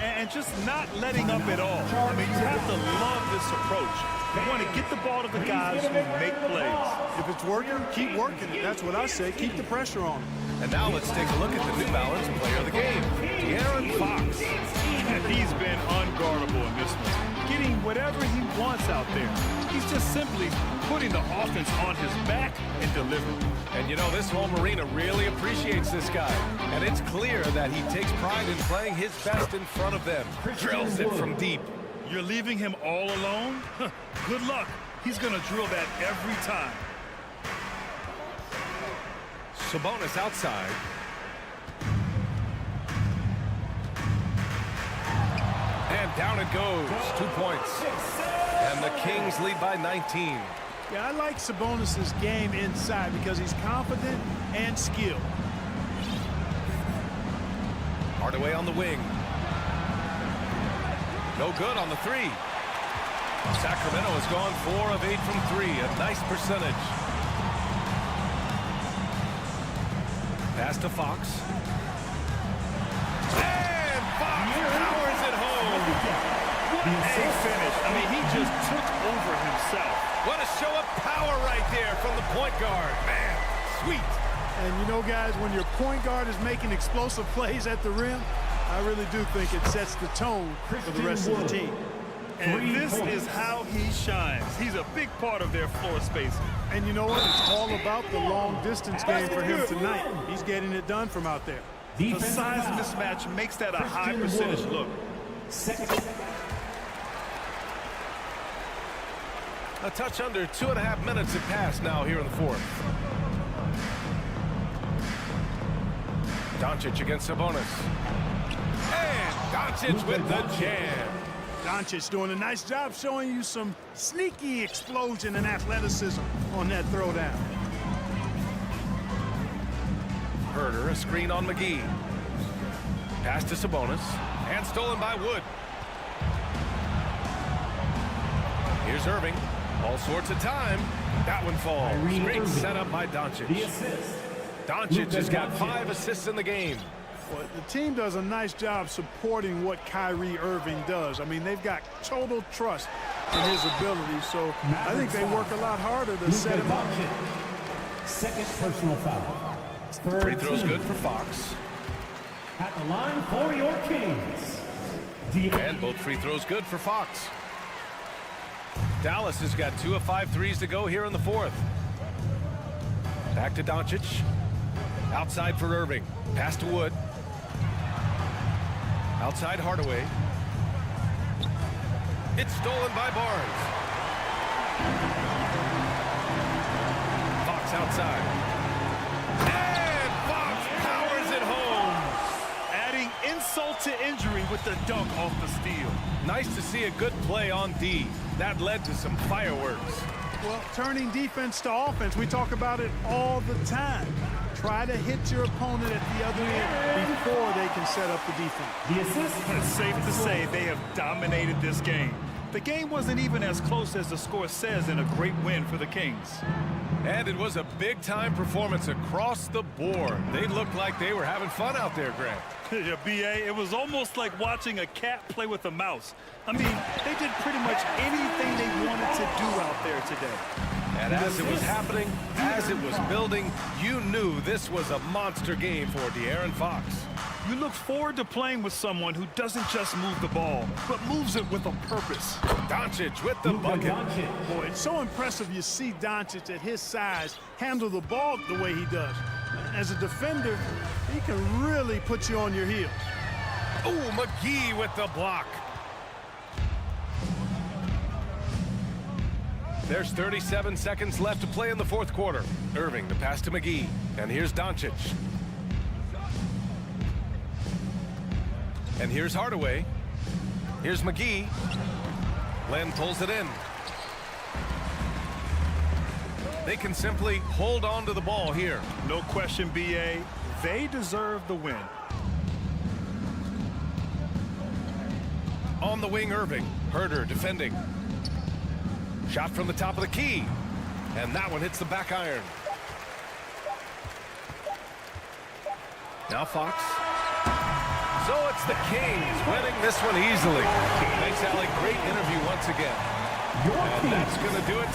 And just not letting up at all. I mean, you have to love this approach. You want to get the ball to the guys who make plays. If it's working, keep working it. That's what I say. Keep the pressure on. And now let's take a look at the New Balance player of the game, De'Aaron Fox. And he's been unguardable in this one. Getting whatever he wants out there. He's just simply putting the offense on his back and delivering. And you know, this home arena really appreciates this guy. And it's clear that he takes pride in playing his best in front of them. Drills it from deep. You're leaving him all alone? Good luck. He's going to drill that every time. Sabonis outside. And down it goes. 2 points. And the Kings lead by 19. Yeah, I like Sabonis' game inside because he's confident and skilled. Hardaway on the wing. No good on the 3. Sacramento has gone 4 of 8 from 3. A nice percentage. Pass to Fox. And Fox powers it home. A finish. I mean, he just took over himself. What a show of power right there from the point guard. Man, sweet. And you know, guys, when your point guard is making explosive plays at the rim, I really do think it sets the tone for the rest of the team. And this is how he shines. He's a big part of their floor space. And you know what? It's all about the long-distance game for him tonight. He's getting it done from out there. The size mismatch makes that a high percentage look. A touch under 2.5 minutes have passed now here in the fourth. Doncic against Sabonis. And Doncic with the jam. Doncic doing a nice job showing you some sneaky explosion and athleticism on that throwdown. Herder, a screen on McGee. Pass to Sabonis, and stolen by Wood. Here's Irving. All sorts of time. That one falls. Great setup by Doncic. Doncic has got 5 assists in the game. Well, the team does a nice job supporting what Kyrie Irving does. I mean, they've got total trust in his ability, so I think they work a lot harder to set him up. Second personal foul. Free throw's good for Fox. At the line for your Kings. And both free throws good for Fox. Dallas has got 2 of 5 threes to go here in the fourth. Back to Doncic. Outside for Irving. Pass to Wood. Outside Hardaway. It's stolen by Barnes. Fox outside. And Fox powers it home. Adding insult to injury with the dunk off the steal. Nice to see a good play on D. That led to some fireworks. Well, turning defense to offense, we talk about it all the time. Try to hit your opponent at the other end before they can set up the defense. It's safe to say they have dominated this game. The game wasn't even as close as the score says in a great win for the Kings. And it was a big-time performance across the board. They looked like they were having fun out there, Grant. Yeah, B.A., it was almost like watching a cat play with a mouse. I mean, they did pretty much anything they wanted to do out there today. And as it was happening, as it was building, you knew this was a monster game for De'Aaron Fox. You look forward to playing with someone who doesn't just move the ball, but moves it with a purpose. Doncic with the bucket. Boy, it's so impressive you see Doncic at his size handle the ball the way he does. As a defender, he can really put you on your heels. Oh, McGee with the block. There's 37 seconds left to play in the fourth quarter. Irving, the pass to McGee. And here's Doncic. And here's Hardaway. Here's McGee. Len pulls it in. They can simply hold on to the ball here. No question, B.A. They deserve the win. On the wing, Irving. Herder defending. Shot from the top of the key. And that one hits the back iron. Now Fox. So it's the Kings winning this one easily. Thanks, Allie. Great interview once again. And that's going to do it.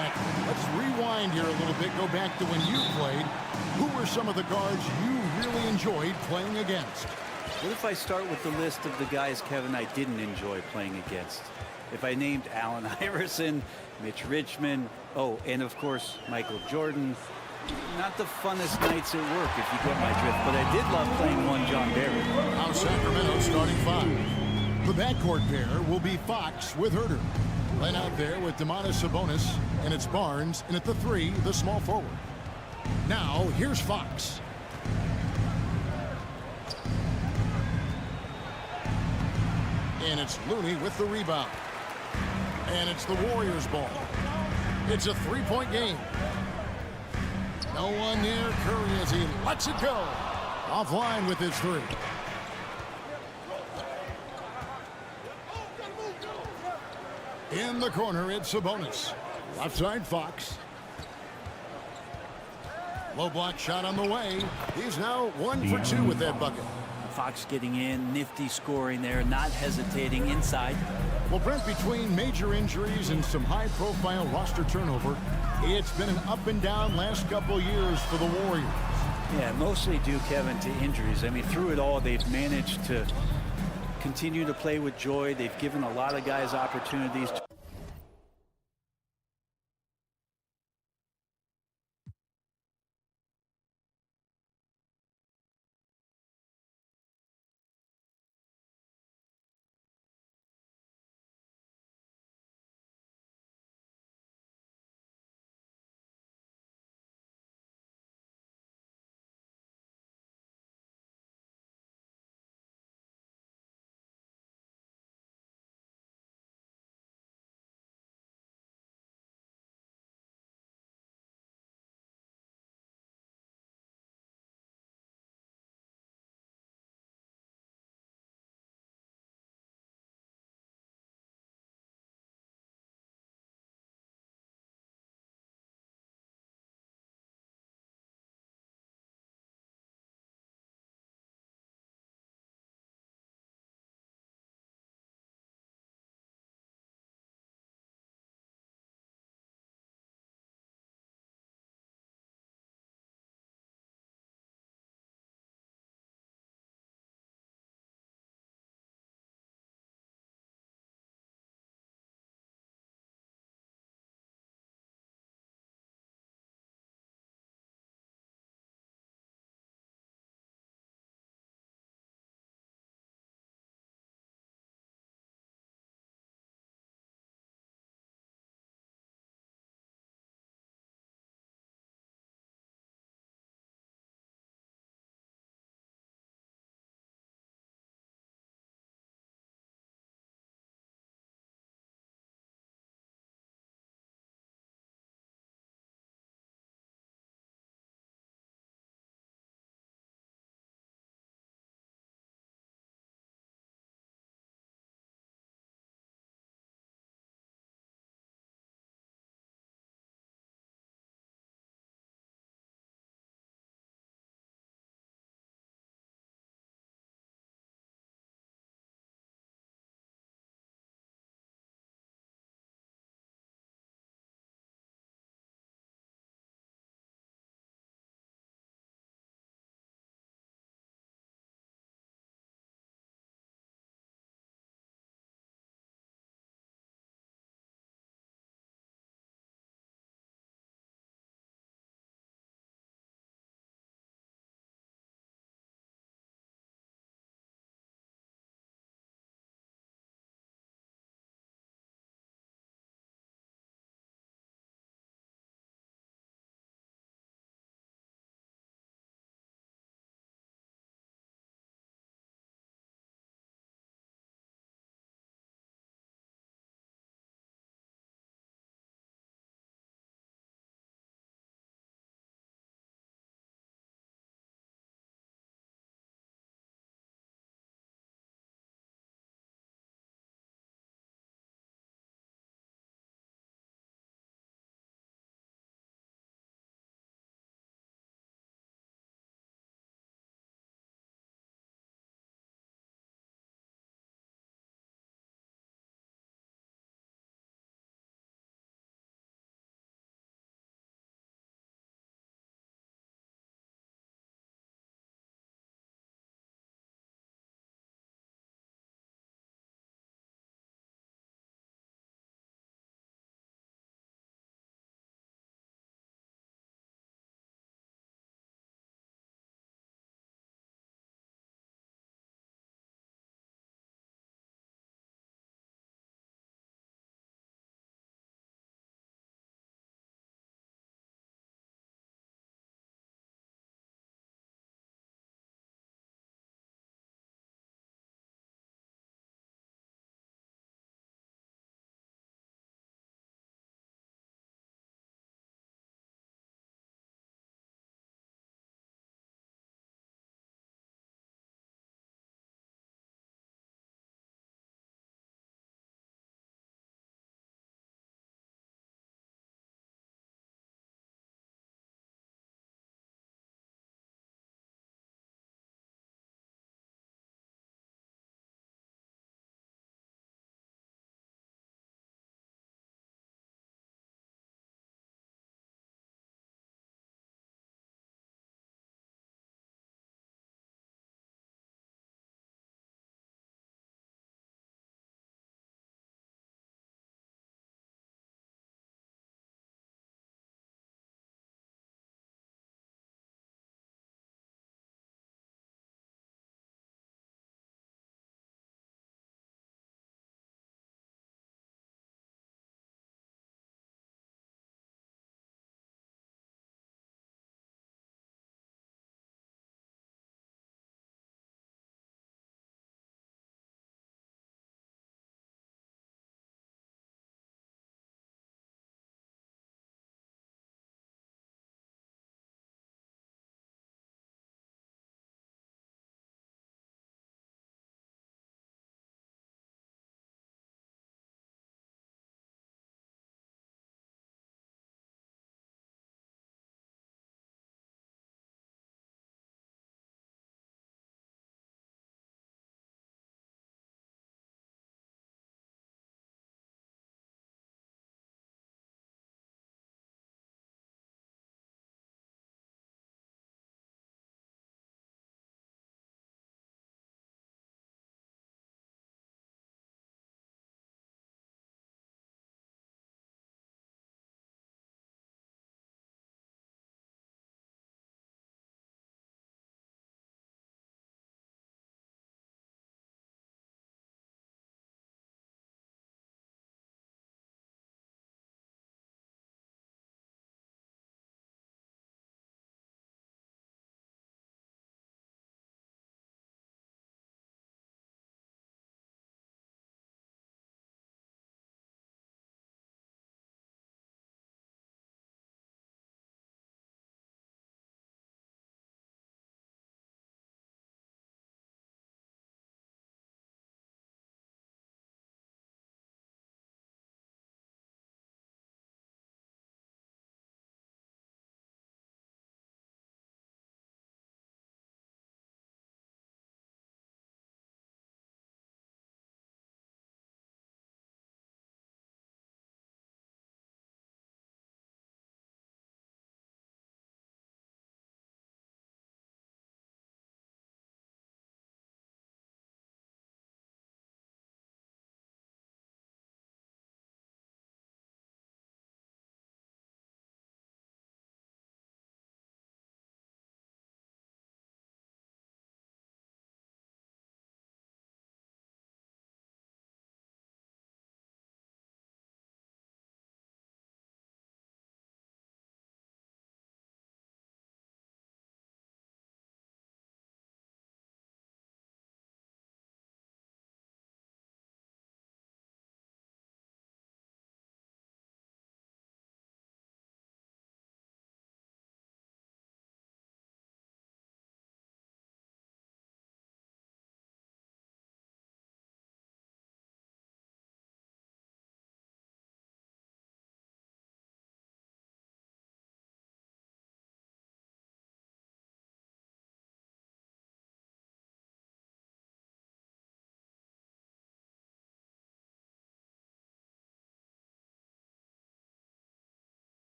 back. Let's rewind here a little bit. Go back to when you played. Who were some of the guards you really enjoyed playing against? What if I start with the list of the guys, Kevin, I didn't enjoy playing against? If I named Allen Iverson, Mitch Richmond, oh, and of course, Michael Jordan. Not the funnest nights at work, if you get my drift, but I did love playing one John Barrett. Now Sacramento starting 5. The backcourt pair will be Fox with Herter. Len out there with Domantas Sabonis, and it's Barnes, and at the 3, the small forward. Now, here's Fox. And it's Looney with the rebound. And it's the Warriors' ball. It's a 3-point game. No one near Curry as he lets it go. Offline with his 3. In the corner, it's Sabonis. Left side, Fox. Low block shot on the way. He's now 1 for 2 with that bucket. Fox getting in, nifty scoring there, not hesitating inside. Well, Brent, between major injuries and some high-profile roster turnover, it's been an up-and-down last couple years for the Warriors. Yeah, mostly due, Kevin, to injuries. I mean, through it all, they've managed to continue to play with joy. They've given a lot of guys opportunities to